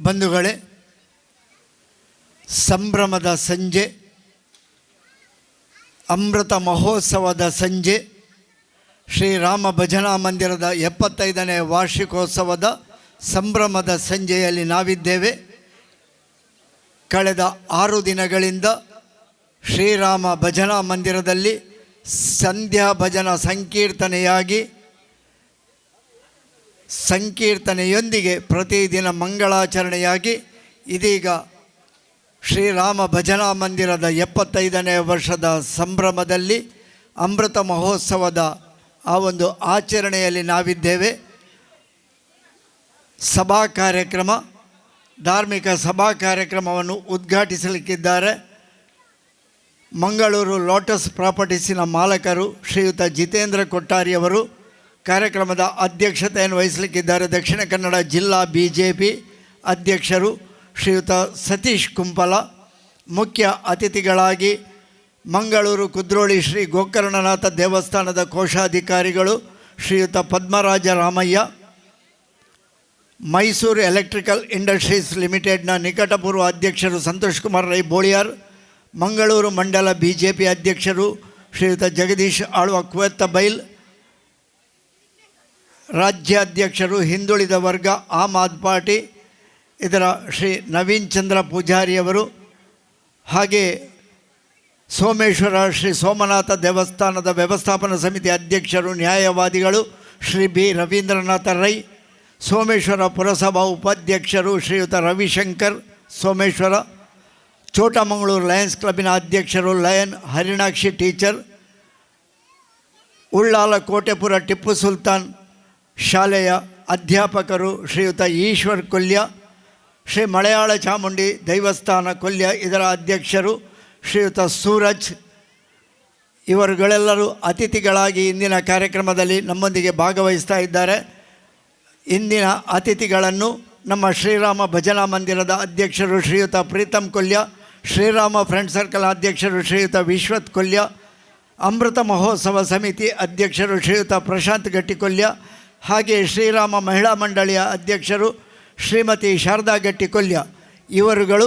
ಬಂಧುಗಳೇ, ಸಂಭ್ರಮದ ಸಂಜೆ, ಅಮೃತ ಮಹೋತ್ಸವದ ಸಂಜೆ, ಶ್ರೀರಾಮ ಭಜನಾ ಮಂದಿರದ 75ನೇ ವಾರ್ಷಿಕೋತ್ಸವದ ಸಂಭ್ರಮದ ಸಂಜೆಯಲ್ಲಿ ನಾವಿದ್ದೇವೆ. ಕಳೆದ 6 ದಿನಗಳಿಂದ ಶ್ರೀರಾಮ ಭಜನಾ ಮಂದಿರದಲ್ಲಿ ಸಂಧ್ಯಾ ಭಜನಾ ಸಂಕೀರ್ತನೆಯೊಂದಿಗೆ ಪ್ರತಿದಿನ ಮಂಗಳಾಚರಣೆಯಾಗಿ ಇದೀಗ ಶ್ರೀರಾಮ ಭಜನಾ ಮಂದಿರದ 75ನೇ ವರ್ಷದ ಸಂಭ್ರಮದಲ್ಲಿ ಅಮೃತ ಮಹೋತ್ಸವದ ಆ ಒಂದು ಆಚರಣೆಯಲ್ಲಿ ನಾವಿದ್ದೇವೆ. ಸಭಾ ಕಾರ್ಯಕ್ರಮ, ಧಾರ್ಮಿಕ ಸಭಾ ಕಾರ್ಯಕ್ರಮವನ್ನು ಉದ್ಘಾಟಿಸಲಿಕ್ಕಿದ್ದಾರೆ ಮಂಗಳೂರು ಲೋಟಸ್ ಪ್ರಾಪರ್ಟೀಸಿನ ಮಾಲಕರು ಶ್ರೀಯುತ ಜಿತೇಂದ್ರ ಕೊಟ್ಟಾರಿಯವರು. ಕಾರ್ಯಕ್ರಮದ ಅಧ್ಯಕ್ಷತೆಯನ್ನು ವಹಿಸಲಿಕ್ಕಿದ್ದಾರೆ ದಕ್ಷಿಣ ಕನ್ನಡ ಜಿಲ್ಲಾ BJP ಅಧ್ಯಕ್ಷರು ಶ್ರೀಯುತ ಸತೀಶ್ ಕುಂಪಲ. ಮುಖ್ಯ ಅತಿಥಿಗಳಾಗಿ ಮಂಗಳೂರು ಕುದ್ರೋಳಿ ಶ್ರೀ ಗೋಕರ್ಣನಾಥ ದೇವಸ್ಥಾನದ ಕೋಶಾಧಿಕಾರಿಗಳು ಶ್ರೀಯುತ ಪದ್ಮರಾಜ ರಾಮಯ್ಯ, ಮೈಸೂರು ಎಲೆಕ್ಟ್ರಿಕಲ್ ಇಂಡಸ್ಟ್ರೀಸ್ ಲಿಮಿಟೆಡ್ನ ನಿಕಟಪೂರ್ವ ಅಧ್ಯಕ್ಷರು ಸಂತೋಷ್ ಕುಮಾರ್ ರೈ ಬೋಳಿಯಾರ್, ಮಂಗಳೂರು ಮಂಡಲ BJP ಅಧ್ಯಕ್ಷರು ಶ್ರೀಯುತ ಜಗದೀಶ್ ಆಳ್ವ ಕುವೆತ್ತ ಬೈಲ್, ರಾಜ್ಯಾಧ್ಯಕ್ಷರು ಹಿಂದುಳಿದ ವರ್ಗ ಆಮ್ ಆದ್ಮಿ ಪಾರ್ಟಿ ಇದರ ಶ್ರೀ ನವೀನ್ ಚಂದ್ರ ಪೂಜಾರಿಯವರು, ಹಾಗೆ ಸೋಮೇಶ್ವರ ಶ್ರೀ ಸೋಮನಾಥ ದೇವಸ್ಥಾನದ ವ್ಯವಸ್ಥಾಪನಾ ಸಮಿತಿ ಅಧ್ಯಕ್ಷರು ನ್ಯಾಯವಾದಿಗಳು ಶ್ರೀ B ರವೀಂದ್ರನಾಥ ರೈ, ಸೋಮೇಶ್ವರ ಪುರಸಭಾ ಉಪಾಧ್ಯಕ್ಷರು ಶ್ರೀಯುತ ರವಿಶಂಕರ್ ಸೋಮೇಶ್ವರ, ಚೋಟಮಂಗಳೂರು ಲಯನ್ಸ್ ಕ್ಲಬ್ಬಿನ ಅಧ್ಯಕ್ಷರು ಲಯನ್ ಹರಿಣಾಕ್ಷಿ ಟೀಚರ್, ಉಳ್ಳಾಲ ಕೋಟೆಪುರ ಟಿಪ್ಪು ಸುಲ್ತಾನ್ ಶಾಲೆಯ ಅಧ್ಯಾಪಕರು ಶ್ರೀಯುತ ಈಶ್ವರ್ ಕೊಲ್ಯ, ಶ್ರೀ ಮಲಯಾಳ ಚಾಮುಂಡಿ ದೈವಸ್ಥಾನ ಕೊಲ್ಯ ಇದರ ಅಧ್ಯಕ್ಷರು ಶ್ರೀಯುತ ಸೂರಜ್, ಇವರುಗಳೆಲ್ಲರೂ ಅತಿಥಿಗಳಾಗಿ ಇಂದಿನ ಕಾರ್ಯಕ್ರಮದಲ್ಲಿ ನಮ್ಮೊಂದಿಗೆ ಭಾಗವಹಿಸ್ತಾ ಇದ್ದಾರೆ. ಇಂದಿನ ಅತಿಥಿಗಳನ್ನು ನಮ್ಮ ಶ್ರೀರಾಮ ಭಜನಾ ಮಂದಿರದ ಅಧ್ಯಕ್ಷರು ಶ್ರೀಯುತ ಪ್ರೀತಮ್ ಕೊಲ್ಯ, ಶ್ರೀರಾಮ ಫ್ರೆಂಡ್ ಸರ್ಕಲ್ ಅಧ್ಯಕ್ಷರು ಶ್ರೀಯುತ ವಿಶ್ವತ್ ಕೊಲ್ಯ, ಅಮೃತ ಮಹೋತ್ಸವ ಸಮಿತಿ ಅಧ್ಯಕ್ಷರು ಶ್ರೀಯುತ ಪ್ರಶಾಂತ್ ಗಟ್ಟಿಕೊಲ್ಯ, ಹಾಗೆ ಶ್ರೀರಾಮ ಮಹಿಳಾ ಮಂಡಳಿಯ ಅಧ್ಯಕ್ಷರು ಶ್ರೀಮತಿ ಶಾರದಾ ಗಟ್ಟಿಕೊಲ್ಯ ಇವರುಗಳು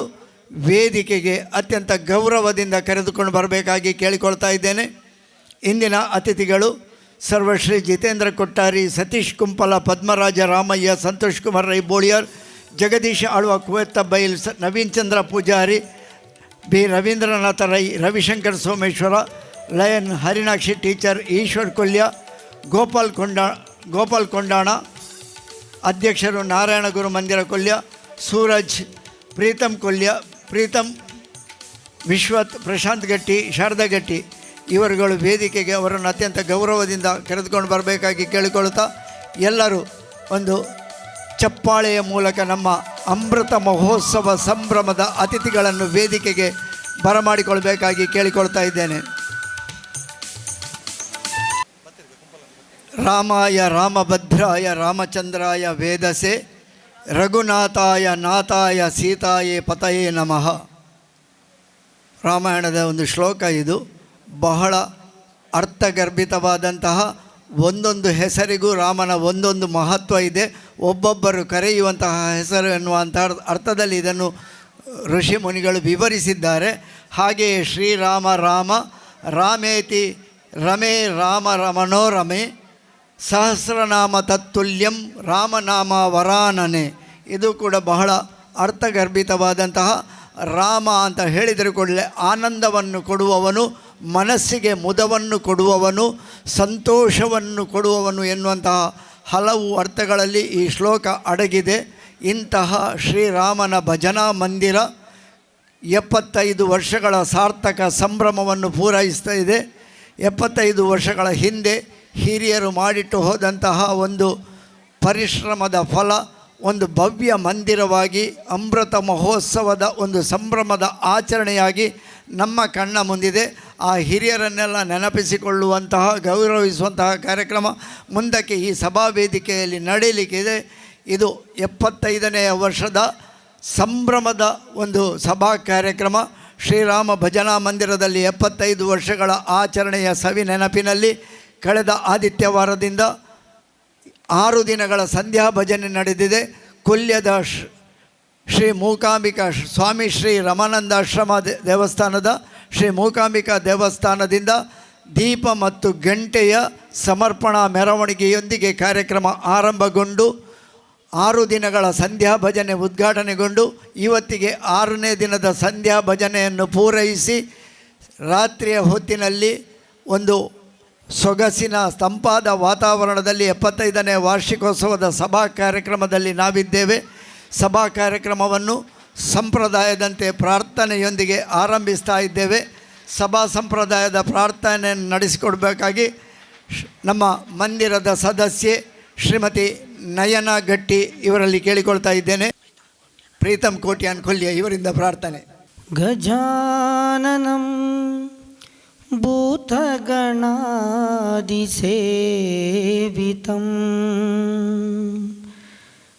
ವೇದಿಕೆಗೆ ಅತ್ಯಂತ ಗೌರವದಿಂದ ಕರೆದುಕೊಂಡು ಬರಬೇಕಾಗಿ ಕೇಳಿಕೊಳ್ತಾ ಇದ್ದೇನೆ. ಇಂದಿನ ಅತಿಥಿಗಳು Sarvashri Jitendra Kottari, Satish Kumpala, Padmaraja Ramaiah, Santosh Kumar Rai Boliyar, Jagadish Alva Kuvetta Bail, Naveen Chandra Poojary, B Ravindranatha Rai, Ravishankar Someshwara, lion Harinakshi teacher, Eshwar Kolya, Gopal Kondana ಅಧ್ಯಕ್ಷರು ನಾರಾಯಣ ಗುರು ಮಂದಿರ ಕೊಲ್ಯ, ಸೂರಜ್, ಪ್ರೀತಮ್ ವಿಶ್ವತ್, ಪ್ರಶಾಂತ್ ಗಟ್ಟಿ, ಶಾರದಾ ಗಟ್ಟಿ ಇವರುಗಳು ವೇದಿಕೆಗೆ ಅವರನ್ನು ಅತ್ಯಂತ ಗೌರವದಿಂದ ಕರೆದುಕೊಂಡು ಬರಬೇಕಾಗಿ ಕೇಳಿಕೊಳ್ಳುತ್ತಾ ಎಲ್ಲರೂ ಒಂದು ಚಪ್ಪಾಳೆಯ ಮೂಲಕ ನಮ್ಮ ಅಮೃತ ಮಹೋತ್ಸವ ಸಂಭ್ರಮದ ಅತಿಥಿಗಳನ್ನು ವೇದಿಕೆಗೆ ಬರಮಾಡಿಕೊಳ್ಬೇಕಾಗಿ ಕೇಳಿಕೊಳ್ತಾ ಇದ್ದೇನೆ. ರಾಮಾಯ ರಾಮಭದ್ರಾಯ ರಾಮಚಂದ್ರಾಯ ವೇದಸೆ ರಘುನಾಥಾಯ ನಾಥಾಯ ಸೀತಾಯೇ ಪತಯೇ ನಮಃ. ರಾಮಾಯಣದ ಒಂದು ಶ್ಲೋಕ ಇದು. ಬಹಳ ಅರ್ಥಗರ್ಭಿತವಾದಂತಹ ಒಂದೊಂದು ಹೆಸರಿಗೂ ರಾಮನ ಒಂದೊಂದು ಮಹತ್ವ ಇದೆ. ಒಬ್ಬೊಬ್ಬರು ಕರೆಯುವಂತಹ ಹೆಸರು ಎನ್ನುವಂತಹ ಅರ್ಥದಲ್ಲಿ ಇದನ್ನು ಋಷಿ ಮುನಿಗಳು ವಿವರಿಸಿದ್ದಾರೆ. ಹಾಗೆಯೇ ಶ್ರೀರಾಮ ರಾಮ ರಾಮೇತಿ ರಮೇ ರಾಮ ರಮಣೋರಮೆ ಸಹಸ್ರನಾಮ ತತ್ತುಲ್ಯಂ ರಾಮನಾಮ ವರಾನನೆ. ಇದು ಕೂಡ ಬಹಳ ಅರ್ಥಗರ್ಭಿತವಾದಂತಹ ರಾಮ ಅಂತ ಹೇಳಿದರೆ ಕೂಡಲೇ ಆನಂದವನ್ನು ಕೊಡುವವನು, ಮನಸ್ಸಿಗೆ ಮುದವನ್ನು ಕೊಡುವವನು, ಸಂತೋಷವನ್ನು ಕೊಡುವವನು ಎನ್ನುವಂತಹ ಹಲವು ಅರ್ಥಗಳಲ್ಲಿ ಈ ಶ್ಲೋಕ ಅಡಗಿದೆ. ಇಂತಹ ಶ್ರೀರಾಮನ ಭಜನಾ ಮಂದಿರ 75 ವರ್ಷಗಳ ಸಾರ್ಥಕ ಸಂಭ್ರಮವನ್ನು ಪೂರೈಸ್ತಾ ಇದೆ. 75 ವರ್ಷಗಳ ಹಿಂದೆ ಹಿರಿಯರು ಮಾಡಿಟ್ಟು ಹೋದಂತಹ ಒಂದು ಪರಿಶ್ರಮದ ಫಲ ಒಂದು ಭವ್ಯ ಮಂದಿರವಾಗಿ ಅಮೃತ ಮಹೋತ್ಸವದ ಒಂದು ಸಂಭ್ರಮದ ಆಚರಣೆಯಾಗಿ ನಮ್ಮ ಕಣ್ಣ ಮುಂದಿದೆ. ಆ ಹಿರಿಯರನ್ನೆಲ್ಲ ನೆನಪಿಸಿಕೊಳ್ಳುವಂತಹ, ಗೌರವಿಸುವಂತಹ ಕಾರ್ಯಕ್ರಮ ಮುಂದಕ್ಕೆ ಈ ಸಭಾ ವೇದಿಕೆಯಲ್ಲಿ ನಡೆಯಲಿಕ್ಕಿದೆ. ಇದು 75ನೇ ವರ್ಷದ ಸಂಭ್ರಮದ ಒಂದು ಸಭಾ ಕಾರ್ಯಕ್ರಮ. ಶ್ರೀರಾಮ ಭಜನಾ ಮಂದಿರದಲ್ಲಿ 75 ವರ್ಷಗಳ ಆಚರಣೆಯ ಸವಿ ನೆನಪಿನಲ್ಲಿ ಕಳೆದ ಆದಿತ್ಯವಾರದಿಂದ 6 ದಿನಗಳ ಸಂಧ್ಯಾ ಭಜನೆ ನಡೆದಿದೆ. ಕೊಲ್ಯದ ಶ್ರೀ ಮೂಕಾಂಬಿಕಾ ಸ್ವಾಮಿ ಶ್ರೀ ರಮಾನಂದಾಶ್ರಮ ದೇವಸ್ಥಾನದ ಶ್ರೀ ಮೂಕಾಂಬಿಕಾ ದೇವಸ್ಥಾನದಿಂದ ದೀಪ ಮತ್ತು ಗಂಟೆಯ ಸಮರ್ಪಣಾ ಮೆರವಣಿಗೆಯೊಂದಿಗೆ ಕಾರ್ಯಕ್ರಮ ಆರಂಭಗೊಂಡು 6 ದಿನಗಳ ಸಂಧ್ಯಾ ಭಜನೆ ಉದ್ಘಾಟನೆಗೊಂಡು ಇವತ್ತಿಗೆ 6ನೇ ದಿನದ ಸಂಧ್ಯಾ ಭಜನೆಯನ್ನು ಪೂರೈಸಿ ರಾತ್ರಿಯ ಹೊತ್ತಿನಲ್ಲಿ ಒಂದು ಸೊಗಸಿನ ತಂಪಾದ ವಾತಾವರಣದಲ್ಲಿ 75ನೇ ವಾರ್ಷಿಕೋತ್ಸವದ ಸಭಾ ಕಾರ್ಯಕ್ರಮದಲ್ಲಿ ನಾವಿದ್ದೇವೆ. ಸಭಾ ಕಾರ್ಯಕ್ರಮವನ್ನು ಸಂಪ್ರದಾಯದಂತೆ ಪ್ರಾರ್ಥನೆಯೊಂದಿಗೆ ಆರಂಭಿಸ್ತಾ ಇದ್ದೇವೆ. ಸಭಾ ಸಂಪ್ರದಾಯದ ಪ್ರಾರ್ಥನೆಯನ್ನು ನಡೆಸಿಕೊಡಬೇಕಾಗಿ ನಮ್ಮ ಮಂದಿರದ ಸದಸ್ಯೆ ಶ್ರೀಮತಿ ನಯನ ಗಟ್ಟಿ ಇವರಲ್ಲಿ ಕೇಳಿಕೊಳ್ತಾ ಇದ್ದೇನೆ. ಪ್ರೀತಮ್ ಕೋಟ್ಯಾನ್ ಕೊಲ್ಯ ಇವರಿಂದ ಪ್ರಾರ್ಥನೆ. ಗಜಾನನಂ ಭೂತಗಣಾದಿಸೇವಿತಂ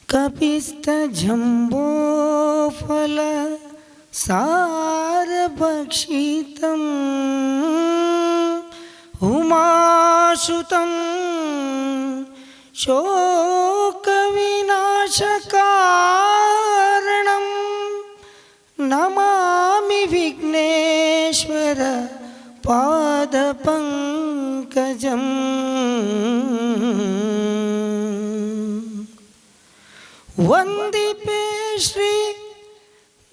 ಕಪಿಸ್ತಜಂಬೋಫಲ ಸಾರಭಕ್ಷಿತಂ ಉಮಾಸುತಂ ಶೋಕವಿನಾಶಕಾರಣಂ ನಮಾಮಿ ವಿಘ್ನೇಶ್ವರ ಪಾದಪಂಕಜಂ. ವಂದಿಪೆ ಶ್ರೀ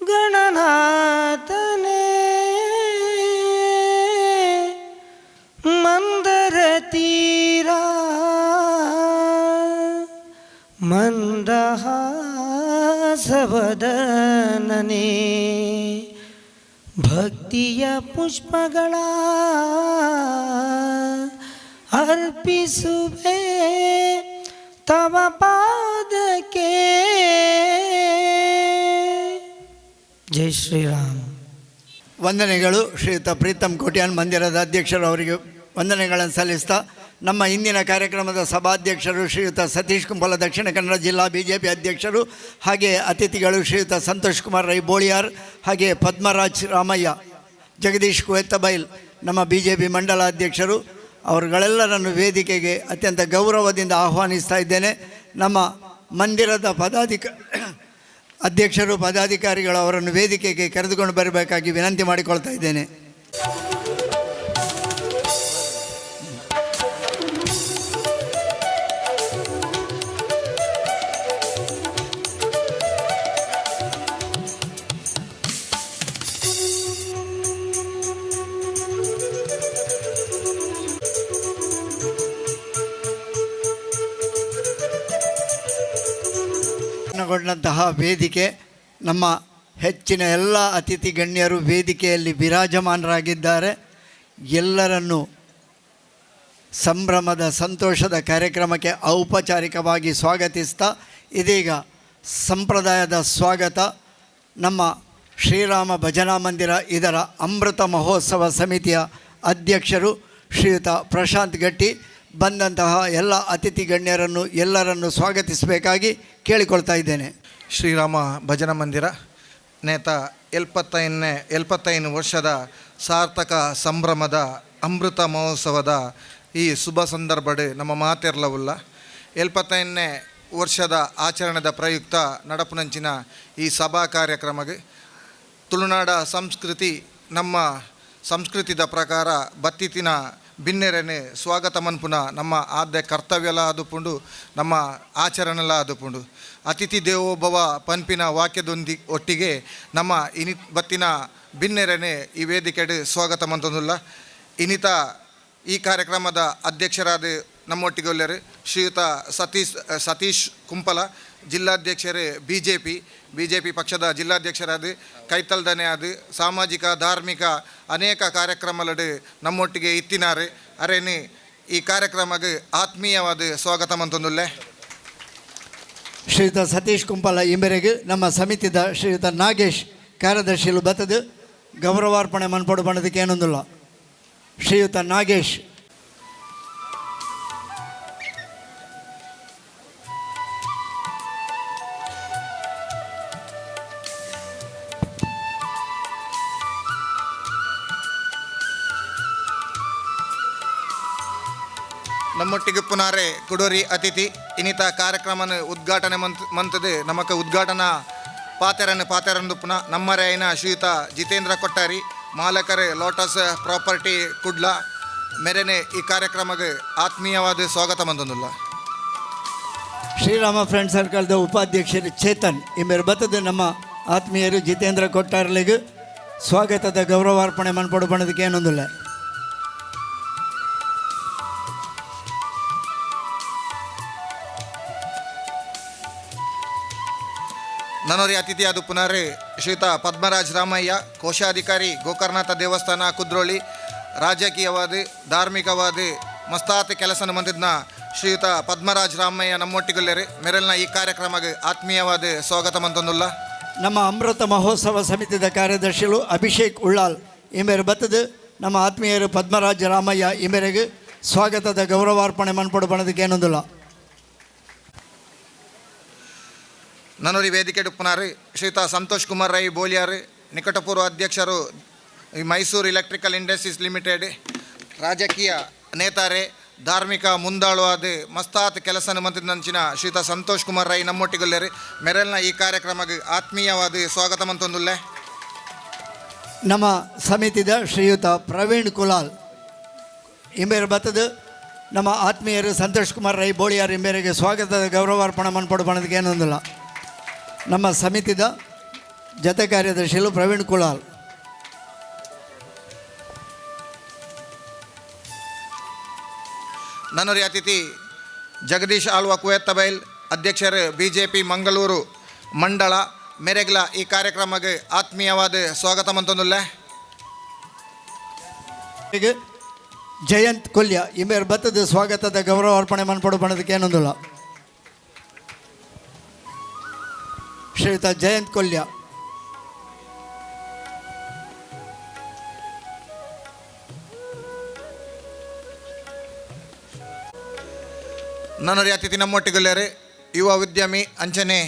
ಗಣನಾಥನೇ ಮಂದರತೀರ ಮಂದಹಾಸವದನನೇ ಭಕ್ತಿಯ ಪುಷ್ಪಗಳ ಅರ್ಪಿಸುವೆ ತವ ಪಾದಕ್ಕೆ. ಜೈ ಶ್ರೀರಾಮ್. ವಂದನೆಗಳು. ಶ್ರೀಯುತ ಪ್ರೀತಮ್ ಕೋಟ್ಯಾನ್ ಮಂದಿರದ ಅಧ್ಯಕ್ಷರು ಅವರಿಗೆ ವಂದನೆಗಳನ್ನು ಸಲ್ಲಿಸ್ತಾ ನಮ್ಮ ಇಂದಿನ ಕಾರ್ಯಕ್ರಮದ ಸಭಾಧ್ಯಕ್ಷರು ಶ್ರೀಯುತ ಸತೀಶ್ ಕುಂಬಲ ದಕ್ಷಿಣ ಕನ್ನಡ ಜಿಲ್ಲಾ BJP ಅಧ್ಯಕ್ಷರು, ಹಾಗೆ ಅತಿಥಿಗಳು ಶ್ರೀಯುತ ಸಂತೋಷ್ ಕುಮಾರ್ ರೈ ಬೋಳಿಯಾರ್, ಹಾಗೆ ಪದ್ಮರಾಜ್ ರಾಮಯ್ಯ, ಜಗದೀಶ್ ಕುವೆತ್ತಬೈಲ್ ನಮ್ಮ BJP ಮಂಡಲ ಅಧ್ಯಕ್ಷರು, ಅವರುಗಳೆಲ್ಲರನ್ನು ವೇದಿಕೆಗೆ ಅತ್ಯಂತ ಗೌರವದಿಂದ ಆಹ್ವಾನಿಸ್ತಾ ಇದ್ದೇನೆ. ನಮ್ಮ ಮಂದಿರದ ಅಧ್ಯಕ್ಷರು ಪದಾಧಿಕಾರಿಗಳು ಅವರನ್ನು ವೇದಿಕೆಗೆ ಕರೆದುಕೊಂಡು ಬರಬೇಕಾಗಿ ವಿನಂತಿ ಮಾಡಿಕೊಳ್ತಾ ಇದ್ದೇನೆ. ಗೊಂಡಂತಹ ವೇದಿಕೆ, ನಮ್ಮ ಹೆಚ್ಚಿನ ಎಲ್ಲ ಅತಿಥಿ ಗಣ್ಯರು ವೇದಿಕೆಯಲ್ಲಿ ವಿರಾಜಮಾನರಾಗಿದ್ದಾರೆ. ಎಲ್ಲರನ್ನು ಸಂಭ್ರಮದ ಸಂತೋಷದ ಕಾರ್ಯಕ್ರಮಕ್ಕೆ ಔಪಚಾರಿಕವಾಗಿ ಸ್ವಾಗತಿಸ್ತಾ ಇದೀಗ ಸಂಪ್ರದಾಯದ ಸ್ವಾಗತ. ನಮ್ಮ ಶ್ರೀರಾಮ ಭಜನಾ ಮಂದಿರ ಇದರ ಅಮೃತ ಮಹೋತ್ಸವ ಸಮಿತಿಯ ಅಧ್ಯಕ್ಷರು ಶ್ರೀಯುತ ಪ್ರಶಾಂತ್ ಗಟ್ಟಿ ಬಂದಂತಹ ಎಲ್ಲ ಅತಿಥಿ ಗಣ್ಯರನ್ನು ಎಲ್ಲರನ್ನು ಸ್ವಾಗತಿಸಬೇಕಾಗಿ ಕೇಳಿಕೊಳ್ತಾ ಇದ್ದೇನೆ. ಶ್ರೀರಾಮ ಭಜನಾ ಮಂದಿರ ನೇತ 75 ವರ್ಷದ ಸಾರ್ಥಕ ಸಂಭ್ರಮದ ಅಮೃತ ಮಹೋತ್ಸವದ ಈ ಶುಭ ಸಂದರ್ಭಡ್ ನಮ್ಮ ಮಾತೆರ್ಲವುಲ್ಲ 75ನೇ ವರ್ಷದ ಆಚರಣೆದ ಪ್ರಯುಕ್ತ ನಡಪುನಂಚಿನ ಈ ಸಭಾ ಕಾರ್ಯಕ್ರಮಕ್ಕೆ ತುಳುನಾಡ ಸಂಸ್ಕೃತಿ ನಮ್ಮ ಸಂಸ್ಕೃತಿದ ಪ್ರಕಾರ ಬತ್ತಿತಿನ ಭಿನ್ನೆರನೆ ಸ್ವಾಗತ ಮನ್ಪುನ ನಮ್ಮ ಆದ್ಯ ಕರ್ತವ್ಯಲ ಆದುಪುಂಡು ನಮ್ಮ ಆಚರಣೆಲ ಆದುಪುಂಡು. ಅತಿಥಿ ದೇವೋಭವ ಪನ್ಪಿನ ವಾಕ್ಯದೊಂದಿ ಒಟ್ಟಿಗೆ ನಮ್ಮ ಬತ್ತಿನ ಭಿನ್ನೆರನೆ ಈ ವೇದಿಕೆಡ್ ಸ್ವಾಗತ ಮಂತಂದುಲ್ಲ. ಇನ್ನಿತ ಈ ಕಾರ್ಯಕ್ರಮದ ಅಧ್ಯಕ್ಷರಾದ ನಮ್ಮೊಟ್ಟಿಗೆ ಒಳ್ಳೆಯರು ಶ್ರೀಯುತ ಸತೀಶ್ ಕುಂಪಲ, ಜಿಲ್ಲಾಧ್ಯಕ್ಷರೇ BJP ಪಕ್ಷದ ಜಿಲ್ಲಾಧ್ಯಕ್ಷರಾದ ಕೈತಲ್ದನೆ ಆದ ಸಾಮಾಜಿಕ ಧಾರ್ಮಿಕ ಅನೇಕ ಕಾರ್ಯಕ್ರಮಗಳು ನಮ್ಮೊಟ್ಟಿಗೆ ಇತ್ತಿನಾರೆ. ಅರೇನಿ ಈ ಕಾರ್ಯಕ್ರಮಕ್ಕೆ ಆತ್ಮೀಯವಾದ ಸ್ವಾಗತ ಮಂತಂದುಲ್ಲೆ. ಶ್ರೀಯುತ ಸತೀಶ್ ಕುಂಪಲ ಇಂಬೆರೆಗೆ ನಮ್ಮ ಸಮಿತಿದ ಶ್ರೀಯುತ ನಾಗೇಶ್ ಕಾರ್ಯದರ್ಶಿಲು ಬತ್ತದು ಗೌರವಾರ್ಪಣೆ ಮನ್ಪಡು ಬಣ್ಣದಕ್ಕೆ ಏನೊಂದಿಲ್ಲ. ಶ್ರೀಯುತ ನಾಗೇಶ್. ನಮ್ಮೊಟ್ಟಿಗೆ ಪುನಾರೆ ಕುಡೋರಿ ಅತಿಥಿ ಇನ್ನಿತ ಕಾರ್ಯಕ್ರಮನ ಉದ್ಘಾಟನೆ ಮಂತದೆ ನಮಕ ಉದ್ಘಾಟನಾ ಪಾತೆರನ್ನು ಪುನಃ ನಮ್ಮರೆ ಐನ ಶ್ರೀಯುತ ಜಿತೇಂದ್ರ ಕೊಟ್ಟಾರಿ ಮಾಲಕರೇ ಲೋಟಸ್ ಪ್ರಾಪರ್ಟಿ ಕುಡ್ಲ ಮೇರೆನೆ ಈ ಕಾರ್ಯಕ್ರಮಕ್ಕೆ ಆತ್ಮೀಯವಾದ ಸ್ವಾಗತ ಮಂತೊಂದುಲ್ಲ. ಶ್ರೀರಾಮ ಫ್ರೆಂಡ್ ಸರ್ಕಲ್ದ ಉಪಾಧ್ಯಕ್ಷರು ಚೇತನ್ ಈ ಮೇರೆ ಬತ್ತದ ನಮ್ಮ ಆತ್ಮೀಯರು ಜಿತೇಂದ್ರ ಕೊಟ್ಟಾರ್ಲಿಗೆ ಸ್ವಾಗತದ ಗೌರವಾರ್ಪಣೆ ಮನ್ಪಡು ಬಣ್ಣದಕ್ಕೆ ಏನೊಂದಿಲ್ಲ. ನನ್ನೋರಿ ಅತಿಥಿಯಾದ ಪುನಃ ಶ್ರೀಯುತ ಪದ್ಮರಾಜ್ ರಾಮಯ್ಯ ಕೋಶಾಧಿಕಾರಿ ಗೋಕರ್ಣನಾಥ ದೇವಸ್ಥಾನ ಕುದ್ರೋಳಿ ರಾಜಕೀಯವಾದ ಧಾರ್ಮಿಕವಾದ ಮಸ್ತಾತ್ ಕೆಲಸನ ಮಂದಿದ್ನ ಶ್ರೀಯುತ ಪದ್ಮರಾಜ್ ರಾಮಯ್ಯ ನಮ್ಮೊಟ್ಟಿಗೊಳ್ಳೆರಿ ಮೆರಲ್ನ ಈ ಕಾರ್ಯಕ್ರಮಕ್ಕೆ ಆತ್ಮೀಯವಾದ ಸ್ವಾಗತ ಮಂತೊಂದುಲ್ಲ. ನಮ್ಮ ಅಮೃತ ಮಹೋತ್ಸವ ಸಮಿತಿದ ಕಾರ್ಯದರ್ಶಿಗಳು ಅಭಿಷೇಕ್ ಉಳ್ಳಾಲ್ ಈ ಮೇರೆ ಬತ್ತದ ನಮ್ಮ ಆತ್ಮೀಯರು ಪದ್ಮರಾಜ ರಾಮಯ್ಯ ಈ ಮೇರೆಗೆ ಸ್ವಾಗತದ ಗೌರವಾರ್ಪಣೆ ಮನ್ಪಡು ಬಣ್ಣದಕ್ಕೆ ಏನೊಂದಿಲ್ಲ. ನನ್ನೂರಿ ವೇದಿಕೆ ಪುನಃ ಶ್ರೀಯುತ ಸಂತೋಷ್ ಕುಮಾರ್ ರೈ ಬೋಲಿಯಾರ್ ನಿಕಟಪೂರ್ವ ಅಧ್ಯಕ್ಷರು ಮೈಸೂರು ಎಲೆಕ್ಟ್ರಿಕಲ್ ಇಂಡಸ್ಟ್ರೀಸ್ ಲಿಮಿಟೆಡ್ ರಾಜಕೀಯ ನೇತಾರೆ ಧಾರ್ಮಿಕ ಮುಂದಾಳುವಾದ ಮಸ್ತಾತ್ ಕೆಲಸನ ಮಂತಿದಂಚಿನ ಶ್ರೀಯುತ ಸಂತೋಷ್ ಕುಮಾರ್ ರೈ ನಮ್ಮೊಟ್ಟಿಗೊಳ್ಳೆರಿ ಮೆರಲ್ನ ಈ ಕಾರ್ಯಕ್ರಮಕ್ಕೆ ಆತ್ಮೀಯವಾದ ಸ್ವಾಗತ ಮಂತೊಂದುಲ್ಲೆ. ನಮ್ಮ ಸಮಿತಿದ ಶ್ರೀಯುತ ಪ್ರವೀಣ್ ಕುಲಾಲ್ ಈ ಮೇರೆ ಬತ್ತದ ನಮ್ಮ ಆತ್ಮೀಯರು ಸಂತೋಷ್ ಕುಮಾರ್ ರೈ ಬೋಳಿಯಾರ್ ಈ ಮೇರೆಗೆ ಸ್ವಾಗತದ ಗೌರವಾರ್ಪಣೆ ಮನ್ಪಡು ಬಣ್ಣದಕ್ಕೆ ಏನೊಂದಿಲ್ಲ. ನಮ್ಮ ಸಮಿತಿದ ಜತೆ ಕಾರ್ಯದರ್ಶಿಗಳು ಪ್ರವೀಣ್ ಕುಲಾಲ್. ನನ್ನೂರಿ ಅತಿಥಿ ಜಗದೀಶ್ ಆಳ್ವ ಕುವೆತ್ತಬೈಲ್ ಅಧ್ಯಕ್ಷರು BJP ಮಂಗಳೂರು ಮಂಡಳ ಮೆರೆಗ್ಲ ಈ ಕಾರ್ಯಕ್ರಮಕ್ಕೆ ಆತ್ಮೀಯವಾದ ಸ್ವಾಗತ ಮಂತೊಂದುಲ್ಲೆ. ಈಗ ಜಯಂತ್ ಕೊಲ್ಯ ಈ ಮೇರೆ ಬತ್ತದ ಸ್ವಾಗತದ ಗೌರವಾರ್ಪಣೆ ಮನ್ಪಡು ಬಣ್ಣದಕ್ಕೆ ಏನೊಂದಿಲ್ಲ. ಶ್ರೀಯುತ ಜಯಂತ್ ಕೊಲ್ಯ. ನನ್ನೂರಿ ಅತಿಥಿ ನಮ್ಮೊಟ್ಟಿಗೊಳ್ಳೆರಿ ಯುವ ಉದ್ಯಮಿ ಅಂಚನೆ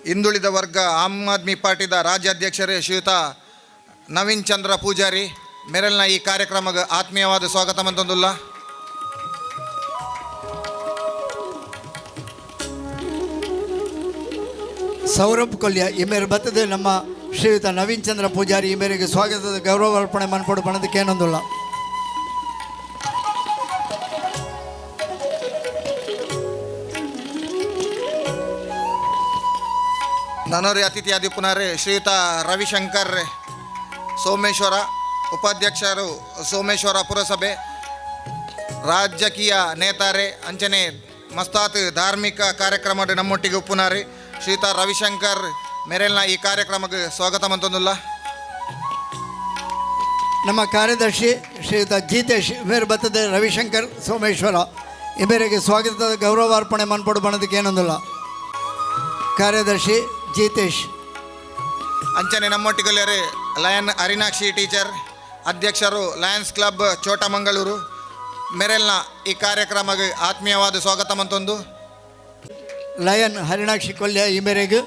ಹಿಂದುಳಿದ ವರ್ಗ ಆಮ್ ಆದ್ಮಿ ಪಾರ್ಟಿದ ರಾಜ್ಯಾಧ್ಯಕ್ಷರೇ ಶ್ರೀಯುತ ನವೀನ್ ಚಂದ್ರ ಪೂಜಾರಿ ಮೆರಲ್ನ ಈ ಕಾರ್ಯಕ್ರಮಕ್ಕೆ ಆತ್ಮೀಯವಾದ ಸ್ವಾಗತ ಮಂತೊಂದುಲ್ಲ. ಸೌರಭ್ ಕೊಲ್ಯ ಈ ಮೇರೆ ಬತ್ತದ ನಮ್ಮ ಶ್ರೀಯುತ ನವೀನ್ ಚಂದ್ರ ಪೂಜಾರಿ ಈ ಮೇರೆಗೆ ಸ್ವಾಗತದ ಗೌರವಾರ್ಪಣೆ ಮನ್ಪಡು ಬಣ್ಣದಕ್ಕೆ ಏನೊಂದಿಲ್ಲ. ನನ್ನೂರಿ ಅತಿಥಿಯಾದಿ ಪುನಃ ಶ್ರೀಯುತ ರವಿಶಂಕರ್ ಸೋಮೇಶ್ವರ ಉಪಾಧ್ಯಕ್ಷರು ಸೋಮೇಶ್ವರ ಪುರಸಭೆ ರಾಜಕೀಯ ನೇತಾರೆ ಅಂಚನೆ ಮಸ್ತಾತ್ ಧಾರ್ಮಿಕ ಕಾರ್ಯಕ್ರಮದ ನಮ್ಮೊಟ್ಟಿಗೆ ಪುನಃ ಶ್ರೀಯುತ ರವಿಶಂಕರ್ ಮೆರೆಲ್ನ ಈ ಕಾರ್ಯಕ್ರಮಕ್ಕೆ ಸ್ವಾಗತ ಮಂತೊಂದುಲ್ಲ. ನಮ್ಮ ಕಾರ್ಯದರ್ಶಿ ಶ್ರೀಯುತ ಜಿತೇಶ್ ಮೇರೆ ಬತ್ತದ ರವಿಶಂಕರ್ ಸೋಮೇಶ್ವರ ಈ ಮೇರೆಗೆ ಸ್ವಾಗತದ ಗೌರವಾರ್ಪಣೆ ಮನ್ಪಡು ಬಣ್ಣದಕ್ಕೆ ಏನೊಂದಿಲ್ಲ. ಕಾರ್ಯದರ್ಶಿ ಜಿತೇಶ್. ಅಂಚನೆ ನಮ್ಮೊಟ್ಟಿಗೊಳ್ಳೆರಿ ಲಯನ್ ಅರಿನಾಕ್ಷಿ ಟೀಚರ್ ಅಧ್ಯಕ್ಷರು ಲಯನ್ಸ್ ಕ್ಲಬ್ ಚೋಟಮಂಗಳೂರು ಮೆರೆಲ್ನ ಈ ಕಾರ್ಯಕ್ರಮಕ್ಕೆ ಆತ್ಮೀಯವಾದ ಸ್ವಾಗತ ಮಂತೊಂದು. ಲಯನ್ ಹರಿಣಾಕ್ಷಿ ಕೊಲ್ಯ ಈ ಮೇರೆಗೆ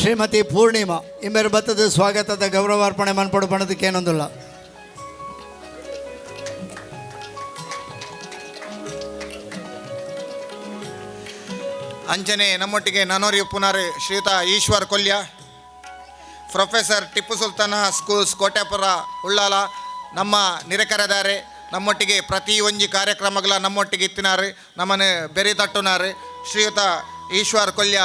ಶ್ರೀಮತಿ ಪೂರ್ಣಿಮಾ ಈ ಮೇರೆ ಬತ್ತದ ಸ್ವಾಗತದ ಗೌರವಾರ್ಪಣೆ ಮನ್ಪಡು ಬಣ್ಣದಕ್ಕೆ ಏನೊಂದಿಲ್ಲ. ಅಂಚನೆ ನಮ್ಮೊಟ್ಟಿಗೆ ನನ್ನೂರಿ ಪುನಃ ಶ್ರೀಯುತ ಈಶ್ವರ್ ಕೊಲ್ಯ ಪ್ರೊಫೆಸರ್ ಟಿಪ್ಪು ಸುಲ್ತಾನ ಸ್ಕೂಲ್ಸ್ ಕೋಟೆಪುರ ಉಳ್ಳಾಲ ನಮ್ಮ ನಿರಕರದಾರೆ ನಮ್ಮೊಟ್ಟಿಗೆ ಪ್ರತಿ ಒಂಜಿ ಕಾರ್ಯಕ್ರಮಗಳ ನಮ್ಮೊಟ್ಟಿಗೆ ಇತ್ತಿನಾರು ನಮ್ಮನ್ನು ಬೆರಿ ತಟ್ಟುನಾರು ಶ್ರೀಯುತ ಈಶ್ವರ್ ಕೊಲ್ಯ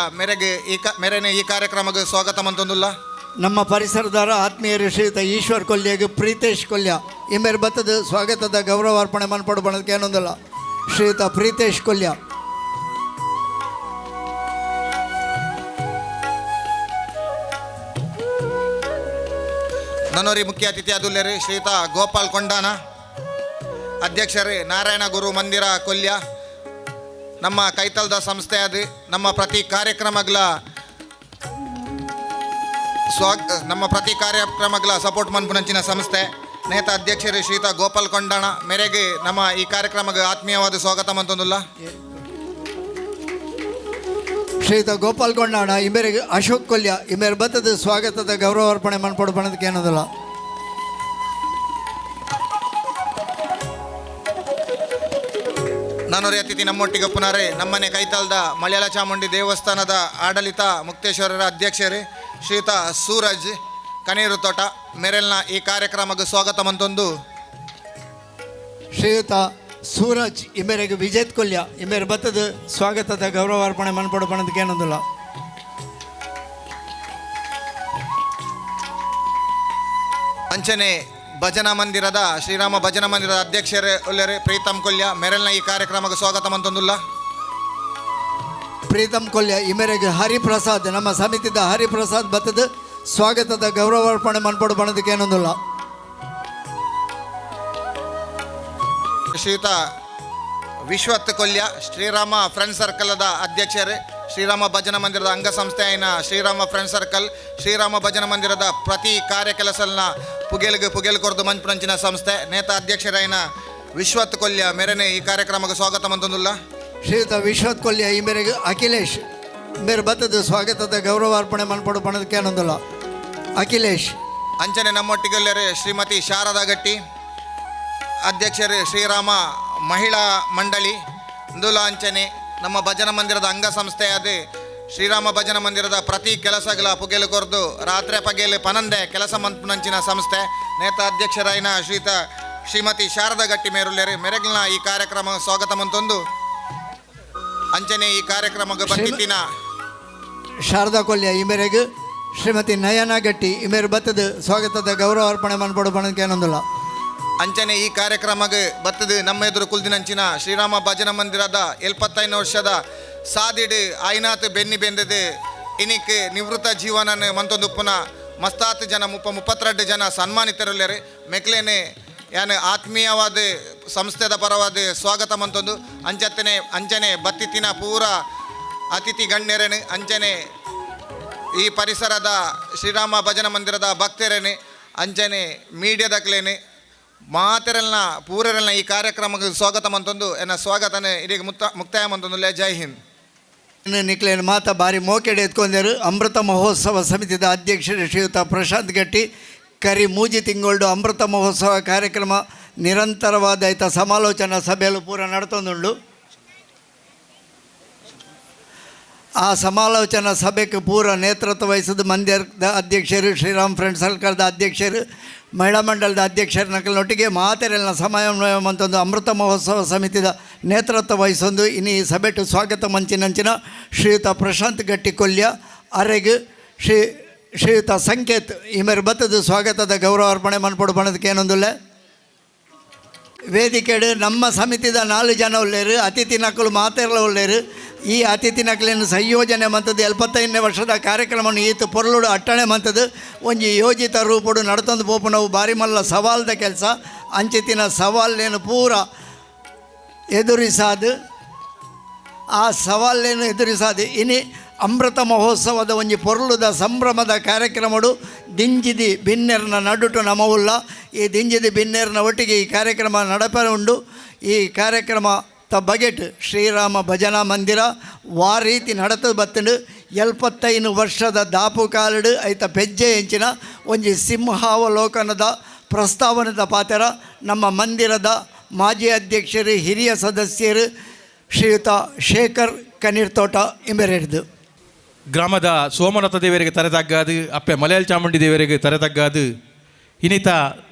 ಮೆರೆನೆ ಈ ಕಾರ್ಯಕ್ರಮಕ್ಕೆ ಸ್ವಾಗತ ಮಂತೊಂದುಲ್ಲ. ನಮ್ಮ ಪರಿಸರದಾರ ಆತ್ಮೀಯರು ಶ್ರೀಯುತ ಈಶ್ವರ್ ಕೊಲ್ಯಗೆ ಪ್ರೀತೇಶ್ ಕೊಲ್ಯ ಈ ಮೇರೆ ಬತ್ತದ ಸ್ವಾಗತದ ಗೌರವಾರ್ಪಣೆ ಮನ್ಪಡು ಬಣ್ಣದಕ್ಕೆ ಏನೊಂದಿಲ್ಲ. ಶ್ರೀಯುತ ಪ್ರೀತೇಶ್ ಕೊಲ್ಯ. ನನ್ನೂರಿ ಮುಖ್ಯ ಅತಿಥಿ ಅದುಲ್ಲೇರಿ ಶ್ರೀಯುತ ಗೋಪಾಲ್ ಕೊಂಡಾನ ಅಧ್ಯಕ್ಷರೇ ನಾರಾಯಣ ಗುರು ಮಂದಿರ ಕೊಲ್ಯ ನಮ್ಮ ಕೈತಲ್ದ ಸಂಸ್ಥೆ ಅದು ನಮ್ಮ ಪ್ರತಿ ಕಾರ್ಯಕ್ರಮಗಳ ಸಪೋರ್ಟ್ ಮನ್ಪುನಂಚಿನ ಸಂಸ್ಥೆ ನೇತ ಅಧ್ಯಕ್ಷರೇ ಶ್ರೀಯುತ ಗೋಪಾಲ್ ಕೊಂಡಾಣ ಮೇರೆಗೆ ನಮ್ಮ ಈ ಕಾರ್ಯಕ್ರಮಕ್ಕೆ ಆತ್ಮೀಯವಾದ ಸ್ವಾಗತ ಮಂತೊಂದುಲ್ಲ. ಶ್ರೀಯುತ ಗೋಪಾಲ್ ಕೊಂಡಾಣ ಈ ಮೇರೆಗೆ ಅಶೋಕ್ ಕೊಲ್ಯ ಈ ಮೇರೆ ಬತ್ತದ ಸ್ವಾಗತದ ಗೌರವಾರ್ಪಣೆ ಮನ್ಪಡು ಬಣ್ಣದಕ್ಕೆ ಏನೋದಿಲ್ಲ. ನಾನೂರು ಅತಿಥಿ ನಮ್ಮೊಟ್ಟಿಗೆ ಪುನರೇ ನಮ್ಮನೆ ಕೈತಾಲ್ದ ಮಲಯಾಳ ಚಾಮುಂಡಿ ದೇವಸ್ಥಾನದ ಆಡಳಿತ ಮುಕ್ತೇಶ್ವರರ ಅಧ್ಯಕ್ಷರೇ ಶ್ರೀಯುತ ಸೂರಜ್ ಕಣೀರು ತೋಟ ಮೇರೆಲ್ನ ಈ ಕಾರ್ಯಕ್ರಮಕ್ಕೆ ಸ್ವಾಗತ ಮಂತೊಂದು ಶ್ರೀಯುತ ಸೂರಜ್ ಇಮೇರೆಗೆ ವಿಜೇತ್ ಕೊಲ್ಯ ಇಮೇರು ಬತ್ತದ ಸ್ವಾಗತದ ಗೌರವಾರ್ಪಣೆ ಮನ್ಪಡು ಪಣದಕ್ಕೆ ಏನೊಂದಿಲ್ಲ. ಅಂಚನೆ ಭಜನಾ ಮಂದಿರದ ಶ್ರೀರಾಮ ಭಜನಾ ಮಂದಿರದ ಅಧ್ಯಕ್ಷರೇ ಉಳ್ಳರೆ ಪ್ರೀತಮ್ ಕೊಲ್ಯ ಮೇರೆಲ್ನ ಈ ಕಾರ್ಯಕ್ರಮಕ್ಕೆ ಸ್ವಾಗತ ಮಂತೊಂದುಲ್ಲ. ಪ್ರೀತಮ್ ಕೊಲ್ಯ ಇಮೇರೆಗೆ ಹರಿಪ್ರಸಾದ್ ನಮ್ಮ ಸಮಿತಿದ ಹರಿಪ್ರಸಾದ್ ಬತ್ತದ ಸ್ವಾಗತದ ಗೌರವಾರ್ಪಣೆ ಮನ್ಪಡು ಪಣದಕ್ಕೆ ಏನೊಂದಿಲ್ಲ. ಶ್ರೀಯುತ ವಿಶ್ವತ್ ಕೊಲ್ಯ ಶ್ರೀರಾಮ ಫ್ರೆಂಡ್ ಸರ್ಕಲ್ದ ಅಧ್ಯಕ್ಷರೇ ಶ್ರೀರಾಮ ಭಜನಾ ಮಂದಿರದ ಅಂಗಸಂಸ್ಥೆ ಆಯ್ನ ಶ್ರೀರಾಮ ಫ್ರೆಂಡ್ ಸರ್ಕಲ್ ಶ್ರೀರಾಮ ಭಜನಾ ಮಂದಿರದ ಪ್ರತಿ ಕಾರ್ಯ ಕೆಲಸಲ್ನ ಪುಗೇಲು ಕೊರ್ದು ಮಂಚುನಂಚಿನ ಸಂಸ್ಥೆ ನೇತಾ ಅಧ್ಯಕ್ಷರಾಯ್ನ ವಿಶ್ವತ್ ಕೊಲ್ಯ ಮೇರೆನೆ ಈ ಕಾರ್ಯಕ್ರಮಕ್ಕೆ ಸ್ವಾಗತ ಮಂತೊಂದುಲ್ಲ. ಶ್ರೀಯುತ ವಿಶ್ವತ್ ಕೊಲ್ಯ ಈ ಮೇರೆಗೆ ಅಖಿಲೇಶ್ ಮೇರೆ ಬತ್ತದ ಸ್ವಾಗತದ ಗೌರವಾರ್ಪಣೆ ಮನ್ಪಡು ಪಣದಕ್ಕೆ ಏನೊಂದಿಲ್ಲ. ಅಖಿಲೇಶ್ ಅಂಚನೆ ನಮ್ಮೊಟ್ಟಿಗೆಲ್ಲರೆ ಶ್ರೀಮತಿ ಶಾರದಾ ಗಟ್ಟಿ ಅಧ್ಯಕ್ಷರು ಶ್ರೀರಾಮ ಮಹಿಳಾ ಮಂಡಳಿ ಇಂದುಲ ಅಂಚನೆ ನಮ್ಮ ಭಜನಾ ಮಂದಿರದ ಅಂಗಸಂಸ್ಥೆಯಾದ ಶ್ರೀರಾಮ ಭಜನಾ ಮಂದಿರದ ಪ್ರತಿ ಕೆಲಸಗಳ ಪುಗೇಲು ಕೊರ್ದು ರಾತ್ರಿ ಪಗೇಲು ಪನಂದೆ ಕೆಲಸ ಮಂಪುನಂಚಿನ ಸಂಸ್ಥೆ ನೇತಾ ಅಧ್ಯಕ್ಷರಾಯಿನ ಶ್ರೀಮತಿ ಶಾರದಾ ಗಟ್ಟಿ ಮೇರುಲ್ಲೇರಿ ಮೆರೆಗ್ಲಿನ ಈ ಕಾರ್ಯಕ್ರಮ ಸ್ವಾಗತ ಮಂತೊಂದು ಅಂಚನೆ ಈ ಕಾರ್ಯಕ್ರಮಕ್ಕೆ ಬಂದಿತ್ತಿನ ಶಾರದಾ ಕೊಲ್ಯ ಈ ಮೇರೆಗೆ ಶ್ರೀಮತಿ ನಯನಾ ಗಟ್ಟಿ ಈ ಮೇರೆ ಬತ್ತದ ಸ್ವಾಗತದ ಗೌರವಾರ್ಪಣೆ ಮನ್ಪಡು ಪಣದಕ್ಕೆ ಏನೊಂದಿಲ್ಲ. ಅಂಚನೆ ಈ ಕಾರ್ಯಕ್ರಮಕ್ಕೆ ಬತ್ತದು ನಮ್ಮ ಎದುರು ಕುಲ್ದಿನಂಚಿನ ಶ್ರೀರಾಮ ಭಜನಾ ಮಂದಿರದ 75 ವರ್ಷದ ಸಾದಿಡ್ ಆಯ್ನಾತ್ ಬೆನ್ನಿ ಬೆಂದದು ಇನಿಕ್ ನಿವೃತ್ತ ಜೀವನ ಮಂತೊಂದು ಪುನಃ ಮಸ್ತಾತ್ ಜನ 32 ಜನ ಸನ್ಮಾನಿತರುಲ್ಲೇರಿ ಮೆಕ್ಲೇನೆ ಯಾನು ಆತ್ಮೀಯವಾದ ಸಂಸ್ಥೆದ ಪರವಾದ ಸ್ವಾಗತ ಮಂತೊಂದು ಅಂಚನೆ ಬತ್ತಿತ್ತಿನ ಪೂರ ಅತಿಥಿ ಗಣ್ಯರೇನು ಅಂಚನೆ ಈ ಪರಿಸರದ ಶ್ರೀರಾಮ ಭಜನಾ ಮಂದಿರದ ಭಕ್ತರೇನು ಅಂಚನೆ ಮೀಡಿಯಾದಕ್ಲೇನು ಮಾತೆರಲ್ನ ಪೂರರೆಲ್ನ ಈ ಕಾರ್ಯಕ್ರಮಕ್ಕೆ ಸ್ವಾಗತ ಮಂತೊಂದು ಎನ್ನ ಸ್ವಾಗತನೇ ಇದೀಗ ಮುಕ್ತಾಯ ಮಂತೊಂದುಲ್ಲೆ. ಜೈ ಹಿಂದ್. ನಿಕ್ಲೇನು ಮಾತ ಬಾರಿ ಮೋಕೆಡೆ ಎತ್ಕೊಂಡರು. ಅಮೃತ ಮಹೋತ್ಸವ ಸಮಿತಿದ ಅಧ್ಯಕ್ಷರು ಶ್ರೀಯುತ ಪ್ರಶಾಂತ್ ಗಟ್ಟಿ ಕರಿ ಮೂಜಿ ತಿಂಗಳು ಅಮೃತ ಮಹೋತ್ಸವ ಕಾರ್ಯಕ್ರಮ ನಿರಂತರವಾದ ಸಮಾಲೋಚನಾ ಸಭೆಯಲ್ಲಿ ಪೂರ ನಡ್ತೊಂದುಂಡು. ಆ ಸಮಾಲೋಚನಾ ಸಭೆಗೆ ಪೂರ ನೇತೃತ್ವ ವಹಿಸಿದ ಮಂದಿರದ ಅಧ್ಯಕ್ಷರು ಶ್ರೀರಾಮ್ ಫ್ರೆಂಡ್ ಸರ್ಕಲ್ದ ಅಧ್ಯಕ್ಷರು ಮಹಿಳಾ ಮಂಡಲದ ಅಧ್ಯಕ್ಷರ ನಕಲಿನೊಟ್ಟಿಗೆ ಮಾತೆರೆಲ್ನ ಸಮನ್ವಯ ಮಂತೊಂದು ಅಮೃತ ಮಹೋತ್ಸವ ಸಮಿತಿದ ನೇತೃತ್ವ ವಹಿಸೊಂದು ಇನ್ನು ಈ ಸಭೆಟು ಸ್ವಾಗತ ಮಂಚಿನಂಚಿನ ಶ್ರೀಯುತ ಪ್ರಶಾಂತ್ ಗಟ್ಟಿ ಕೊಲ್ಯ ಅರೆಗ್ ಶ್ರೀಯುತ ಸಂಕೇತ್ ಈ ಮೇರೆ ಬತ್ತದ ಸ್ವಾಗತದ ಗೌರವಾರ್ಪಣೆ ಮನ್ಪಡು ಪಣದಕ್ಕೆ ಏನೊಂದುಲ್ಲೆ. ವೇದಿಕೆಡು ನಮ್ಮ ಸಮಿತಿದ 4 ಜನ ಉಳ್ಳೇರು ಅತಿಥಿ ನಕಲು ಮಾತೆರಲ ಉಳ್ಳೇರು. ಈ ಅತಿಥಿ ನಕಲಿನ ಸಂಯೋಜನೆ ಮಂತದ್ದು 75ನೇ ವರ್ಷದ ಕಾರ್ಯಕ್ರಮವನ್ನು ಈತು ಪೊರ್ಲುಡು ಅಟ್ಟಣೆ ಮಂತದ್ದು ಒಂಜಿ ಯೋಜಿತ ರೂಪುಡು ನಡ್ತೊಂದು ಪೋಪು ನಾವು ಬಾರಿ ಮಲ್ಲ ಸವಾಲ್ದ ಕೆಲಸ ಅಂಚಿತಿನ ಸವಾಲೇನು ಪೂರ ಎದುರಿಸಾದು ಆ ಸವಾಲೇನು ಎದುರಿಸಾದು ಇನಿ ಅಮೃತ ಮಹೋತ್ಸವದ ಒಂಜಿ ಪೊರ್ಲುದ ಸಂಭ್ರಮದ ಕಾರ್ಯಕ್ರಮಡು ದಿಂಜಿದಿ ಬಿನ್ನೆರ್ನ ನಡುಟು ನಮವುಲ್ಲ. ಈ ದಿಂಜಿದಿ ಬಿನ್ನೆರ್ನ ಒಟ್ಟಿಗೆ ಈ ಕಾರ್ಯಕ್ರಮ ನಡಪೆ ಉಂಡು. ಈ ಕಾರ್ಯಕ್ರಮ ತ ಬಗೆಟ್ ಶ್ರೀರಾಮ ಭಜನಾ ಮಂದಿರ ವಾ ರೀತಿ ನಡತ ಬತ್ತಂಡು 75 ವರ್ಷದ ದಾಪು ಕಾಲಡು ಐತ ಪೆಜ್ಜೆ ಎಂಚಿನ ಒಂಜಿ ಸಿಂಹಾವಲೋಕನದ ಪ್ರಸ್ತಾವನದ ಪಾತ್ರ ನಮ್ಮ ಮಂದಿರದ ಮಾಜಿ ಅಧ್ಯಕ್ಷರು ಹಿರಿಯ ಸದಸ್ಯರು ಶ್ರೀಯುತ ಶೇಖರ್ ಕನೀರ್ತೋಟ ಇಂಬೆರೆಡ್ದು ಗ್ರಾಮದ ಸೋಮನಾಥ ದೇವರಿಗೆ ತರೆತಗ್ಗಾದು ಅಪ್ಪೆ ಮಲಯಾಳ ಚಾಮುಂಡಿ ದೇವರಿಗೆ ತರೆತಗ್ಗಾದು ಇನ್ನಿತ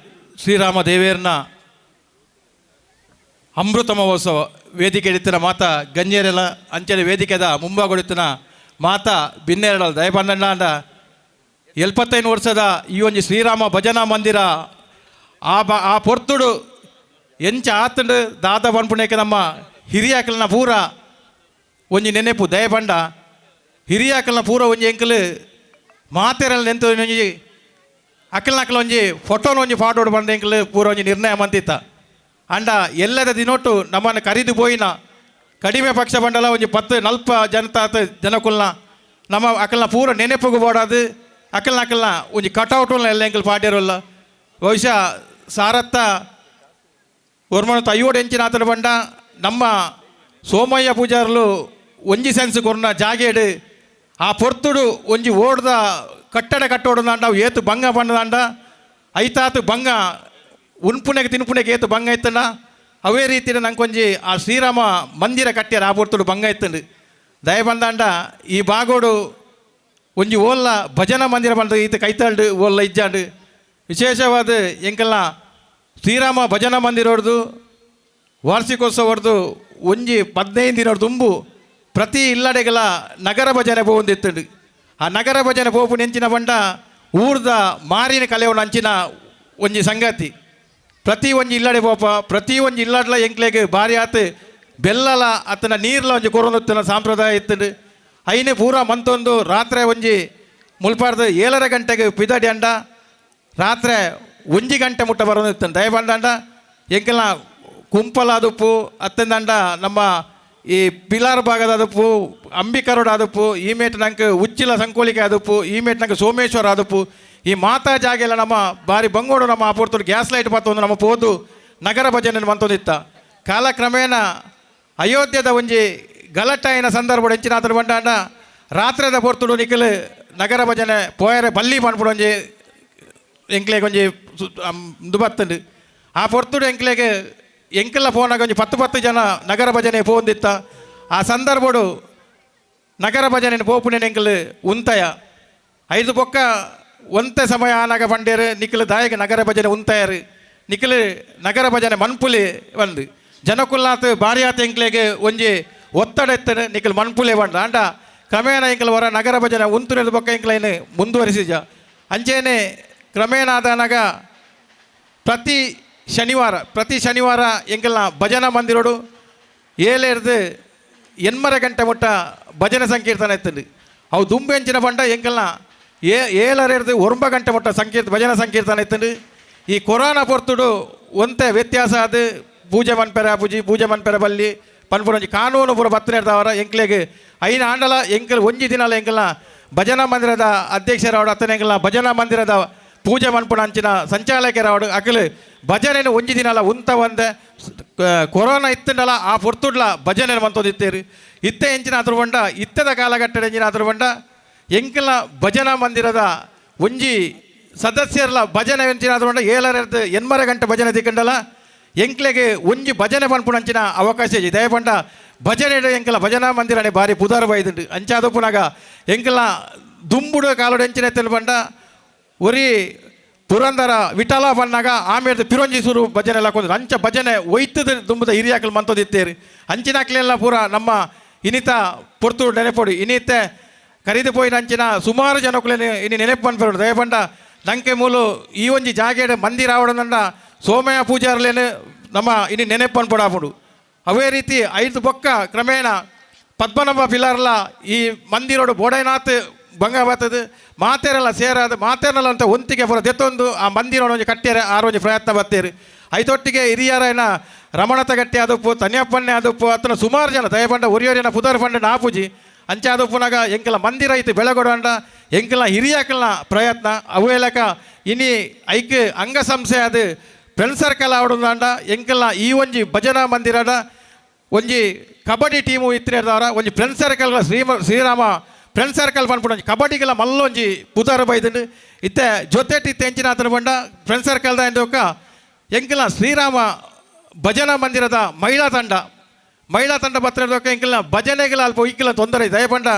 ಶ್ರೀರಾಮ ದೇವೇರ್ನ ಅಮೃತ ಮಹೋತ್ಸವ ವೇದಿಕೆ ಹಿಡಿತಿನ ಮಾತ ಗಣ್ಯರೆಲ್ಲ ಅಂಚನೆ ವೇದಿಕೆದ ಮುಂಭಾಗೊಡಿತಿನ ಮಾತ ಬಿನ್ನೆರಳ ದಯಪಂಡ 75 ವರ್ಷದ ಈ ಒಂಜಿ ಶ್ರೀರಾಮ ಭಜನಾ ಮಂದಿರ ಆ ಪೊರ್ತುಡು ಎಂಚ ಆತಂಡು ದಾದ ಪನ್ಪುಣಕ್ಕೆ ನಮ್ಮ ಹಿರಿಯಾಕಲ್ನ ಪೂರ ಒಂಜಿ ನೆನೆಪು ದಯಪಂಡ ಹಿರಿಯಾಕಲ್ನ ಪೂರ ಒಂಜಿ ಎಂಕಲು ಮಾತೆರಲ್ಲ ನೆಂತು ಒಂಜಿ ಅಕ್ಕಲ್ನಕ್ಕಲ ಒಂಜಿ ಫೋಟೋನ ಒಂಜಿ ಫಾಟೋಡು ಬಂದ ಎಂಕಲು ಪೂರ ಒಂಜಿ ನಿರ್ಣಯ ಮಂತಿತ್ತ ಅಂಡ ಎಲ್ಲದ ದಿನೊಟ್ಟು ನಮ್ಮನ್ನು ಕರೀದು ಪೋಯಿನ ಕಡಿಮೆ ಪಕ್ಷ ಬಂಡಲ ಒಂಜಿ 10-40 ಜನಕುಲ್ನ ನಮ್ಮ ಅಕ್ಕಲ್ನ ಪೂರ ನೆನೆಪುಗು ಬೋಡಾದು ಅಕ್ಕಲ್ನ ಒಂಜಿ ಕಟೌಟುಲ್ನ ಎಲ್ಲ ಎಂಕಲ್ ಪಾಡ್ಯರಲ್ಲ ಬಹುಶಃ ಸಾರತ್ತ ಒರ್ಮಣತ್ತು 50 ಎಂಚಿನ ಆತನ ಬಂಡ ನಮ್ಮ ಸೋಮಯ್ಯ ಪೂಜಾರ್ಲು ಒಂಜಿ ಸೆನ್ಸ್ ಕೊರ್ನ ಜಾಗೇಡು ಆ ಪೊರ್ತುಡು ಒಂಜಿ ಓಡ್ದ ಕಟ್ಟಡ ಕಟ್ಟೋಡಂಡ ಅವು ಏತು ಭಂಗ ಪಂಡದಂಡ ಐತಾತು ಭಂಗ ಉನ್ಪುಣೆಗೆ ತಿನ್ಪುಣೆಗೆ ಏತು ಭಂಗ ಇತ್ತಂಡ ಅವೇ ರೀತಿಯಲ್ಲಿ ನಂಗೊಂಜಿ ಆ ಶ್ರೀರಾಮ ಮಂದಿರ ಕಟ್ಟ್ಯಾರ ಆ ಪೊರ್ತುಡು ಬಂಗ ಇತ್ತಂಡು ದಯ ಬಂದಾಂಡ ಈ ಬಾಗೋಡು ಒಂಜಿ ಓಲ್ಲ ಭಜನಾ ಮಂದಿರ ಬಂದ ಈತ ಕೈತಾಳ್ಡು ಓಲ್ಲ ಇಜ್ಜಾಂಡು ವಿಶೇಷವಾದ ಎಂಕಲ್ಲ ಶ್ರೀರಾಮ ಭಜನಾ ಮಂದಿರ ಹೊಡೆದು ವಾರ್ಷಿಕೋತ್ಸವ ಹೊಡೆದು ಒಂಜಿ 15 ದಿನ ತುಂಬು ಪ್ರತಿ ಇಲ್ಲಡೆಗಳ ನಗರ ಭಜನೆ ಪೋಂದಿತ್ತುಂಡು ಆ ನಗರ ಭಜನೆ ಪೋಪು ನೆಂಚಿನ ಬಂಡ ಊರ್ದ ಮಾರಿನ ಕಲೆಯವನ್ನ ಅಂಚಿನ ಒಂಜಿ ಸಂಗತಿ ಪ್ರತಿ ಒಂಜಿ ಇಲ್ಲಡೆ ಪೋಪ ಪ್ರತಿ ಒಂಜಿ ಇಲ್ಲಡ್ಲ ಎಂಕ್ಲೆಗೆ ಭಾರಿ ಆತು ಬೆಲ್ಲಲ ಅತ್ತನ ನೀರ್ಲ ಒಂಜಿ ಕೊರೊಂದುತ್ತಿನ ಸಂಪ್ರದಾಯ ಇತ್ತುಂಡು ಐನೆ ಪೂರ ಮಂತೊಂದು ರಾತ್ರಿ ಒಂಜಿ ಮುಲ್ಪಾರ್ದು 7 ಗಂಟೆಗೆ ಪಿದಡಿ ಅಂಡ ರಾತ್ರಿ 1 ಗಂಟೆ ಮುಟ್ಟ ಬರೋದಿತ್ತು ದಯ ಬಂದಾಂಡ ಎಂಕೆಲ್ಲ ಕುಂಪಲ ಆದುಪ್ಪು ಅತ್ತಂದಂಡ ನಮ್ಮ ಈ ಪಿಲಾರ್ ಭಾಗದ ಆದುಪ್ಪು ಅಂಬಿಕರೋಡ್ ಆದುಪ್ಪು ಈ ಮೇಟ್ ನಂಗೆ ಉಚ್ಚಿಲ ಸಂಕೋಳಿಕೆ ಆದುಪ್ಪು ಈ ಮೇಟ್ ನಂಗೆ ಸೋಮೇಶ್ವರ ಆದುಪ್ಪು ಈ ಮಾತಾ ಜಾಗ ಎಲ್ಲ ನಮ್ಮ ಬಾರಿ ಬಂಗೋಡು ನಮ್ಮ ಪೋರ್ತುಡು ಗ್ಯಾಸ್ ಲೈಟ್ ಬತ್ತೊಂದು ನಮ್ಮ ಪೋದು ನಗರ ಭಜನೆ ಮಂತೊಂದಿತ್ತ ಕಾಲಕ್ರಮೇಣ ಅಯೋಧ್ಯದ ಒಂಜಿ ಗಲಟಾಯಿನ ಸಂದರ್ಭ ಹೆಚ್ಚಿನ ಆತರ ಬಂಡ ರಾತ್ರಿದ ಪೊರ್ತುಡು ನಿಖಿಲ್ ನಗರ ಭಜನೆ ಪೋಯರೆ ಬಲ್ಲಿ ಮಾಡ್ಬಿಡು ಒಂಜಿ ಎಂಕ್ಲೆಗೆ ಒಂಜಿ ಇದು ಬತ್ತುಂಡು ಆ ಪೊರ್ತುಡು ಎಂಕ್ಲೆಗೆ ಎಂಕೆಲ್ಲ ಫೋನಾಗ ಒಂಜಿ 10 ಜನ ನಗರ ಭಜನೆ ಪೋಂದಿತ್ತ ಆ ಸಂದರ್ಭಡು ನಗರ ಭಜನೆ ಪೋಪುನೇನು ಎಂಕಲ್ ಉಂತಯ 5 ಬೊಕ್ಕ ಒಂತೆ ಸಮಯ ಆನಾಗ ಬಂಡೇರು ನಿಖಿಲ್ ದಾಯಗೆ ನಗರ ಭಜನೆ ಉಂತಯರು ನಿಖಿಲ್ ನಗರ ಭಜನೆ ಮನ್ಪುಲಿ ಒಂದು ಜನಕುಲ್ಲಾತ್ ಭಾರಿ ಆತ ಎಂಕ್ಲೆಗೆ ಒಂಜಿ ಒತ್ತಡ ಎತ್ತನು ನಿಖಿಲ್ ಮನ್ಪುಲೆ ಬಂಡ ಅಂಡ ಕ್ರಮೇಣ ಎಂಕಲ್ ಹೊರ ನಗರ ಭಜನೆ ಉಂತುನೆದು ಬೊಕ್ಕ ಎಂಕ್ಲೇನು ಮುಂದುವರಿಸಿಜ ಅಂಚೇನೆ ಕ್ರಮೇಣ ಆದನಾಗ ಪ್ರತಿ ಶನಿವಾರ ಎಂಕಲ್ನ ಭಜನಾ ಮಂದಿರೋಡು 7 ಗಂಟೆ ಮುಟ್ಟ ಭಜನೆ ಸಂಕೀರ್ತನ ಎತ್ತುಂಡು ಅವು ದುಂಬೆಂಚಿನ ಬಂಡ ಎಂಕಲ್ನ 9 ಗಂಟೆ ಮುಟ್ಟ ಭಜನಾ ಸಂಕೀರ್ತನ ಎತ್ತುಂಡು ಈ ಕೊರೋನಾ ಪೊರ್ತುಡು ಒಂತೆ ವ್ಯತ್ಯಾಸ ಅದು ಪೂಜೆ ಮನ್ಪೆರ ಬಲ್ಲಿ ಪನ್ಪುಡೊಂಜಿ ಕಾನೂನು ಪೂರ ಬತ್ತನೇರ್ದವರ ಎಂಕ್ಲೆಗೆ ಐನ ಆಂಡಲ ಎಂಕಲ್ ಒಂಜಿ ದಿನಲ ಎಂಕಲ್ನ ಭಜನಾ ಮಂದಿರದ ಅಧ್ಯಕ್ಷರಾವಡು ಅತ್ತನ ಎಂಕಲ್ನ ಭಜನಾ ಮಂದಿರದ ಪೂಜೆ ಮನ್ಪುಣ ಅಂಚಿನ ಸಂಚಾಲಕರಾವಡು ಅಕಲ್ ಭಜನೆನು ಒಂಜಿ ದಿನಲ ಉಂತ ಒಂದೆ ಕೊರೋನಾ ಇತ್ತಂಡಲ ಆ ಪೊರ್ತುಡ್ಲ ಭಜನೆ ಮಂತೋದಿತ್ತೇರು ಇತ್ತೆ ಎಂಚಿನ ಅದ್ರ ಬಂಡ ಇತ್ತದ ಕಾಲಘಟ್ಟದ ಎಂಚಿನ ಅದ್ರ ಬಂಡ ಎಂಕಲ್ನ ಭಜನಾ ಮಂದಿರದ ಒಂಜಿ ಸದಸ್ಯರ್ಲ ಭಜನೆ ಎಂಚಿನ ಅದ್ರ ಬಂಡ 8 ಗಂಟೆ ಭಜನೆ ತಿಕ್ಕಂಡಲ ಎಂಕ್ಲೆಗೆ ಒಂಜಿ ಭಜನೆ ಪನ್ಪುಣಂಚಿನ ಅವಕಾಶ ಇದೆ ದಯ ಬಂಡ ಭಜನೆ ಎಂಕಲ ಭಜನಾ ಮಂದಿರನೆ ಭಾರಿ ಪುದಾರ ಬೈದುಂಡು ಅಂಚಾದು ಪುನಗ ಎಂಕಲ್ನ ದುಂಬುಡು ಕಾಲೋಡು ಎಂಚಿನ ಎತ್ತಲು ಬಂಡ ಒರಿ ಪುರಂದರ ವಿಠಲ ಬಣ್ಣಾಗ ಆಮೇಲೆ ಪಿರಂಜಿ ಸುರು ಭಜನೆ ಎಲ್ಲ ಕೊಂದ್ರು ಅಂಚ ಭಜನೆ ಒಯ್ತದ ದುಂಬದ ಹಿರಿಯಾಕಲು ಮಂತೋದಿತ್ತೇರಿ ಅಂಚಿನಾಕ್ಲೆಲ್ಲ ಪೂರ ನಮ್ಮ ಇನಿತ ಪೊರ್ತು ನೆನೆಪೊಡು ಇನಿತ್ತೆ ಕರೀದು ಪೋಯಿನ ಅಂಚಿನ ಸುಮಾರು ಜನಕ್ಕಲೇನು ಇನ್ನು ನೆನಪು ಬಂದ್ಬರೋಡು ದಯಪಂಡ ನಂಗೆ ಮೂಲು ಈ ಒಂಜಿ ಜಾಗೆಡೆ ಮಂದಿರ ಆವಡನಂಡ ಸೋಮಯ್ಯ ಪೂಜಾರ್ಲೇನು ನಮ್ಮ ಇನ್ನು ನೆನಪು ಬಂದ್ಬಿಡಾಪುಡು ಅವೇ ರೀತಿ 5 ಬೊಕ್ಕ ಕ್ರಮೇಣ ಪದ್ಮನಾಭ ಪಿಲಾರ್ಲ ಈ ಮಂದಿರೋಡು ಬೋಡೈನಾಥ್ ಬಂಗ ಬರ್ತದೆ ಮಾತೇರೆಲ್ಲ ಸೇರಾದ ಮಾತೇರಲ್ಲ ಅಂತ ಒಂತಿಗೆ ಪೂರ ದೆತ್ತೊಂದು ಆ ಮಂದಿರ ಒಂಜಿ ಕಟ್ಟೆರೆ ಆರೊಂಜಿ ಪ್ರಯತ್ನ ಬತ್ತೇರು ಐತೊಟ್ಟಿಗೆ ಹಿರಿಯರನ ರಮಣತ ಗಟ್ಟಿ ಆದಪ್ಪು ತನ್ಯಪ್ಪಣ್ಣೆ ಆದಪ್ಪು ಅತನ ಸುಮಾರು ಜನ ದಯಪಂಡ ಒರಿಯೋರಿನ ಪುದರ್ ಪಂಡ ನಾಪುಜಿ ಅಂಚೆ ಆದಪ್ಪುನಾಗ ಎಂಕಲ ಮಂದಿರ ಐತಿ ಬೆಳಗೊಡಂಡ ಎಂಕಲ ಹಿರಿಯಕಲ್ನ ಪ್ರಯತ್ನ ಅವೇಲಕ ಇನಿ ಐಕ್ ಅಂಗ ಸಂಸ್ಥೆ ಅದು ಫ್ರೆಂಡ್ ಸರ್ಕಲ್ ಆವಡುಂದಾಂಡ ಎಂಕಲ್ನ ಈ ಒಂಜಿ ಭಜನಾ ಮಂದಿರದ ಒಂಜಿ ಕಬಡ್ಡಿ ಟೀಮು ಇತ್ತಿನೇರ್ದವರ ಒಂಜಿ friend circle Sriram friend circle ಬಂದ್ಬಿಟ್ಟು ಕಬಡ್ಡಿಗೆಲ್ಲ ಮಲ್ಲೊಂಜಿ ಪುದಾರ ಬೈದುಂಡು ಇತ್ತೆ ಜೊತೆಟಿ ತೆಂಚಿನ ಆತನ ಬಂಡ ಫ್ರೆಂಡ್ ಸರ್ಕಲ್ದ ಎಂದೋಕ ಎಂಕಲ್ನ ಶ್ರೀರಾಮ ಭಜನಾ ಮಂದಿರದ ಮಹಿಳಾ ತಂಡ ಬತ್ತಿರೋದಕ್ಕ ಎಂಕಲ್ನ ಭಜನೆಗೆಲ್ಲ ಅಲ್ಪ ಇಕ್ಕಿಲ್ಲ ತೊಂದರೆ ದಯಪಂಡ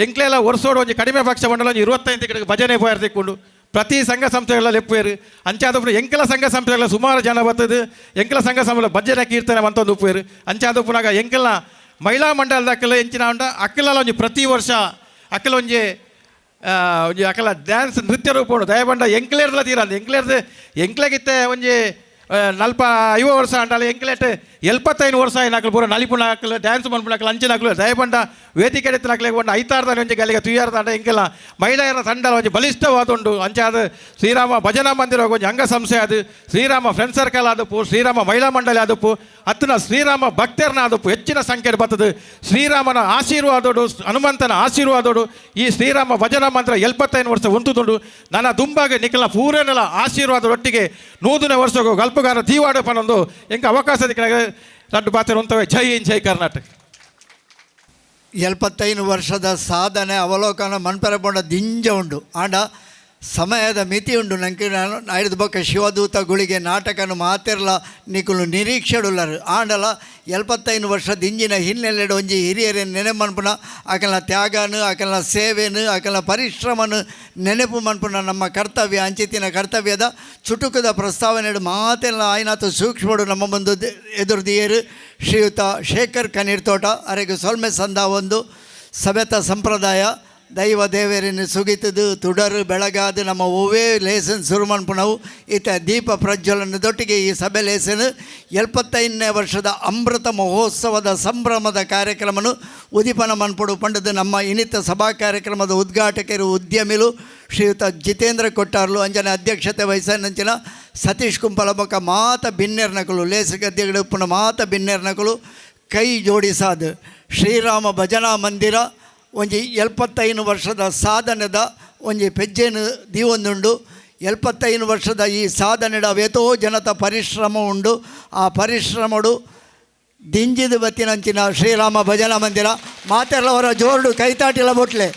ಎಂಕ್ಲೆಲ್ಲ ವರ್ಷೋಡು ಒಂಜಿ ಕಡಿಮೆ ಪಕ್ಷ ಬಂಡಲ ಒಂಜಿ 25 ಕಡೆಗೆ ಭಜನೆ ಪೋಯರ್ ತಿಕ್ಕೊಂಡು ಪ್ರತಿ ಸಂಘ ಸಂಸ್ಥೆಗಳ ಲೆಪ್ಪೇರು ಅಂಚಾದಪ್ಪು ಎಂಕಲ ಸಂಘ ಸಂಸ್ಥೆಗಳ ಸುಮಾರು ಜನ ಬರ್ತದೆ ಎಂಕಲ ಸಂಘ ಸಂಸ್ಥೆ ಭಜನೆ ಕೀರ್ತನೆ ಅಂತೊಂದು ಉಪ್ಪೇರು ಅಂಚಾದಪ್ಪುನಾಗ ಎಂಕಲ್ನ ಮಹಿಳಾ ಮಂಡಲದಕ್ಕೆಲ್ಲ ಎಂಚಿನ ಉಂಡ ಅಕ್ಕಲೆಲ್ಲ ಒಂಜಿ ಪ್ರತಿ ವರ್ಷ ಅಕ್ಕಲ ಒಂಜಿ ಅಕ್ಕಲ ಡ್ಯಾನ್ಸ್ ನೃತ್ಯ ರೂಪ ಉಂಡು ದಯಪಂಡ ಎಂಕ್ಲೇರ್ಲ ತೀರಂದು ಎಂಕ್ಲೆಗಿತ್ತೆ ಒಂಜಿ 45 ವರ್ಷ ಅಂಡಾಲ ಎಂಕ್ಲೆಟ್ 75 ವರ್ಷ ಏನಾಕಲು ಪೂರ ನಲಿಪುಣ ಹಾಕಲು ಡ್ಯಾನ್ಸ್ ಮನ್ಪುಣಾಕಲು ಅಂಚಿನಾಕಲು ದಯಪಂಡ ವೇದಿಕೆ ಎತ್ತಿನಾಕಲಿಗೆ ಒಂದು 5 ಒಂಜಿ ಗಲಿಗೆ ತುಯ್ಯಾರ್ದಂಡ ಎಂಕೆಲ್ಲ ಮಹಿಳೆಯರ ತಂಡ ಒಂಜಿ ಬಲಿಷ್ಠವಾದುಂಡು ಅಂಚಾದ ಶ್ರೀರಾಮ ಭಜನಾ ಮಂದಿರ ಒಂಜಿ ಅಂಗ ಸಂಸ್ಥೆ ಅದು ಶ್ರೀರಾಮ ಫ್ರೆಂಡ್ ಸರ್ಕಲ್ ಆದಪ್ಪು ಶ್ರೀರಾಮ ಮಹಿಳಾ ಮಂಡಳಿ ಆದಪ್ಪು ಅತ್ತನ ಶ್ರೀರಾಮ ಭಕ್ತರನ್ನ ಆದಪ್ಪು ಹೆಚ್ಚಿನ ಸಂಖ್ಯೆ ಬರ್ತದೆ ಶ್ರೀರಾಮನ ಆಶೀರ್ವಾದೋಡು ಹನುಮಂತನ ಆಶೀರ್ವಾದೋಡು ಈ ಶ್ರೀರಾಮ ಭಜನಾ ಮಂದಿರ 75 ವರ್ಷ ಹೊಂದುದುಂಡು ನನ್ನ ದುಂಬಾಗೆ ನಿಖಲ ಪೂರನೆಲ್ಲ ಆಶೀರ್ವಾದದೊಟ್ಟಿಗೆ 100ನೇ ವರ್ಷಕ್ಕೂ ಗಲ್ಪಗಾರ ತೀವಾಡ ಪನೊಂದು ಎಂಕ ಅವಕಾಶ ರಡ್ಡು ಪಾತ್ರ ಹೊಂತವೆ ಜೈ ಹಿಂದ್ ಜೈ ಕರ್ನಾಟಕ 75 ವರ್ಷದ ಸಾಧನೆ ಅವಲೋಕನ ಮನ್ಪೆರ ಪಂಡ ದಿಂಜ ಉಂಡು ಆಂಡ ಸಮಯದ ಮಿತಿ ಉಂಡು ನಂಗೆ ನಾನು ಐದು ಬೊಕ್ಕ ಶಿವದೂತಗಳಿಗೆ ನಾಟಕನು ಮಾತಿರ್ಲ ನಿಕುಲು ನಿರೀಕ್ಷೆಡುಲ್ಲರು ಆಂಡಲ 75 ವರ್ಷದ ಇಂಜಿನ ಹಿನ್ನೆಲೆಡು ಒಂಜಿ ಹಿರಿಯರೇ ನೆನಪು ಮನ್ಪುನ ಆಕಲ್ನ ತ್ಯಾಗನು ಆಕಲ್ನ ಸೇವೆನು ಆಕಲ್ನ ಪರಿಶ್ರಮನು ನೆನಪು ಮನ್ಪುನ ನಮ್ಮ ಕರ್ತವ್ಯ ಅಂಚಿತ್ತಿನ ಕರ್ತವ್ಯದ ಚುಟುಕದ ಪ್ರಸ್ತಾವನೆಡು ಮಾತೆಲ್ಲ ಆಯ್ನಾತು ಸೂಕ್ಷ್ಮಡು ನಮ್ಮ ಮುಂದೆ ಎದುರುದಿಯರು ಶ್ರೀಯುತ ಶೇಖರ್ ಕನೀರ್ತೋಟ ಅರೆಗೆ ಸೊಲ್ಮೆ ಸಂದ ಒಂದು ಸಭೆತ ಸಂಪ್ರದಾಯ ದೈವ ದೇವರನ್ನು ಸುಗಿತದು ತುಡರು ಬೆಳಗಾದು ನಮ್ಮ ಓವೇ ಲೇಸನ್ ಶುರು ಮನ್ಪುಣವು ಈತ ದೀಪ ಪ್ರಜ್ವಲನದೊಟ್ಟಿಗೆ ಈ ಸಭೆ ಲೇಸನ್ 75ನೇ ವರ್ಷದ ಅಮೃತ ಮಹೋತ್ಸವದ ಸಂಭ್ರಮದ ಕಾರ್ಯಕ್ರಮನು ಉದಿಪನ ಮನ್ಪುಡು ಪಂಡದು ನಮ್ಮ ಇನಿತ ಸಭಾ ಕಾರ್ಯಕ್ರಮದ ಉದ್ಘಾಟಕರು ಉದ್ಯಮಿಲು ಶ್ರೀಯುತ ಜಿತೇಂದ್ರ ಕೊಟ್ಟಾರ್ಲು ಅಂಜನೆ ಅಧ್ಯಕ್ಷತೆ ವಹಿಸನಂಚಿನ ಸತೀಶ್ ಕುಂಪಲಬಕ ಮಾತ ಭಿನ್ನೆರ್ನಕಲು ಲೇಸಗದ್ದೆಗಳು ಪುನಃ ಮಾತ ಭಿನ್ನೆರ್ನಕಲು ಕೈ ಜೋಡಿಸಾದು ಶ್ರೀರಾಮ ಭಜನಾ ಮಂದಿರ ಒಂಜಿ 75 ವರ್ಷದ ಸಾಧನೆದ ಒಂಜಿ ಪೆಜ್ಜೆನು ದೀವೊಂದುಂಡು 75 ವರ್ಷದ ಈ ಸಾಧನೆಡ ವೇತೋ ಜನತ ಪರಿಶ್ರಮ ಉಂಡು ಆ ಪರಿಶ್ರಮಡು ದಿಂಜಿದ ಬತ್ತಿನಂಚಿನ ಶ್ರೀರಾಮ ಭಜನಾ ಮಂದಿರ ಮಾತೆಲ್ಲವರ ಜೋರ್ಡು ಕೈತಾಟಿಲ ಬೊಟ್ಲೆ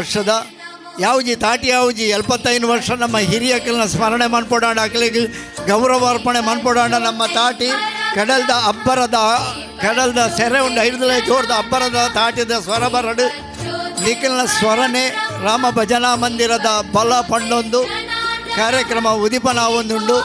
ವರ್ಷದ ಯಾವ್ಜಿ ತಾಟಿ ಯಾವ್ಜಿ 75 ವರ್ಷ ನಮ್ಮ ಹಿರಿಯಕಲ್ನ ಸ್ಮರಣೆ ಮನ್ಪೊಡಾಂಡ ಅಕಲಿಗೆ ಗೌರವ ಅರ್ಪಣೆ ಮನ್ಪೊಡಾಂಡ ನಮ್ಮ ತಾಟಿ ಕಡಲ್ದ ಸೆರೆ ಉಂಡು ಐದಲೇ ಜೋರ್ದ ಅಬ್ಬರದ ತಾಟಿದ ಸ್ವರ ಬರಡು ನಿಖಿಲ್ನ ಸ್ವರನೆ ರಾಮ ಭಜನಾ ಮಂದಿರದ ಬಲ ಪಂಡೊಂದು ಕಾರ್ಯಕ್ರಮ ಉದಿಪನ ಒಂದುಂಡು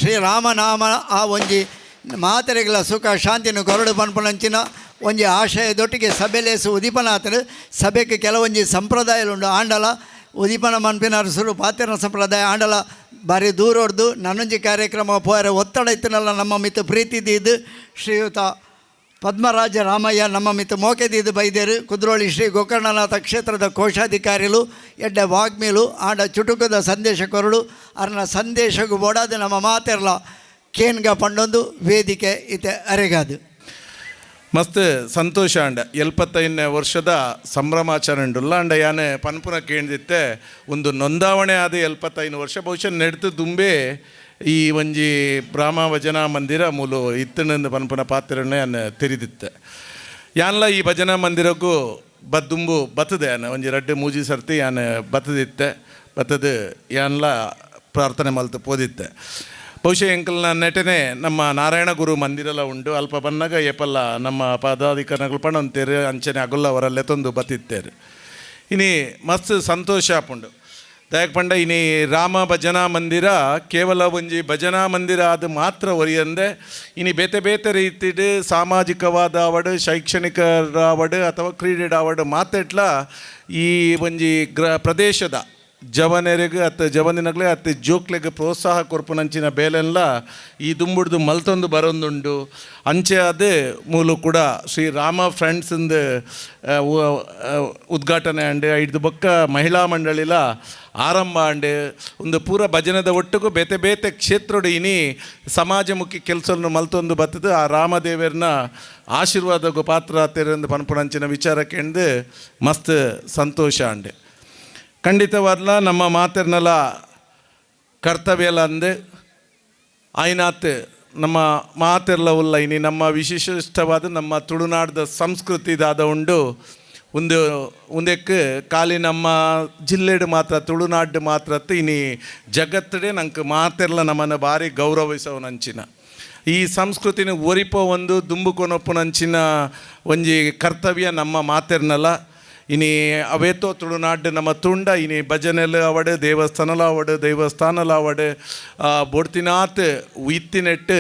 ಶ್ರೀರಾಮನಾಮ ಆ ಒಂಜಿ ಮಾತೆರೆಗಳ ಸುಖ ಶಾಂತಿನ ಕೊರಡು ಪನ್ಪುನಂಚಿನ ಒಂಜಿ ಆಶಯದೊಟ್ಟಿಗೆ ಸಭೆಲೇಸು ಉದಿಪನಾತರು ಸಭೆಗೆ ಕೆಲವೊಂಜಿ ಸಂಪ್ರದಾಯಲುಂಡು ಆಂಡಲ ಉದಿಪನ ಮನ್ಪಿನ ಅರಸರು ಪಾತೆರ ಸಂಪ್ರದಾಯ ಆಂಡಲ ಬಾರಿ ದೂರೊಡ್ದು ನನ್ನೊಂಜಿ ಕಾರ್ಯಕ್ರಮ ಪೋರೆ ಒತ್ತಡ ಇತ್ತನಲ್ಲ ನಮ್ಮ ಮಿತ್ತು ಪ್ರೀತಿದಿದ್ದು ಶ್ರೀಯುತ ಪದ್ಮರಾಜ ರಾಮಯ್ಯ ನಮ್ಮ ಮಿತ್ತು ಮೋಕೆದಿದ್ದು ಬೈದೇರು ಕುದ್ರೋಳಿ ಶ್ರೀ ಗೋಕರ್ಣನಾಥ ಕ್ಷೇತ್ರದ ಕೋಶಾಧಿಕಾರಿಲು ಎಡ್ಡೆ ವಾಗ್ಮೀಲು ಆಂಡ ಚುಟುಕದ ಸಂದೇಶ ಕೊರಡು ಅರ್ನ ಸಂದೇಶಗೂ ಬೋಡಾದು ನಮ್ಮ ಮಾತೆರ್ಲ ಕೇನ್ಗ ಪಂಡೊಂದು ವೇದಿಕೆ ಇತೆ ಅರೆಗಾದು ಮಸ್ತ್ ಸಂತೋಷ ಅಂಡ 75ನೇ ವರ್ಷದ ಸಂಭ್ರಮಾಚರಣೆ ಅಂಡ ಯಾನೆ ಪನ್ಪುನ ಕೇಳಿದಿತ್ತೆ ಒಂದು ನೋಂದಾವಣೆ ಆದ 75 ವರ್ಷ ಬಹುಶಃ ನೆಡ್ತು ದುಂಬೆ ಈ ಒಂಜಿ ಬ್ರಾಹ್ಮ ಭಜನಾ ಮಂದಿರ ಮೂಲು ಇತ್ತನಂದು ಪನ್ಪುನ ಪಾತ್ರನೇ ಅನ್ನ ತೆರಿದಿತ್ತೆ ಯಾನ್ಲ ಈ ಭಜನಾ ಮಂದಿರಕ್ಕೂ ಬದ್ದುಂಬು ಬತ್ತದೆ ಯಾನ ಒಂಜಿ ರಡ್ಡು ಮೂಜಿ ಸರ್ತಿ ಯಾನ ಬತ್ತದಿತ್ತೆ ಬತ್ತದು ಯಾನ್ಲ ಪ್ರಾರ್ಥನೆ ಮಲ್ತು ಪೋದಿತ್ತೆ ಬಹುಶಃ ಎಂಕಲ್ನ ನೆಟನೆ ನಮ್ಮ ನಾರಾಯಣ ಗುರು ಮಂದಿರಲ ಉಂಡು ಅಲ್ಪ ಬನ್ನಗ ಏಪಲ್ಲ ನಮ್ಮ ಪದಾಧಿಕಾರಿಗಳು ಪಣಂತೇರು ಅಂಚನೆ ಅಗುಲ್ಲ ಅವರಲ್ಲೇ ತಂದು ಬತ್ತಿತ್ತೇರು ಇನಿ ಮಸ್ತ್ ಸಂತೋಷ ಆಪುಂಡು ದಯಕ್ ಪಂಡ ಇನಿ ರಾಮ ಭಜನಾ ಮಂದಿರ ಕೇವಲ ಒಂಜಿ ಭಜನಾ ಮಂದಿರ ಅದು ಮಾತ್ರ ಒರಿಯಂದೆ ಇನಿ ಬೇತೆ ಬೇತೆ ರೀತಿಡು ಸಾಮಾಜಿಕವಾದ ಅವಡು ಶೈಕ್ಷಣಿಕ ಅವಡು ಅಥವಾ ಕ್ರೀಡೆಡ ಅವಡು ಮಾತೆಟ್ಲ ಈ ಒಂಜಿ ಪ್ರದೇಶದ ಜವನೆರೆಗೆ ಅತ್ತ ಜವನಿನಗ್ಲೆ ಅತ್ತ ಜೋಕ್ಲೆಗೆ ಪ್ರೋತ್ಸಾಹ ಕೊರ್ಪುನಂಚಿನ ಬೇಲೆಲ್ಲ ಈ ದುಂಬುಡ್ದು ಮಲ್ತೊಂದು ಬರೊಂದುಂಡು ಅಂಚೆ ಅದೇ ಮೂಲು ಕೂಡ ಶ್ರೀ ರಾಮ ಫ್ರೆಂಡ್ಸಿಂದ ಉದ್ಘಾಟನೆ ಅಂಡೆ ಐದು ಬೊಕ್ಕ ಮಹಿಳಾ ಮಂಡಳಿಲ ಆರಂಭ ಅಂಡೆ ಒಂದು ಪೂರ ಭಜನದ ಒಟ್ಟಿಗೂ ಬೇತೆ ಬೇತೆ ಕ್ಷೇತ್ರಡು ಇನಿ ಸಮಾಜಮುಖಿ ಕೆಲಸವನ್ನು ಮಲ್ತೊಂದು ಬತ್ತದು ಆ ರಾಮದೇವರನ್ನ ಆಶೀರ್ವಾದಗೂ ಪಾತ್ರ ಆತೇರೆಂದು ಪನ್ಪುಣಂಚಿನ ವಿಚಾರಕ್ಕೆ ಎಂದು ಮಸ್ತ್ ಸಂತೋಷ ಅಂಡೆ ಖಂಡಿತವಾದ್ಲ ನಮ್ಮ ಮಾತೆರ್ನಲ ಕರ್ತವ್ಯಲ ಅಂದೆ ಆಯ್ನಾತ್ ನಮ್ಮ ಮಾತೆರ್ಲ ಉಲ್ಲ ಇನಿ ನಮ್ಮ ವಿಶಿಷ್ಟವಾದ ನಮ್ಮ ತುಳುನಾಡದ ಸಂಸ್ಕೃತಿದಾದ ಉಂಡು ಒಂದಕ್ಕೆ ಖಾಲಿ ನಮ್ಮ ಜಿಲ್ಲೆಡು ಮಾತ್ರ ತುಳುನಾಡು ಮಾತ್ರ ಇನಿ ಜಗತ್ತಡೆ ನಂಗೆ ಮಾತೆರ್ಲ ನಮ್ಮನ್ನು ಭಾರಿ ಗೌರವಿಸೋನಂಚಿನ ಈ ಸಂಸ್ಕೃತಿನ ಒರಿಪೋ ಒಂದು ದುಂಬುಕೊನೊಪ್ಪುನಂಚಿನ ಒಂಜಿ ಕರ್ತವ್ಯ ನಮ್ಮ ಮಾತೆರ್ನಲ ಇನಿ ಅವೇತೋ ತುಳುನಾಡು ನಮ್ಮ ತುಂಡ ಇನಿ ಭಜನೆಲು ಅವಡು ದೇವಸ್ಥಾನಲ ಅವಡು ಬೊಡ್ತಿನಾತ್ ಇತ್ತಿನೆಟ್ಟು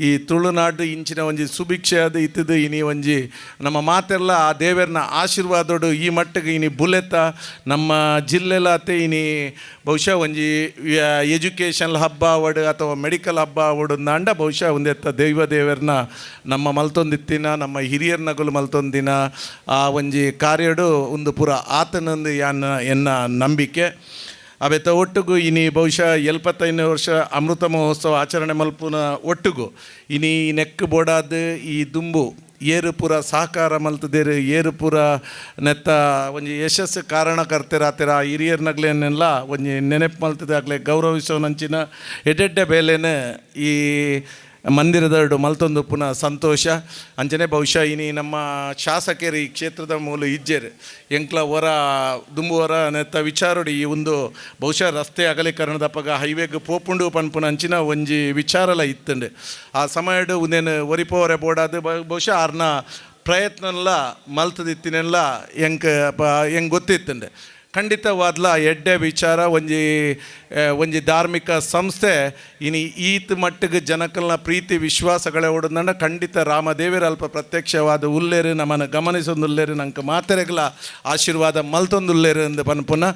ಈ ತುಳುನಾಡು ಇಂಚಿನ ಒಂಜಿ ಸುಭಿಕ್ಷೆ ಅದು ಇತ್ತದು ಇನಿ ಒಂಜಿ ನಮ್ಮ ಮಾತೆಲ್ಲ ಆ ದೇವರನ್ನ ಆಶೀರ್ವಾದೋಡು ಈ ಮಟ್ಟಿಗೆ ಇನಿ ಬುಲೆತ ನಮ್ಮ ಜಿಲ್ಲೆಲಾತೆ ಇನಿ ಬಹುಶಃ ಒಂಜಿ ಎಜುಕೇಷನ್ ಹಬ್ಬ ಅವಡು ಅಥವಾ ಮೆಡಿಕಲ್ ಹಬ್ಬ ಅವಡು ಅಂಡ ಬಹುಶಃ ಒಂದೆತ್ತ ದೇವರನ್ನ ನಮ್ಮ ಮಲ್ತೊಂದಿತ್ತಿನ ನಮ್ಮ ಹಿರಿಯರ್ನಗಳು ಮಲ್ತೊಂದಿನ ಆ ಒಂಜಿ ಕಾರ್ಯಡು ಒಂದು ಪೂರ ಆತನೊಂದು ಎನ್ನ ನಂಬಿಕೆ ಅವೆತ ಒಟ್ಟಿಗೂ ಇನಿ ಬಹುಶಃ 75 ವರ್ಷ ಅಮೃತ ಮಹೋತ್ಸವ ಆಚರಣೆ ಮಲ್ಪುನ ಒಟ್ಟಿಗೂ ಇನಿ ನೆಕ್ ಬೋಡಾದ ಈ ದುಂಬು ಏರು ಪೂರ ಸಹಕಾರ ಮಲ್ತದೇರು ಏರು ಪೂರ ನೆತ್ತ ಒಂಜಿ ಯಶಸ್ಸು ಕಾರಣಕರ್ತರಾತಿರ ಆ ಹಿರಿಯರ್ನಗ್ಲೇನೆಲ್ಲ ಒಂಜಿ ನೆನಪು ಮಲ್ತದಾಗಲೇ ಗೌರವಿಸೋನಂಚಿನ ಎಡೆಡ್ಡೆ ಬೇಲೆನ ಈ ಮಂದಿರದಡು ಮಲ್ತೊಂದು ಪುನಃ ಸಂತೋಷ ಅಂಚನೆ ಬಹುಶಃ ಇನಿ ನಮ್ಮ ಶಾಸಕರು ಈ ಕ್ಷೇತ್ರದ ಮೂಲ ಇಜ್ಜೆರು ಎಂಕ್ಲ ಹೊರ ದುಂಬುವರ ನೆತ್ತ ವಿಚಾರಡು ಈ ಒಂದು ಬಹುಶಃ ರಸ್ತೆ ಅಗಲೀಕರಣದ ಪಗ ಹೈವೇಗೆ ಪೋಪುಂಡು ಪನ್ಪುನ ಅಂಚಿನ ಒಂಜಿ ವಿಚಾರಲ ಇತ್ತಂಡು ಆ ಸಮಯಡು ಒಂದೇನು ಒರಿಪೋರೆ ಬೋಡಾದು ಬಹುಶಃ ಆರ್ನ ಪ್ರಯತ್ನಲ್ಲ ಮಲ್ತದಿತ್ತಿನೆಲ್ಲ ಹೆಂಗೆ ಗೊತ್ತಿತ್ತಂಡು ಖಂಡಿತವಾದ್ಲ ಎಡ್ಡೆ ವಿಚಾರ ಒಂಜಿ ಧಾರ್ಮಿಕ ಸಂಸ್ಥೆ ಇನಿ ಈತ್ ಮಟ್ಟಿಗೆ ಜನಕಲ್ನ ಪ್ರೀತಿ ವಿಶ್ವಾಸಗಳೇ ಹೊಡೆದಂಡ ಖಂಡಿತ ರಾಮದೇವರ ಅಲ್ಪ ಪ್ರತ್ಯಕ್ಷವಾದ ಉಲ್ಲೇರು ನಮ್ಮನ್ನು ಗಮನಿಸೊಂದುಲ್ಲೇರು ನಂಗೆ ಮಾತೆರೆಗಳ ಆಶೀರ್ವಾದ ಮಲ್ತೊಂದುಲ್ಲೇರು ಎಂದು ಪನ್ಪುನ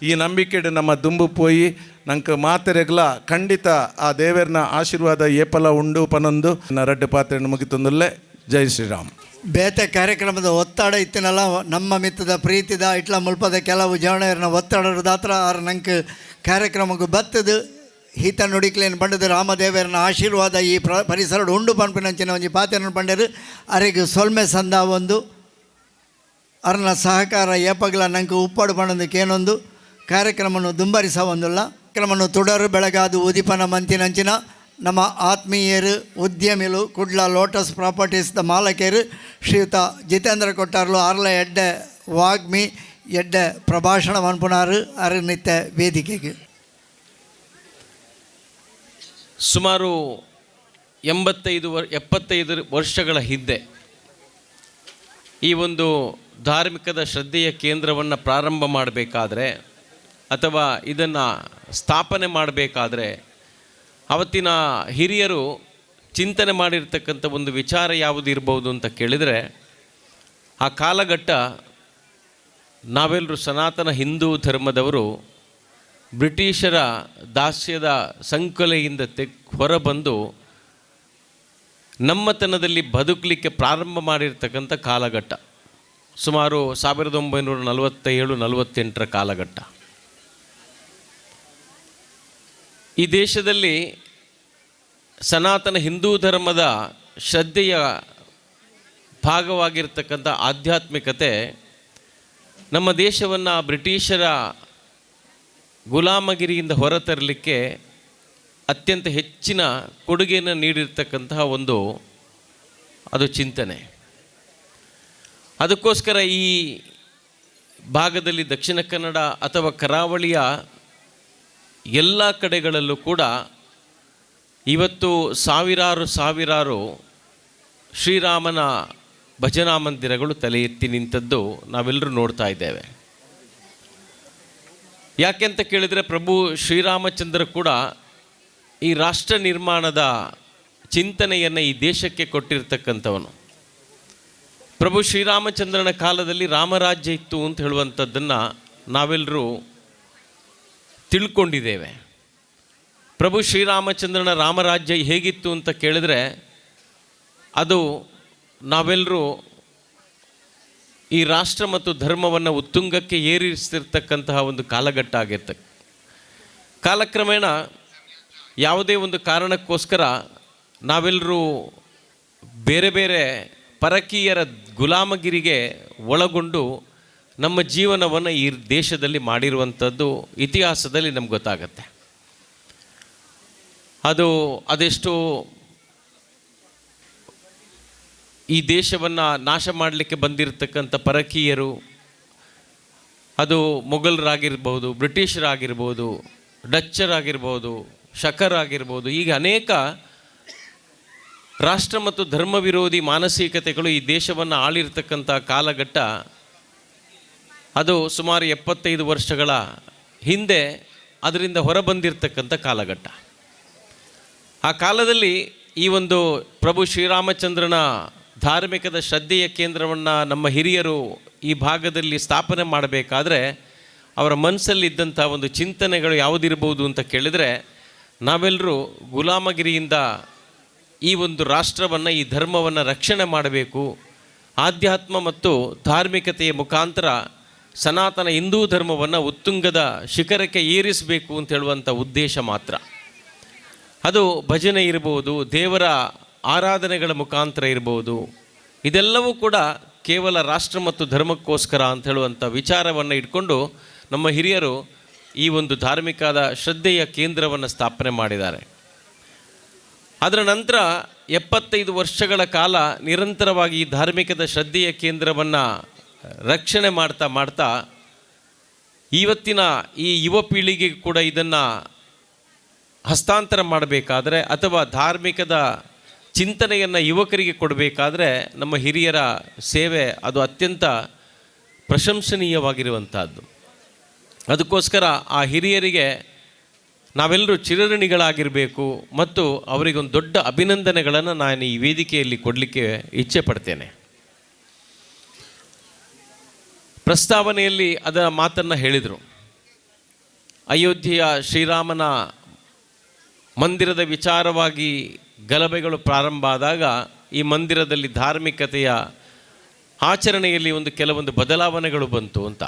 ಈ ನಂಬಿಕೆಡು ನಮ್ಮ ದುಂಬು ಪೋಯಿ ನಂಗೆ ಮಾತೆರೆಗಳ ಖಂಡಿತ ಆ ದೇವರನ ಆಶೀರ್ವಾದ ಏಪಲ ಉಂಡು ಪನೊಂದು ರಡ್ಡು ಪಾತ್ರೆಯನ್ನು ಮುಗಿತೊಂದುಲ್ಲೆ. ಜೈ ಶ್ರೀರಾಮ್. ಬೇತೆ ಕಾರ್ಯಕ್ರಮದ ಒತ್ತಡ ಇತ್ತಿನಲ್ಲ ನಮ್ಮ ಮಿತ್ತದ ಪ್ರೀತಿದ ಇಟ್ಲ ಮುಲ್ಪದ ಕೆಲವು ಜವಣರನ್ನ ಒತ್ತಡದಾತ್ರ ಆರು ನಂಗೆ ಕಾರ್ಯಕ್ರಮಕ್ಕೆ ಬತ್ತದು ಹಿತ ನುಡಿಕ್ಲೇನು ಬಂಡದು ರಾಮದೇವರನ್ನ ಆಶೀರ್ವಾದ ಈ ಪರಿಸರ ಉಂಡು ಪನ್ಪಿನಂಚಿನ ಒಂಜಿ ಪಾತ್ರೆಯನ್ನು ಬಂಡರು ಅರಿಗೆ ಸೊಲ್ಮೆ ಸಂದ ಒಂದು ಅರ್ನ ಸಹಕಾರ ಏಪಗ್ಲ ನಂಗೆ ಉಪ್ಪಾಡು ಪಣದಕ್ಕೆ ಏನೊಂದು ಕಾರ್ಯಕ್ರಮವನ್ನು ದುಂಬರಿಸ ಒಂದಿಲ್ಲ ಕಾರ್ಯಕ್ರಮವನ್ನು ತುಡರು ಬೆಳಗಾದು ಉದಿಪನ ಮಂತಿನಂಚಿನ ನಮ್ಮ ಆತ್ಮೀಯರು ಉದ್ಯಮಿಲು ಕುಡ್ಲ ಲೋಟಸ್ ಪ್ರಾಪರ್ಟೀಸ್ದ ಮಾಲಕರು ಶ್ರೀಯುತ ಜಿತೇಂದ್ರ ಕೊಟ್ಟಾರ್ಲು ಆರ್ಲ ಎಡ್ಡೆ ವಾಗ್ಮಿ ಎಡ್ಡೆ ಪ್ರಭಾಷಣ ಮನ್ಪುನಾರು ಅರು ನಿತ್ಯ ವೇದಿಕೆಗೆ ಸುಮಾರು 75 ವರ್ಷಗಳ ಹಿಂದೆ ಈ ಒಂದು ಧಾರ್ಮಿಕದ ಶ್ರದ್ಧೆಯ ಕೇಂದ್ರವನ್ನು ಪ್ರಾರಂಭ ಮಾಡಬೇಕಾದ್ರೆ ಅಥವಾ ಇದನ್ನು ಸ್ಥಾಪನೆ ಮಾಡಬೇಕಾದ್ರೆ ಅವತ್ತಿನ ಹಿರಿಯರು ಚಿಂತನೆ ಮಾಡಿರ್ತಕ್ಕಂಥ ಒಂದು ವಿಚಾರ ಯಾವುದು ಇರ್ಬೋದು ಅಂತ ಕೇಳಿದರೆ ಆ ಕಾಲಘಟ್ಟ ನಾವೆಲ್ಲರೂ ಸನಾತನ ಹಿಂದೂ ಧರ್ಮದವರು ಬ್ರಿಟಿಷರ ದಾಸ್ಯದ ಸಂಕೊಲೆಯಿಂದ ಹೊರಬಂದು ನಮ್ಮತನದಲ್ಲಿ ಬದುಕಲಿಕ್ಕೆ ಪ್ರಾರಂಭ ಮಾಡಿರ್ತಕ್ಕಂಥ ಕಾಲಘಟ್ಟ ಸುಮಾರು 1947-48 ಕಾಲಘಟ್ಟ. ಈ ದೇಶದಲ್ಲಿ ಸನಾತನ ಹಿಂದೂ ಧರ್ಮದ ಶ್ರದ್ಧೆಯ ಭಾಗವಾಗಿರ್ತಕ್ಕಂಥ ಆಧ್ಯಾತ್ಮಿಕತೆ ನಮ್ಮ ದೇಶವನ್ನು ಬ್ರಿಟಿಷರ ಗುಲಾಮಗಿರಿಯಿಂದ ಹೊರತರಲಿಕ್ಕೆ ಅತ್ಯಂತ ಹೆಚ್ಚಿನ ಕೊಡುಗೆಯನ್ನು ನೀಡಿರ್ತಕ್ಕಂತಹ ಅದು ಚಿಂತನೆ. ಅದಕ್ಕೋಸ್ಕರ ಈ ಭಾಗದಲ್ಲಿ ದಕ್ಷಿಣ ಕನ್ನಡ ಅಥವಾ ಕರಾವಳಿಯ ಎಲ್ಲ ಕಡೆಗಳಲ್ಲೂ ಕೂಡ ಇವತ್ತು ಸಾವಿರಾರು ಶ್ರೀರಾಮನ ಭಜನಾ ಮಂದಿರಗಳು ತಲೆ ಎತ್ತಿ ನಿಂತದ್ದು ನಾವೆಲ್ಲರೂ ನೋಡ್ತಾ ಇದ್ದೇವೆ. ಯಾಕೆಂತ ಕೇಳಿದರೆ ಪ್ರಭು ಶ್ರೀರಾಮಚಂದ್ರ ಕೂಡ ಈ ರಾಷ್ಟ್ರ ನಿರ್ಮಾಣದ ಚಿಂತನೆಯನ್ನು ಈ ದೇಶಕ್ಕೆ ಕೊಟ್ಟಿರ್ತಕ್ಕಂಥವನು. ಪ್ರಭು ಶ್ರೀರಾಮಚಂದ್ರನ ಕಾಲದಲ್ಲಿ ರಾಮರಾಜ್ಯ ಇತ್ತು ಅಂತ ಹೇಳುವಂಥದ್ದನ್ನು ನಾವೆಲ್ಲರೂ ತಿಳ್ಕೊಂಡಿದ್ದೇವೆ. ಪ್ರಭು ಶ್ರೀರಾಮಚಂದ್ರನ ರಾಮರಾಜ್ಯ ಹೇಗಿತ್ತು ಅಂತ ಕೇಳಿದರೆ ಅದು ನಾವೆಲ್ಲರೂ ಈ ರಾಷ್ಟ್ರ ಮತ್ತು ಧರ್ಮವನ್ನು ಉತ್ತುಂಗಕ್ಕೆ ಏರಿಸ್ತಿರ್ತಕ್ಕಂತಹ ಒಂದು ಕಾಲಘಟ್ಟ ಆಗಿರ್ತಕ್ಕ. ಕಾಲಕ್ರಮೇಣ ಯಾವುದೇ ಒಂದು ಕಾರಣಕ್ಕೋಸ್ಕರ ನಾವೆಲ್ಲರೂ ಬೇರೆ ಬೇರೆ ಪರಕೀಯರ ಗುಲಾಮಗಿರಿಗೆ ಒಳಗೊಂಡು ನಮ್ಮ ಜೀವನವನ್ನು ಈ ದೇಶದಲ್ಲಿ ಮಾಡಿರುವಂಥದ್ದು ಇತಿಹಾಸದಲ್ಲಿ ನಮ್ಗೆ ಗೊತ್ತಾಗತ್ತೆ. ಅದೆಷ್ಟು ಈ ದೇಶವನ್ನು ನಾಶ ಮಾಡಲಿಕ್ಕೆ ಬಂದಿರತಕ್ಕಂಥ ಪರಕೀಯರು, ಅದು ಮೊಘಲರಾಗಿರ್ಬೋದು, ಬ್ರಿಟಿಷರಾಗಿರ್ಬೋದು, ಡಚ್ಚರಾಗಿರ್ಬೋದು, ಶಕರಾಗಿರ್ಬೋದು, ಈಗ ಅನೇಕ ರಾಷ್ಟ್ರ ಮತ್ತು ಧರ್ಮ ವಿರೋಧಿ ಮಾನಸಿಕತೆಗಳು ಈ ದೇಶವನ್ನು ಆಳಿರ್ತಕ್ಕಂಥ ಕಾಲಘಟ್ಟ ಅದು ಸುಮಾರು 75 ವರ್ಷಗಳ ಹಿಂದೆ ಅದರಿಂದ ಹೊರಬಂದಿರತಕ್ಕಂಥ ಕಾಲಘಟ್ಟ. ಆ ಕಾಲದಲ್ಲಿ ಈ ಒಂದು ಪ್ರಭು ಶ್ರೀರಾಮಚಂದ್ರನ ಧಾರ್ಮಿಕದ ಶ್ರದ್ಧೆಯ ಕೇಂದ್ರವನ್ನು ನಮ್ಮ ಹಿರಿಯರು ಈ ಭಾಗದಲ್ಲಿ ಸ್ಥಾಪನೆ ಮಾಡಬೇಕಾದ್ರೆ ಅವರ ಮನಸ್ಸಲ್ಲಿದ್ದಂಥ ಒಂದು ಚಿಂತನೆಗಳು ಯಾವುದಿರ್ಬೋದು ಅಂತ ಕೇಳಿದರೆ, ನಾವೆಲ್ಲರೂ ಗುಲಾಮಗಿರಿಯಿಂದ ಈ ಒಂದು ರಾಷ್ಟ್ರವನ್ನು, ಈ ಧರ್ಮವನ್ನು ರಕ್ಷಣೆ ಮಾಡಬೇಕು, ಆಧ್ಯಾತ್ಮ ಮತ್ತು ಧಾರ್ಮಿಕತೆಯ ಮುಖಾಂತರ ಸನಾತನ ಹಿಂದೂ ಧರ್ಮವನ್ನು ಉತ್ತುಂಗದ ಶಿಖರಕ್ಕೆ ಏರಿಸಬೇಕು ಅಂತ ಹೇಳುವಂಥ ಉದ್ದೇಶ ಮಾತ್ರ. ಅದು ಭಜನೆ ಇರ್ಬೋದು, ದೇವರ ಆರಾಧನೆಗಳ ಮುಖಾಂತರ ಇರ್ಬೋದು, ಇದೆಲ್ಲವೂ ಕೂಡ ಕೇವಲ ರಾಷ್ಟ್ರ ಮತ್ತು ಧರ್ಮಕ್ಕೋಸ್ಕರ ಅಂತ ಹೇಳುವಂಥ ವಿಚಾರವನ್ನು ಇಟ್ಕೊಂಡು ನಮ್ಮ ಹಿರಿಯರು ಈ ಒಂದು ಧಾರ್ಮಿಕದ ಶ್ರದ್ಧೆಯ ಕೇಂದ್ರವನ್ನು ಸ್ಥಾಪನೆ ಮಾಡಿದ್ದಾರೆ. ಅದರ ನಂತರ 75 ವರ್ಷಗಳ ಕಾಲ ನಿರಂತರವಾಗಿ ಈ ಧಾರ್ಮಿಕದ ಶ್ರದ್ಧೆಯ ಕೇಂದ್ರವನ್ನು ರಕ್ಷಣೆ ಮಾಡ್ತಾ ಮಾಡ್ತಾ ಇವತ್ತಿನ ಈ ಯುವ ಪೀಳಿಗೆಗೆ ಕೂಡ ಇದನ್ನು ಹಸ್ತಾಂತರ ಮಾಡಬೇಕಾದ್ರೆ ಅಥವಾ ಧಾರ್ಮಿಕದ ಚಿಂತನೆಯನ್ನು ಯುವಕರಿಗೆ ಕೊಡಬೇಕಾದ್ರೆ ನಮ್ಮ ಹಿರಿಯರ ಸೇವೆ ಅದು ಅತ್ಯಂತ ಪ್ರಶಂಸನೀಯವಾಗಿರುವಂಥದ್ದು. ಅದಕ್ಕೋಸ್ಕರ ಆ ಹಿರಿಯರಿಗೆ ನಾವೆಲ್ಲರೂ ಚಿರಋಣಿಗಳಾಗಿರಬೇಕು ಮತ್ತು ಅವರಿಗೊಂದು ದೊಡ್ಡ ಅಭಿನಂದನೆಗಳನ್ನು ನಾನು ಈ ವೇದಿಕೆಯಲ್ಲಿ ಕೊಡಲಿಕ್ಕೆ ಇಚ್ಛೆ ಪಡ್ತೇನೆ. ಪ್ರಸ್ತಾವನೆಯಲ್ಲಿ ಅದರ ಮಾತನ್ನು ಹೇಳಿದರು. ಅಯೋಧ್ಯೆಯ ಶ್ರೀರಾಮನ ಮಂದಿರದ ವಿಚಾರವಾಗಿ ಗಲಭೆಗಳು ಪ್ರಾರಂಭ ಆದಾಗ ಈ ಮಂದಿರದಲ್ಲಿ ಧಾರ್ಮಿಕತೆಯ ಆಚರಣೆಯಲ್ಲಿ ಕೆಲವೊಂದು ಬದಲಾವಣೆಗಳು ಬಂತು ಅಂತ.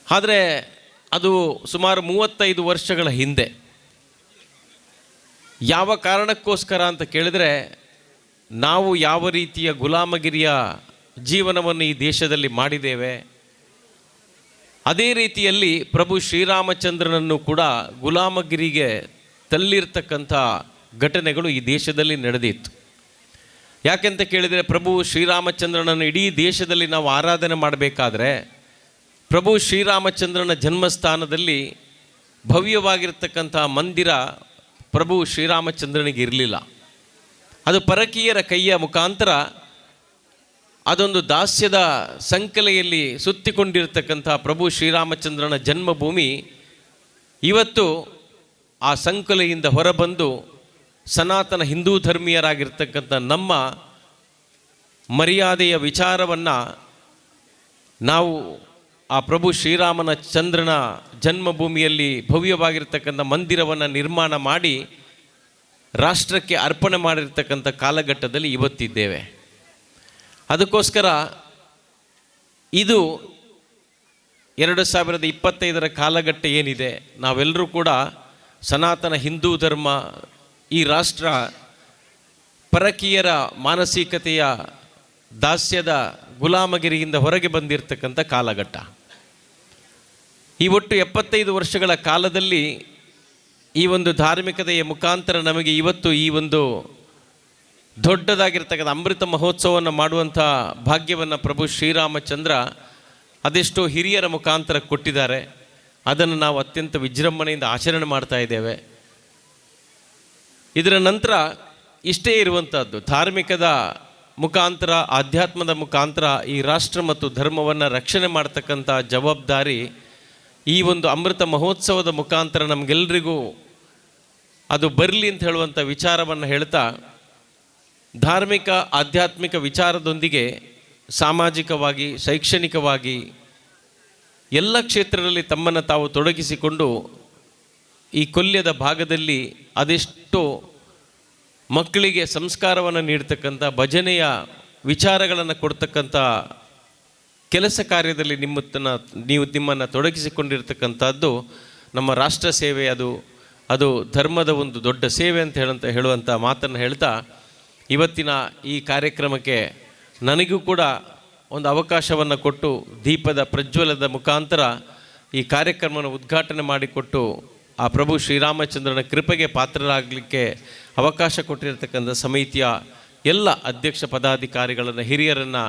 ಆದರೆ ಅದು ಸುಮಾರು 35 ವರ್ಷಗಳ ಹಿಂದೆ. ಯಾವ ಕಾರಣಕ್ಕೋಸ್ಕರ ಅಂತ ಕೇಳಿದರೆ, ನಾವು ಯಾವ ರೀತಿಯ ಗುಲಾಮಗಿರಿಯ ಜೀವನವನ್ನು ಈ ದೇಶದಲ್ಲಿ ಮಾಡಿದ್ದೇವೆ, ಅದೇ ರೀತಿಯಲ್ಲಿ ಪ್ರಭು ಶ್ರೀರಾಮಚಂದ್ರನನ್ನು ಕೂಡ ಗುಲಾಮಗಿರಿಗೆ ತಳ್ಳಿರ್ತಕ್ಕಂಥ ಘಟನೆಗಳು ಈ ದೇಶದಲ್ಲಿ ನಡೆದಿತ್ತು. ಯಾಕೆಂತ ಕೇಳಿದರೆ, ಪ್ರಭು ಶ್ರೀರಾಮಚಂದ್ರನನ್ನು ಇಡೀ ದೇಶದಲ್ಲಿ ನಾವು ಆರಾಧನೆ ಮಾಡಬೇಕಾದ್ರೆ ಪ್ರಭು ಶ್ರೀರಾಮಚಂದ್ರನ ಜನ್ಮಸ್ಥಾನದಲ್ಲಿ ಭವ್ಯವಾಗಿರ್ತಕ್ಕಂಥ ಮಂದಿರ ಪ್ರಭು ಶ್ರೀರಾಮಚಂದ್ರನಿಗೆ ಇರಲಿಲ್ಲ. ಅದು ಪರಕೀಯರ ಕೈಯ ಮುಖಾಂತರ ಅದೊಂದು ದಾಸ್ಯದ ಸಂಕಲೆಯಲ್ಲಿ ಸುತ್ತಿಕೊಂಡಿರ್ತಕ್ಕಂಥ ಪ್ರಭು ಶ್ರೀರಾಮಚಂದ್ರನ ಜನ್ಮಭೂಮಿ ಇವತ್ತು ಆ ಸಂಕಲೆಯಿಂದ ಹೊರಬಂದು ಸನಾತನ ಹಿಂದೂ ಧರ್ಮೀಯರಾಗಿರ್ತಕ್ಕಂಥ ನಮ್ಮ ಮರ್ಯಾದೆಯ ವಿಚಾರವನ್ನು ನಾವು ಆ ಪ್ರಭು ಶ್ರೀರಾಮನ ಚಂದ್ರನ ಜನ್ಮಭೂಮಿಯಲ್ಲಿ ಭವ್ಯವಾಗಿರ್ತಕ್ಕಂಥ ಮಂದಿರವನ್ನು ನಿರ್ಮಾಣ ಮಾಡಿ ರಾಷ್ಟ್ರಕ್ಕೆ ಅರ್ಪಣೆ ಮಾಡಿರ್ತಕ್ಕಂಥ ಕಾಲಘಟ್ಟದಲ್ಲಿ ಇವತ್ತಿದ್ದೇವೆ. ಅದಕ್ಕೋಸ್ಕರ ಇದು 2025 ಕಾಲಘಟ್ಟ ಏನಿದೆ, ನಾವೆಲ್ಲರೂ ಕೂಡ ಸನಾತನ ಹಿಂದೂ ಧರ್ಮ, ಈ ರಾಷ್ಟ್ರ ಪರಕೀಯರ ಮಾನಸಿಕತೆಯ ದಾಸ್ಯದ ಗುಲಾಮಗಿರಿಯಿಂದ ಹೊರಗೆ ಬಂದಿರತಕ್ಕಂಥ ಕಾಲಘಟ್ಟ. ಈ ಒಟ್ಟು 75 ವರ್ಷಗಳ ಕಾಲದಲ್ಲಿ ಈ ಒಂದು ಧಾರ್ಮಿಕತೆಯ ಮುಖಾಂತರ ನಮಗೆ ಇವತ್ತು ಈ ಒಂದು ದೊಡ್ಡದಾಗಿರ್ತಕ್ಕಂಥ ಅಮೃತ ಮಹೋತ್ಸವವನ್ನು ಮಾಡುವಂಥ ಭಾಗ್ಯವನ್ನು ಪ್ರಭು ಶ್ರೀರಾಮಚಂದ್ರ ಅದೆಷ್ಟೋ ಹಿರಿಯರ ಮುಖಾಂತರ ಕೊಟ್ಟಿದ್ದಾರೆ. ಅದನ್ನು ನಾವು ಅತ್ಯಂತ ವಿಜೃಂಭಣೆಯಿಂದ ಆಚರಣೆ ಮಾಡ್ತಾ ಇದ್ದೇವೆ. ಇದರ ನಂತರ ಇಷ್ಟೇ ಇರುವಂಥದ್ದು, ಧಾರ್ಮಿಕದ ಮುಖಾಂತರ, ಆಧ್ಯಾತ್ಮದ ಮುಖಾಂತರ ಈ ರಾಷ್ಟ್ರ ಮತ್ತು ಧರ್ಮವನ್ನು ರಕ್ಷಣೆ ಮಾಡ್ತಕ್ಕಂಥ ಜವಾಬ್ದಾರಿ ಈ ಒಂದು ಅಮೃತ ಮಹೋತ್ಸವದ ಮುಖಾಂತರ ನಮಗೆಲ್ಲರಿಗೂ ಅದು ಬರಲಿ ಅಂತ ಹೇಳುವಂಥ ವಿಚಾರವನ್ನು ಹೇಳ್ತಾ, ಧಾರ್ಮಿಕ ಆಧ್ಯಾತ್ಮಿಕ ವಿಚಾರದೊಂದಿಗೆ ಸಾಮಾಜಿಕವಾಗಿ, ಶೈಕ್ಷಣಿಕವಾಗಿ ಎಲ್ಲ ಕ್ಷೇತ್ರದಲ್ಲಿ ತಮ್ಮನ್ನು ತಾವು ತೊಡಗಿಸಿಕೊಂಡು ಈ ಕೊಲ್ಯದ ಭಾಗದಲ್ಲಿ ಅದೆಷ್ಟೋ ಮಕ್ಕಳಿಗೆ ಸಂಸ್ಕಾರವನ್ನು ನೀಡ್ತಕ್ಕಂಥ, ಭಜನೆಯ ವಿಚಾರಗಳನ್ನು ಕೊಡ್ತಕ್ಕಂಥ ಕೆಲಸ ಕಾರ್ಯದಲ್ಲಿ ನಿಮ್ಮನ್ನು ತೊಡಗಿಸಿಕೊಂಡಿರ್ತಕ್ಕಂಥದ್ದು ನಮ್ಮ ರಾಷ್ಟ್ರ ಸೇವೆ. ಅದು ಧರ್ಮದ ಒಂದು ದೊಡ್ಡ ಸೇವೆ ಅಂತ ಹೇಳುವಂಥ ಮಾತನ್ನು ಹೇಳ್ತಾ, ಇವತ್ತಿನ ಈ ಕಾರ್ಯಕ್ರಮಕ್ಕೆ ನನಗೂ ಕೂಡ ಒಂದು ಅವಕಾಶವನ್ನು ಕೊಟ್ಟು ದೀಪದ ಪ್ರಜ್ವಲದ ಮುಖಾಂತರ ಈ ಕಾರ್ಯಕ್ರಮವನ್ನು ಉದ್ಘಾಟನೆ ಮಾಡಿಕೊಟ್ಟು ಆ ಪ್ರಭು ಶ್ರೀರಾಮಚಂದ್ರನ ಕೃಪೆಗೆ ಪಾತ್ರರಾಗಲಿಕ್ಕೆ ಅವಕಾಶ ಕೊಟ್ಟಿರತಕ್ಕಂಥ ಸಮಿತಿಯ ಎಲ್ಲ ಅಧ್ಯಕ್ಷ ಪದಾಧಿಕಾರಿಗಳನ್ನು, ಹಿರಿಯರನ್ನು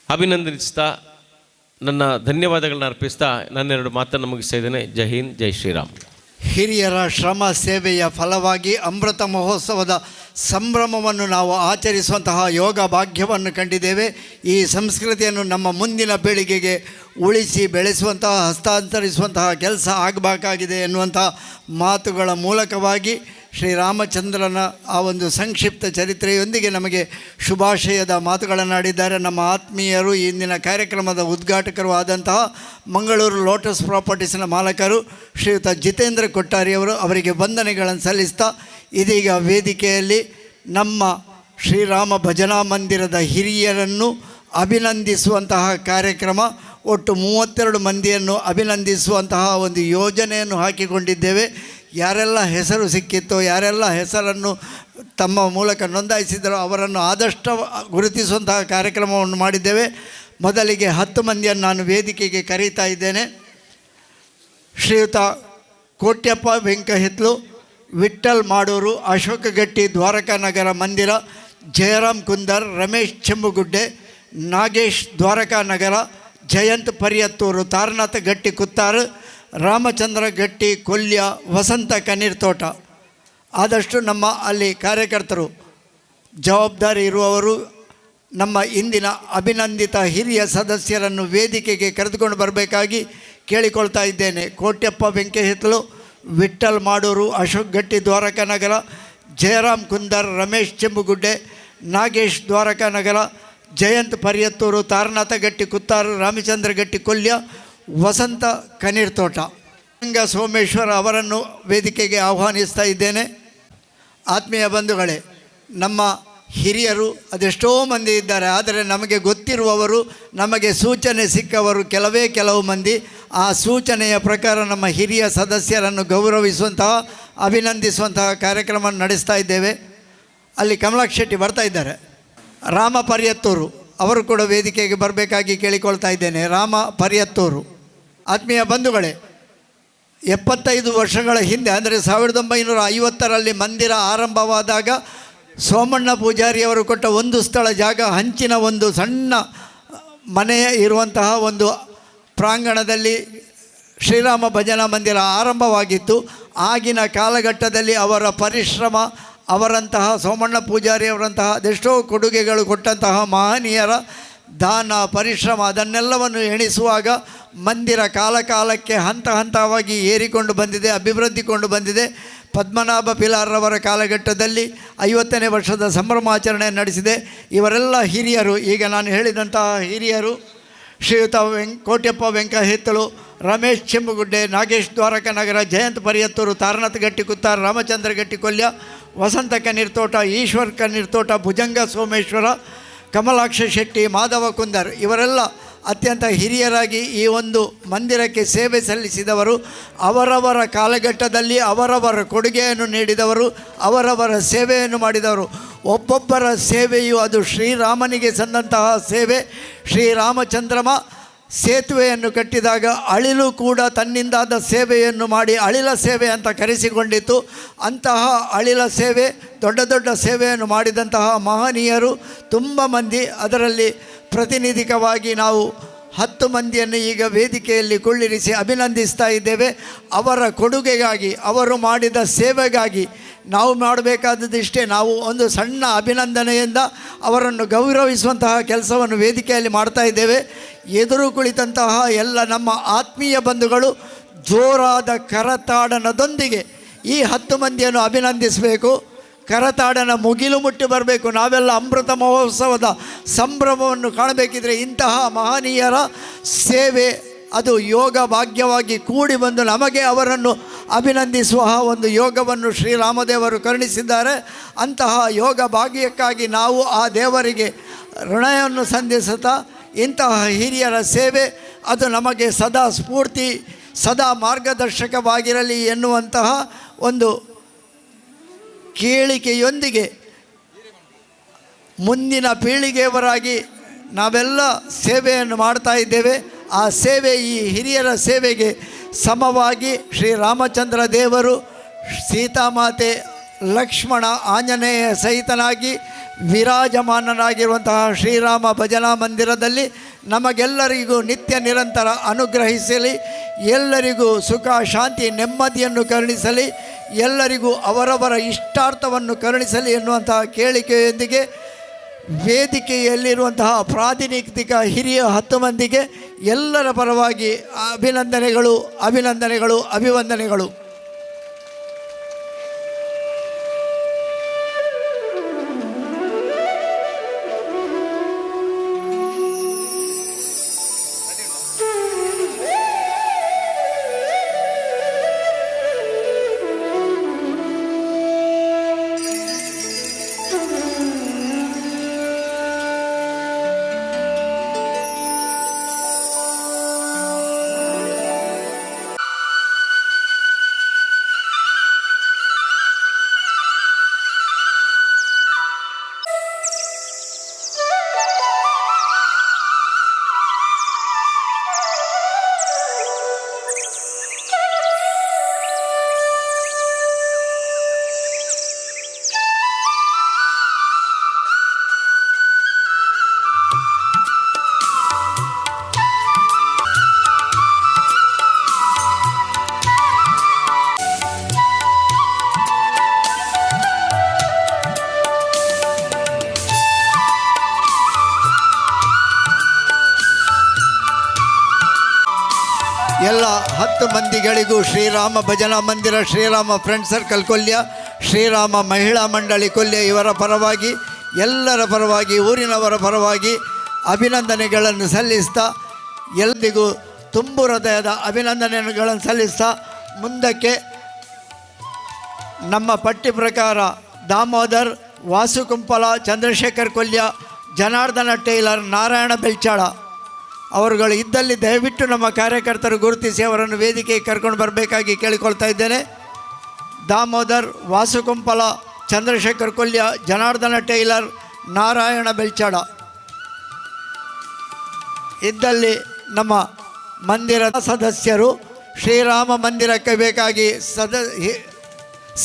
ಅಭಿನಂದಿಸ್ತಾ ನನ್ನ ಧನ್ಯವಾದಗಳನ್ನ ಅರ್ಪಿಸ್ತಾ ನನ್ನೆರಡು ಮಾತನ್ನು ಮುಗಿಸ್ತಾ ಇದ್ದೇನೆ. ಜೈ ಹಿಂದ್, ಜೈ ಶ್ರೀರಾಮ್. ಹಿರಿಯರ ಶ್ರಮ ಸೇವೆಯ ಫಲವಾಗಿ ಅಮೃತ ಮಹೋತ್ಸವದ ಸಂಭ್ರಮವನ್ನು ನಾವು ಆಚರಿಸುವಂತಹ ಯೋಗ ಭಾಗ್ಯವನ್ನು ಕಂಡಿದ್ದೇವೆ. ಈ ಸಂಸ್ಕೃತಿಯನ್ನು ನಮ್ಮ ಮುಂದಿನ ಪೀಳಿಗೆಗೆ ಉಳಿಸಿ ಬೆಳೆಸುವಂತಹ, ಹಸ್ತಾಂತರಿಸುವಂತಹ ಕೆಲಸ ಆಗಬೇಕಾಗಿದೆ ಎನ್ನುವಂತಹ ಮಾತುಗಳ ಮೂಲಕವಾಗಿ ಶ್ರೀರಾಮಚಂದ್ರನ ಆ ಒಂದು ಸಂಕ್ಷಿಪ್ತ ಚರಿತ್ರೆಯೊಂದಿಗೆ ನಮಗೆ ಶುಭಾಶಯದ ಮಾತುಗಳನ್ನಾಡಿದ್ದಾರೆ ನಮ್ಮ ಆತ್ಮೀಯರು, ಇಂದಿನ ಕಾರ್ಯಕ್ರಮದ ಉದ್ಘಾಟಕರು ಆದಂತಹ ಮಂಗಳೂರು ಲೋಟಸ್ ಪ್ರಾಪರ್ಟೀಸ್ನ ಮಾಲಕರು ಶ್ರೀಯುತ ಜಿತೇಂದ್ರ ಕೊಟ್ಟಾರಿಯವರು. ಅವರಿಗೆ ವಂದನೆಗಳನ್ನು ಸಲ್ಲಿಸ್ತಾ ಇದೀಗ ವೇದಿಕೆಯಲ್ಲಿ ನಮ್ಮ ಶ್ರೀರಾಮ ಭಜನಾ ಮಂದಿರದ ಹಿರಿಯರನ್ನು ಅಭಿನಂದಿಸುವಂತಹ ಕಾರ್ಯಕ್ರಮ, ಒಟ್ಟು 32 ಮಂದಿಯನ್ನು ಅಭಿನಂದಿಸುವಂತಹ ಒಂದು ಯೋಜನೆಯನ್ನು ಹಾಕಿಕೊಂಡಿದ್ದೇವೆ. ಯಾರೆಲ್ಲ ಹೆಸರು ಸಿಕ್ಕಿತ್ತೋ, ಯಾರೆಲ್ಲ ಹೆಸರನ್ನು ತಮ್ಮ ಮೂಲಕ ನೋಂದಾಯಿಸಿದರೋ ಅವರನ್ನು ಆದಷ್ಟು ಗುರುತಿಸುವಂತಹ ಕಾರ್ಯಕ್ರಮವನ್ನು ಮಾಡಿದ್ದೇವೆ. ಮೊದಲಿಗೆ 10 ಮಂದಿಯನ್ನು ನಾನು ವೇದಿಕೆಗೆ ಕರೀತಾ ಇದ್ದೇನೆ. ಶ್ರೀಯುತ ಕೋಟ್ಯಪ್ಪ ವೆಂಕಹಿತ್ಲು, ವಿಠ್ಠಲ್ ಮಾಡೂರು, ಅಶೋಕ ಗಟ್ಟಿ ದ್ವಾರಕಾ ನಗರ ಮಂದಿರ, ಜಯರಾಮ್ ಕುಂದರ್, ರಮೇಶ್ ಚೆಂಬುಗುಡ್ಡೆ, ನಾಗೇಶ್ ದ್ವಾರಕಾ ನಗರ, ಜಯಂತ್ ಪರಿಯತ್ತೂರು, ತಾರನಾಥ ಗಟ್ಟಿ ಕುತ್ತಾರು, ರಾಮಚಂದ್ರ ಗಟ್ಟಿ ಕೊಲ್ಯ, ವಸಂತ ಕಣ್ಣೀರ್ತೋಟ. ಆದಷ್ಟು ನಮ್ಮ ಅಲ್ಲಿ ಕಾರ್ಯಕರ್ತರು, ಜವಾಬ್ದಾರಿ ಇರುವವರು ನಮ್ಮ ಇಂದಿನ ಅಭಿನಂದಿತ ಹಿರಿಯ ಸದಸ್ಯರನ್ನು ವೇದಿಕೆಗೆ ಕರೆದುಕೊಂಡು ಬರಬೇಕಾಗಿ ಕೇಳಿಕೊಳ್ತಾ ಇದ್ದೇನೆ. ಕೋಟ್ಯಪ್ಪ ವೆಂಕಹಿತ್ಲು, ವಿಠ್ಠಲ್ ಮಾಡೂರು, ಅಶೋಕ್ ಗಟ್ಟಿ ದ್ವಾರಕಾ ನಗರ, ಜಯರಾಮ್ ಕುಂದರ್, ರಮೇಶ್ ಚೆಂಬುಗುಡ್ಡೆ, ನಾಗೇಶ್ ದ್ವಾರಕಾ ನಗರ, ಜಯಂತ್ ಪರಿಯತ್ತೂರು, ತಾರನಾಥ ಗಟ್ಟಿ ಕುತ್ತಾರು, ರಾಮಚಂದ್ರ ಗಟ್ಟಿ ಕೊಲ್ಯ, ವಸಂತ ಕಣ್ಣೀರ್ತೋಟ. ಗಂಗ ಸೋಮೇಶ್ವರ ಅವರನ್ನು ವೇದಿಕೆಗೆ ಆಹ್ವಾನಿಸ್ತಾ ಇದ್ದೇನೆ. ಆತ್ಮೀಯ ಬಂಧುಗಳೇ, ನಮ್ಮ ಹಿರಿಯರು ಅದೆಷ್ಟೋ ಮಂದಿ ಇದ್ದಾರೆ, ಆದರೆ ನಮಗೆ ಗೊತ್ತಿರುವವರು, ನಮಗೆ ಸೂಚನೆ ಸಿಕ್ಕವರು ಕೆಲವು ಮಂದಿ. ಆ ಸೂಚನೆಯ ಪ್ರಕಾರ ನಮ್ಮ ಹಿರಿಯ ಸದಸ್ಯರನ್ನು ಗೌರವಿಸುವಂತಹ, ಅಭಿನಂದಿಸುವಂತಹ ಕಾರ್ಯಕ್ರಮ ನಡೆಸ್ತಾ ಇದ್ದೇವೆ. ಅಲ್ಲಿ ಕಮಲಾಕ್ಷ ಶೆಟ್ಟಿ ಬರ್ತಾ ಇದ್ದಾರೆ. ರಾಮ ಪರಿಯತ್ತೂರು ಅವರು ಕೂಡ ವೇದಿಕೆಗೆ ಬರಬೇಕಾಗಿ ಕೇಳಿಕೊಳ್ತಾ ಇದ್ದೇನೆ. ರಾಮ ಪರಿಯತ್ತೂರು. ಆತ್ಮೀಯ ಬಂಧುಗಳೇ, 75 ವರ್ಷಗಳ ಹಿಂದೆ, ಅಂದರೆ 1950ರಲ್ಲಿ ಮಂದಿರ ಆರಂಭವಾದಾಗ ಸೋಮಣ್ಣ ಪೂಜಾರಿಯವರು ಕೊಟ್ಟ ಒಂದು ಸ್ಥಳ ಜಾಗ, ಹಂಚಿನ ಒಂದು ಸಣ್ಣ ಮನೆ ಇರುವಂತಹ ಒಂದು ಪ್ರಾಂಗಣದಲ್ಲಿ ಶ್ರೀರಾಮ ಭಜನಾ ಮಂದಿರ ಆರಂಭವಾಗಿತ್ತು. ಆಗಿನ ಕಾಲಘಟ್ಟದಲ್ಲಿ ಅವರ ಪರಿಶ್ರಮ, ಅವರಂತಹ ಸೋಮಣ್ಣ ಪೂಜಾರಿಯವರಂತಹ ಅದೆಷ್ಟೋ ಕೊಡುಗೆಗಳು ಕೊಟ್ಟಂತಹ ಮಹನೀಯರ ದಾನ, ಪರಿಶ್ರಮ, ಅದನ್ನೆಲ್ಲವನ್ನು ಎಣಿಸುವಾಗ ಮಂದಿರ ಕಾಲಕ್ಕೆ ಹಂತವಾಗಿ ಏರಿಕೊಂಡು ಬಂದಿದೆ, ಅಭಿವೃದ್ಧಿಕೊಂಡು ಬಂದಿದೆ. ಪದ್ಮನಾಭ ಪಿಲಾರ್ರವರ ಕಾಲಘಟ್ಟದಲ್ಲಿ 50ನೇ ವರ್ಷದ ಸಂಭ್ರಮಾಚರಣೆ ನಡೆಸಿದೆ. ಇವರೆಲ್ಲ ಹಿರಿಯರು, ಈಗ ನಾನು ಹೇಳಿದಂತಹ ಹಿರಿಯರು ಶ್ರೀಯುತ ಕೋಟ್ಯಪ್ಪ ವೆಂಕಹಿತ್ಲು, ರಮೇಶ್ ಚೆಂಬುಗುಡ್ಡೆ, ನಾಗೇಶ್ ದ್ವಾರಕಾ ನಗರ, ಜಯಂತ್ ಪರಿಯತ್ತೂರು, ತಾರನಾಥ ಗಟ್ಟಿ ಕುತ್ತಾರ, ರಾಮಚಂದ್ರ ಗಟ್ಟಿ ಕೊಲ್ಯ, ವಸಂತ ಕಣ್ಣೀರ್ತೋಟ, ಈಶ್ವರ್ ಕಣ್ಣೀರ್ತೋಟ, ಭುಜಂಗ ಸೋಮೇಶ್ವರ, ಕಮಲಾಕ್ಷ ಶೆಟ್ಟಿ, ಮಾಧವ ಕುಂದರ್, ಇವರೆಲ್ಲ ಅತ್ಯಂತ ಹಿರಿಯರಾಗಿ ಈ ಒಂದು ಮಂದಿರಕ್ಕೆ ಸೇವೆ ಸಲ್ಲಿಸಿದವರು. ಅವರವರ ಕಾಲಘಟ್ಟದಲ್ಲಿ ಅವರವರ ಕೊಡುಗೆಯನ್ನು ನೀಡಿದವರು, ಅವರವರ ಸೇವೆಯನ್ನು ಮಾಡಿದವರು. ಒಬ್ಬೊಬ್ಬರ ಸೇವೆಯು ಅದು ಶ್ರೀರಾಮನಿಗೆ ಸಂದಂತಹ ಸೇವೆ. ಶ್ರೀರಾಮಚಂದ್ರಮ ಸೇತುವೆಯನ್ನು ಕಟ್ಟಿದಾಗ ಅಳಿಲು ಕೂಡ ತನ್ನಿಂದಾದ ಸೇವೆಯನ್ನು ಮಾಡಿ ಅಳಿಲ ಸೇವೆ ಅಂತ ಕರೆಸಿಕೊಂಡಿತ್ತು. ಅಂತಹ ಅಳಿಲ ಸೇವೆ, ದೊಡ್ಡ ಸೇವೆಯನ್ನು ಮಾಡಿದಂತಹ ಮಹನೀಯರು ತುಂಬ ಮಂದಿ. ಅದರಲ್ಲಿ ಪ್ರತಿನಿಧಿಕವಾಗಿ ನಾವು 10 ಮಂದಿಯನ್ನು ಈಗ ವೇದಿಕೆಯಲ್ಲಿ ಕುಳ್ಳಿರಿಸಿ ಅಭಿನಂದಿಸ್ತಾ ಇದ್ದೇವೆ. ಅವರ ಕೊಡುಗೆಗಾಗಿ, ಅವರು ಮಾಡಿದ ಸೇವೆಗಾಗಿ ನಾವು ಮಾಡಬೇಕಾದದಿಷ್ಟೇ. ನಾವು ಒಂದು ಸಣ್ಣ ಅಭಿನಂದನೆಯಿಂದ ಅವರನ್ನು ಗೌರವಿಸುವಂತಹ ಕೆಲಸವನ್ನು ವೇದಿಕೆಯಲ್ಲಿ ಮಾಡ್ತಾ ಇದ್ದೇವೆ. ಎದುರು ಕುಳಿತಂತಹ ಎಲ್ಲ ನಮ್ಮ ಆತ್ಮೀಯ ಬಂಧುಗಳು ಜೋರಾದ ಕರತಾಡನದೊಂದಿಗೆ ಈ 10 ಮಂದಿಯನ್ನು ಅಭಿನಂದಿಸಬೇಕು. ಕರತಾಡನ ಮುಗಿಲು ಮುಟ್ಟಿ ಬರಬೇಕು. ನಾವೆಲ್ಲ ಅಮೃತ ಮಹೋತ್ಸವದ ಸಂಭ್ರಮವನ್ನು ಕಾಣಬೇಕಿದ್ರೆ ಇಂತಹ ಮಹನೀಯರ ಸೇವೆ ಅದು ಯೋಗ ಭಾಗ್ಯವಾಗಿ ಕೂಡಿ ಬಂದು ನಮಗೆ ಅವರನ್ನು ಅಭಿನಂದಿಸುವ ಒಂದು ಯೋಗವನ್ನು ಶ್ರೀರಾಮದೇವರು ಕರುಣಿಸಿದ್ದಾರೆ. ಅಂತಹ ಯೋಗ ಭಾಗ್ಯಕ್ಕಾಗಿ ನಾವು ಆ ದೇವರಿಗೆ ಋಣವನ್ನು ಸಂಧಿಸುತ್ತಾ ಇಂತಹ ಹಿರಿಯರ ಸೇವೆ ಅದು ನಮಗೆ ಸದಾ ಸ್ಫೂರ್ತಿ, ಸದಾ ಮಾರ್ಗದರ್ಶಕವಾಗಿರಲಿ ಎನ್ನುವಂತಹ ಒಂದು ಕೇಳಿಕೆಯೊಂದಿಗೆ ಮುಂದಿನ ಪೀಳಿಗೆಯವರಾಗಿ ನಾವೆಲ್ಲ ಸೇವೆಯನ್ನು ಮಾಡ್ತಾ ಇದ್ದೇವೆ. ಆ ಸೇವೆ, ಈ ಹಿರಿಯರ ಸೇವೆಗೆ ಸಮವಾಗಿ ಶ್ರೀರಾಮಚಂದ್ರ ದೇವರು, ಸೀತಾಮಾತೆ, ಲಕ್ಷ್ಮಣ, ಆಂಜನೇಯ ಸಹಿತನಾಗಿ ವಿರಾಜಮಾನನಾಗಿರುವಂತಹ ಶ್ರೀರಾಮ ಭಜನಾ ಮಂದಿರದಲ್ಲಿ ನಮಗೆಲ್ಲರಿಗೂ ನಿತ್ಯ ನಿರಂತರ ಅನುಗ್ರಹಿಸಲಿ. ಎಲ್ಲರಿಗೂ ಸುಖ ಶಾಂತಿ ನೆಮ್ಮದಿಯನ್ನು ಕರುಣಿಸಲಿ. ಎಲ್ಲರಿಗೂ ಅವರವರ ಇಷ್ಟಾರ್ಥವನ್ನು ಕರುಣಿಸಲಿ ಎನ್ನುವಂತಹ ಕೇಳಿಕೆಯೊಂದಿಗೆ ವೇದಿಕೆಯಲ್ಲಿರುವಂತಹ ಪ್ರಾತಿನಿಧಿಕ ಹಿರಿಯ 10 ಮಂದಿಗೆ ಎಲ್ಲರ ಪರವಾಗಿ ಅಭಿನಂದನೆಗಳು, ಅಭಿನಂದನೆಗಳು, ಅಭಿವಂದನೆಗಳು. ಎಲ್ಲ 10 ಮಂದಿಗಳಿಗೂ ಶ್ರೀರಾಮ ಭಜನಾ ಮಂದಿರ, ಶ್ರೀರಾಮ ಫ್ರೆಂಡ್ ಸರ್ಕಲ್ ಕೊಲ್ಯ, ಶ್ರೀರಾಮ ಮಹಿಳಾ ಮಂಡಳಿ ಕೊಲ್ಯ ಇವರ ಪರವಾಗಿ, ಎಲ್ಲರ ಪರವಾಗಿ, ಊರಿನವರ ಪರವಾಗಿ ಅಭಿನಂದನೆಗಳನ್ನು ಸಲ್ಲಿಸ್ತಾ, ಎಲ್ಲರಿಗೂ ತುಂಬು ಹೃದಯದ ಅಭಿನಂದನೆಗಳನ್ನು ಸಲ್ಲಿಸ್ತಾ ಮುಂದಕ್ಕೆ ನಮ್ಮ ಪಟ್ಟಿ ಪ್ರಕಾರ ದಾಮೋದರ್, ವಾಸುಕುಂಪಲ, ಚಂದ್ರಶೇಖರ್ ಕೊಲ್ಯ, ಜನಾರ್ದನ ಟೇಲರ್, ನಾರಾಯಣ ಬೆಳ್ಚಾಳ ಅವರುಗಳು ಇದ್ದಲ್ಲಿ ದಯವಿಟ್ಟು ನಮ್ಮ ಕಾರ್ಯಕರ್ತರು ಗುರುತಿಸಿ ಅವರನ್ನು ವೇದಿಕೆಗೆ ಕರ್ಕೊಂಡು ಬರಬೇಕಾಗಿ ಕೇಳಿಕೊಳ್ತಾ ಇದ್ದೇನೆ. ದಾಮೋದರ್, ವಾಸುಕುಂಪಲ, ಚಂದ್ರಶೇಖರ್ ಕೊಲ್ಯ, ಜನಾರ್ದನ ಟೇಲರ್, ನಾರಾಯಣ ಬೆಳ್ಚಾಡ ಇದ್ದಲ್ಲಿ ನಮ್ಮ ಮಂದಿರದ ಸದಸ್ಯರು, ಶ್ರೀರಾಮ ಮಂದಿರಕ್ಕೆ ಬೇಕಾಗಿ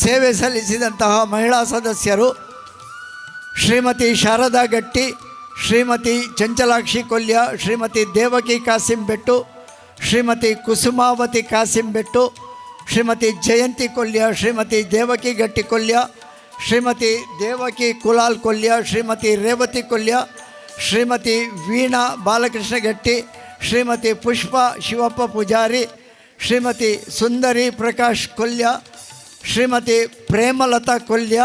ಸೇವೆ ಸಲ್ಲಿಸಿದಂತಹ ಮಹಿಳಾ ಸದಸ್ಯರು ಶ್ರೀಮತಿ ಶಾರದಾ ಗಟ್ಟಿ, ಶ್ರೀಮತಿ ಚಂಚಲಾಕ್ಷಿ ಕೊಲ್ಯ, ಶ್ರೀಮತಿ ದೇವಕಿ ಕಾಸಿಂಬೆಟ್ಟು, ಶ್ರೀಮತಿ ಕುಸುಮಾವತಿ ಕಾಸಿಂಬೆಟ್ಟು, ಶ್ರೀಮತಿ ಜಯಂತಿ ಕೊಲ್ಯ, ಶ್ರೀಮತಿ ದೇವಕಿ ಗಟ್ಟಿ ಕೊಲ್ಯ, ಶ್ರೀಮತಿ ದೇವಕಿ ಕುಲಾಲ್ ಕೊಲ್ಯ, ಶ್ರೀಮತಿ ರೇವತಿ ಕೊಲ್ಯ, ಶ್ರೀಮತಿ ವೀಣಾ ಬಾಲಕೃಷ್ಣ ಗಟ್ಟಿ, ಶ್ರೀಮತಿ ಪುಷ್ಪ ಶಿವಪ್ಪ ಪೂಜಾರಿ, ಶ್ರೀಮತಿ ಸುಂದರಿ ಪ್ರಕಾಶ್ ಕೊಲ್ಯ, ಶ್ರೀಮತಿ ಪ್ರೇಮಲತಾ ಕೊಲ್ಯ,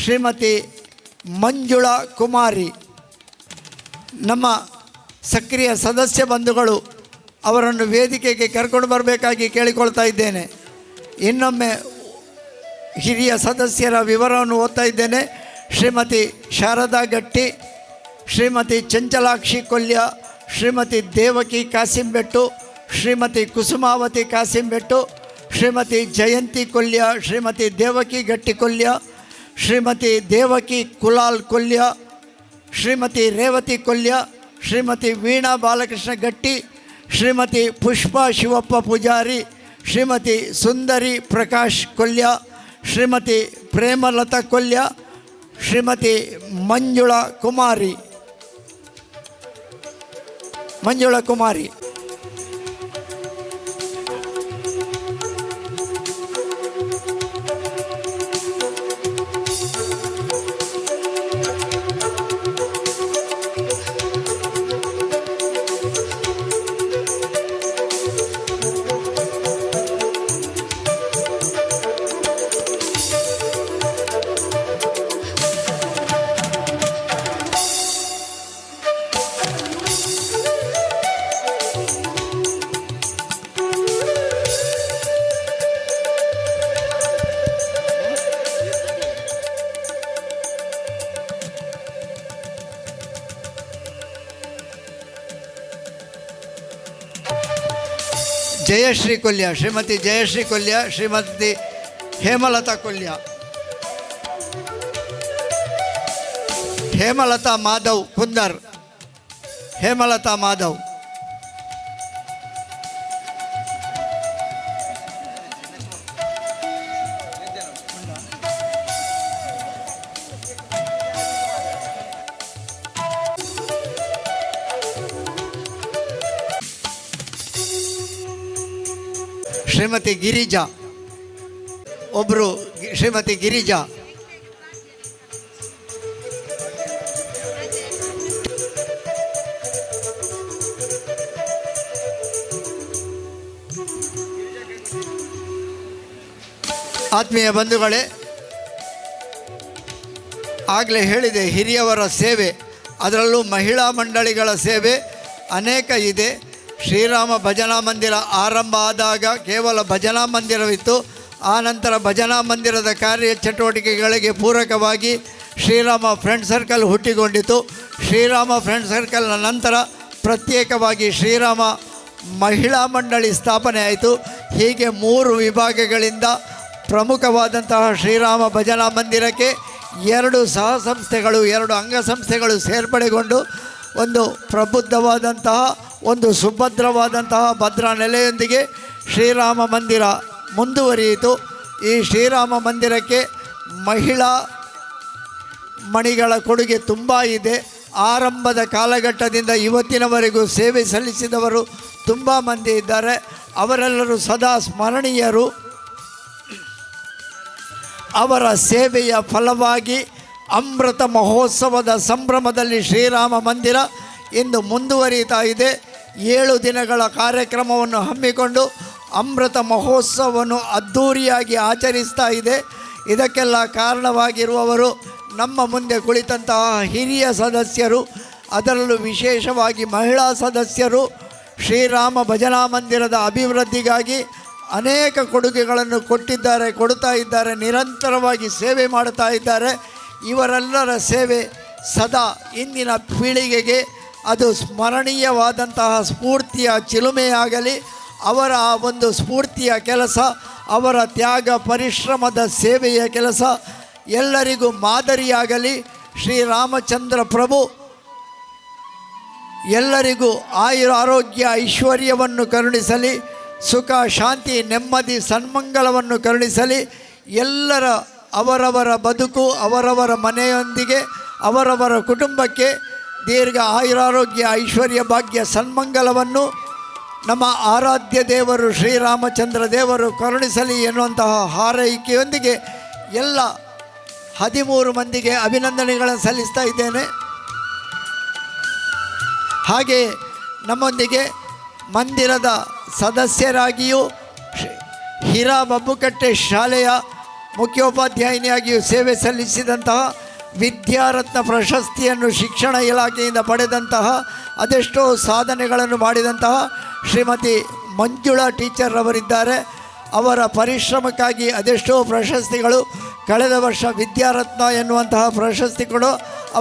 ಶ್ರೀಮತಿ ಮಂಜುಳಾ ಕುಮಾರಿ. ನಮ್ಮ ಸಕ್ರಿಯ ಸದಸ್ಯ ಬಂಧುಗಳು ಅವರನ್ನು ವೇದಿಕೆಗೆ ಕರ್ಕೊಂಡು ಬರಬೇಕಾಗಿ ಕೇಳಿಕೊಳ್ತಾ ಇದ್ದೇನೆ. ಇನ್ನೊಮ್ಮೆ ಹಿರಿಯ ಸದಸ್ಯರ ವಿವರವನ್ನು ಓದ್ತಾ ಇದ್ದೇನೆ. ಶ್ರೀಮತಿ ಶಾರದಾ ಗಟ್ಟಿ, ಶ್ರೀಮತಿ ಚಂಚಲಾಕ್ಷಿ ಕೊಲ್ಯ, ಶ್ರೀಮತಿ ದೇವಕಿ ಕಾಸಿಂಬೆಟ್ಟು, ಶ್ರೀಮತಿ ಕುಸುಮಾವತಿ ಕಾಸಿಂಬೆಟ್ಟು, ಶ್ರೀಮತಿ ಜಯಂತಿ ಕೊಲ್ಯ, ಶ್ರೀಮತಿ ದೇವಕಿ ಗಟ್ಟಿ ಕೊಲ್ಯ, ಶ್ರೀಮತಿ ದೇವಕಿ ಕುಲಾಲ್ ಕೊಲ್ಯ, ಶ್ರೀಮತಿ ರೇವತಿ ಕೊಲ್ಯ, ಶ್ರೀಮತಿ ವೀಣಾ ಬಾಲಕೃಷ್ಣ ಗಟ್ಟಿ, ಶ್ರೀಮತಿ ಪುಷ್ಪ ಶಿವಪ್ಪ ಪೂಜಾರಿ, ಶ್ರೀಮತಿ ಸುಂದರಿ ಪ್ರಕಾಶ್ ಕೊಲ್ಯ, ಶ್ರೀಮತಿ ಪ್ರೇಮಲತಾ ಕೊಲ್ಯ, ಶ್ರೀಮತಿ ಮಂಜುಳಾ ಕುಮಾರಿ. ಜಯಶ್ರೀ ಕೊಲ್ಯ, ಶ್ರೀಮತಿ ಜಯಶ್ರೀ ಕೊಲ್ಯ, ಶ್ರೀಮತಿ ಹೇಮಲತಾ ಕೊಲ್ಯ, ಹೇಮಲತಾ ಮಾಧವ್ ಕುಂದರ್, ಹೇಮಲತಾ ಮಾಧವ್, ಶ್ರೀಮತಿ ಗಿರಿಜಾ, ಒಬ್ಬರು ಶ್ರೀಮತಿ ಗಿರಿಜಾ, ಆತ್ಮೀಯ ಬಂಧುಗಳೇ, ಆಗಲೇ ಹೇಳಿದೆ ಹಿರಿಯವರ ಸೇವೆ, ಅದರಲ್ಲೂ ಮಹಿಳಾ ಮಂಡಳಿಗಳ ಸೇವೆ ಅನೇಕ ಇದೆ. ಶ್ರೀರಾಮ ಭಜನಾ ಮಂದಿರ ಆರಂಭ ಆದಾಗ ಕೇವಲ ಭಜನಾ ಮಂದಿರವಿತ್ತು. ಆನಂತರ ಭಜನಾ ಮಂದಿರದ ಕಾರ್ಯ ಚಟುವಟಿಕೆಗಳಿಗೆ ಪೂರಕವಾಗಿ ಶ್ರೀರಾಮ ಫ್ರೆಂಡ್ ಸರ್ಕಲ್ ಹುಟ್ಟಿಕೊಂಡಿತು. ಶ್ರೀರಾಮ ಫ್ರೆಂಡ್ ಸರ್ಕಲ್ನ ನಂತರ ಪ್ರತ್ಯೇಕವಾಗಿ ಶ್ರೀರಾಮ ಮಹಿಳಾ ಮಂಡಳಿ ಸ್ಥಾಪನೆ ಆಯಿತು. ಹೀಗೆ 3 ವಿಭಾಗಗಳಿಂದ ಪ್ರಮುಖವಾದಂತಹ ಶ್ರೀರಾಮ ಭಜನಾ ಮಂದಿರಕ್ಕೆ 2 ಸಹ ಸಂಸ್ಥೆಗಳು, 2 ಅಂಗಸಂಸ್ಥೆಗಳು ಸೇರ್ಪಡೆಗೊಂಡು ಒಂದು ಪ್ರಬುದ್ಧವಾದಂತಹ, ಒಂದು ಸುಭದ್ರವಾದಂತಹ ಭದ್ರಾ ನೆಲೆಯೊಂದಿಗೆ ಶ್ರೀರಾಮ ಮಂದಿರ ಮುಂದುವರಿಯಿತು. ಈ ಶ್ರೀರಾಮ ಮಂದಿರಕ್ಕೆ ಮಹಿಳಾ ಮಣಿಗಳ ಕೊಡುಗೆ ತುಂಬ ಇದೆ. ಆರಂಭದ ಕಾಲಘಟ್ಟದಿಂದ ಇವತ್ತಿನವರೆಗೂ ಸೇವೆ ಸಲ್ಲಿಸಿದವರು ತುಂಬ ಮಂದಿ ಇದ್ದಾರೆ. ಅವರೆಲ್ಲರೂ ಸದಾ ಸ್ಮರಣೀಯರು. ಅವರ ಸೇವೆಯ ಫಲವಾಗಿ ಅಮೃತ ಮಹೋತ್ಸವದ ಸಂಭ್ರಮದಲ್ಲಿ ಶ್ರೀರಾಮ ಮಂದಿರ ಇಂದು ಮುಂದುವರಿಯುತ್ತಾ ಇದೆ. 7 ದಿನಗಳ ಕಾರ್ಯಕ್ರಮವನ್ನು ಹಮ್ಮಿಕೊಂಡು ಅಮೃತ ಮಹೋತ್ಸವವನ್ನು ಅದ್ಧೂರಿಯಾಗಿ ಆಚರಿಸ್ತಾ ಇದೆ. ಇದಕ್ಕೆಲ್ಲ ಕಾರಣವಾಗಿರುವವರು ನಮ್ಮ ಮುಂದೆ ಕುಳಿತಂತಹ ಹಿರಿಯ ಸದಸ್ಯರು, ಅದರಲ್ಲೂ ವಿಶೇಷವಾಗಿ ಮಹಿಳಾ ಸದಸ್ಯರು. ಶ್ರೀರಾಮ ಭಜನಾ ಮಂದಿರದ ಅಭಿವೃದ್ಧಿಗಾಗಿ ಅನೇಕ ಕೊಡುಗೆಗಳನ್ನು ಕೊಡ್ತಾ ಇದ್ದಾರೆ, ನಿರಂತರವಾಗಿ ಸೇವೆ ಮಾಡ್ತಾ ಇದ್ದಾರೆ. ಇವರೆಲ್ಲರ ಸೇವೆ ಸದಾ ಇಂದಿನ ಪೀಳಿಗೆಗೆ ಅದು ಸ್ಮರಣೀಯವಾದಂತಹ ಸ್ಫೂರ್ತಿಯ ಚಿಲುಮೆಯಾಗಲಿ. ಅವರ ಒಂದು ಸ್ಫೂರ್ತಿಯ ಕೆಲಸ, ಅವರ ತ್ಯಾಗ ಪರಿಶ್ರಮದ ಸೇವೆಯ ಕೆಲಸ ಎಲ್ಲರಿಗೂ ಮಾದರಿಯಾಗಲಿ. ಶ್ರೀರಾಮಚಂದ್ರ ಪ್ರಭು ಎಲ್ಲರಿಗೂ ಆರೋಗ್ಯ ಐಶ್ವರ್ಯವನ್ನು ಕರುಣಿಸಲಿ, ಸುಖ ಶಾಂತಿ ನೆಮ್ಮದಿ ಸನ್ಮಂಗಲವನ್ನು ಕರುಣಿಸಲಿ. ಎಲ್ಲರ ಅವರವರ ಬದುಕು, ಅವರವರ ಮನೆಯೊಂದಿಗೆ, ಅವರವರ ಕುಟುಂಬಕ್ಕೆ ದೀರ್ಘ ಆಯುರಾರೋಗ್ಯ ಐಶ್ವರ್ಯ ಭಾಗ್ಯ ಸನ್ಮಂಗಲವನ್ನು ನಮ್ಮ ಆರಾಧ್ಯ ದೇವರು ಶ್ರೀರಾಮಚಂದ್ರ ದೇವರು ಕರುಣಿಸಲಿ ಎನ್ನುವಂತಹ ಹಾರೈಕೆಯೊಂದಿಗೆ ಎಲ್ಲ 13 ಮಂದಿಗೆ ಅಭಿನಂದನೆಗಳನ್ನು ಸಲ್ಲಿಸ್ತಾ ಇದ್ದೇನೆ. ಹಾಗೆಯೇ ನಮ್ಮೊಂದಿಗೆ ಮಂದಿರದ ಸದಸ್ಯರಾಗಿಯೂ ಹಿರಾ ಬಬ್ಬುಕಟ್ಟೆ ಶಾಲೆಯ ಮುಖ್ಯೋಪಾಧ್ಯಾಯಿನಿಯಾಗಿಯೂ ಸೇವೆ ಸಲ್ಲಿಸಿದಂತಹ, ವಿದ್ಯಾರತ್ನ ಪ್ರಶಸ್ತಿಯನ್ನು ಶಿಕ್ಷಣ ಇಲಾಖೆಯಿಂದ ಪಡೆದಂತಹ, ಅದೆಷ್ಟೋ ಸಾಧನೆಗಳನ್ನು ಮಾಡಿದಂತಹ ಶ್ರೀಮತಿ ಮಂಜುಳಾ ಟೀಚರ್ ಅವರಿದ್ದಾರೆ. ಅವರ ಪರಿಶ್ರಮಕ್ಕಾಗಿ ಅದೆಷ್ಟೋ ಪ್ರಶಸ್ತಿಗಳು, ಕಳೆದ ವರ್ಷ ವಿದ್ಯಾರತ್ನ ಎನ್ನುವಂತಹ ಪ್ರಶಸ್ತಿ ಕೂಡ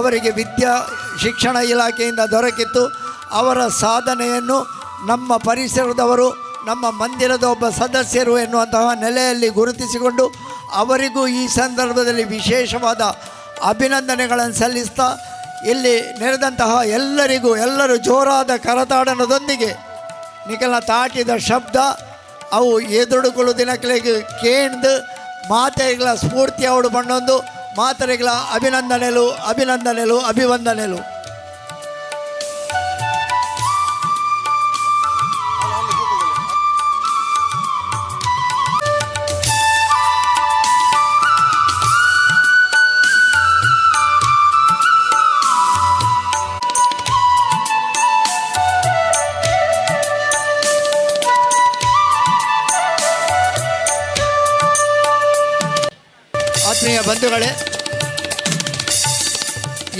ಅವರಿಗೆ ಶಿಕ್ಷಣ ಇಲಾಖೆಯಿಂದ ದೊರಕಿತ್ತು. ಅವರ ಸಾಧನೆಯನ್ನು ನಮ್ಮ ಪರಿಸರದವರು, ನಮ್ಮ ಮಂದಿರದ ಒಬ್ಬ ಸದಸ್ಯರು ಎನ್ನುವಂತಹ ನೆಲೆಯಲ್ಲಿ ಗುರುತಿಸಿಕೊಂಡು ಅವರಿಗೂ ಈ ಸಂದರ್ಭದಲ್ಲಿ ವಿಶೇಷವಾದ ಅಭಿನಂದನೆಗಳನ್ನು ಸಲ್ಲಿಸ್ತಾ, ಇಲ್ಲಿ ನೆರೆದಂತಹ ಎಲ್ಲರೂ ಜೋರಾದ ಕರತಾಡನದೊಂದಿಗೆ ನಿಖಲ ತಾಟಿದ ಶಬ್ದ ಅವು ಎದುರುಗಳು ದಿನಗಳಿಗೆ ಕೇಂದು ಮಾತೆಗಳ ಸ್ಫೂರ್ತಿ ಅವಡು ಬಂಡೊಂದು ಮಾತೆಗಳ ಅಭಿವಂದನೆಲು. ಆತ್ಮೀಯ ಬಂಧುಗಳೇ,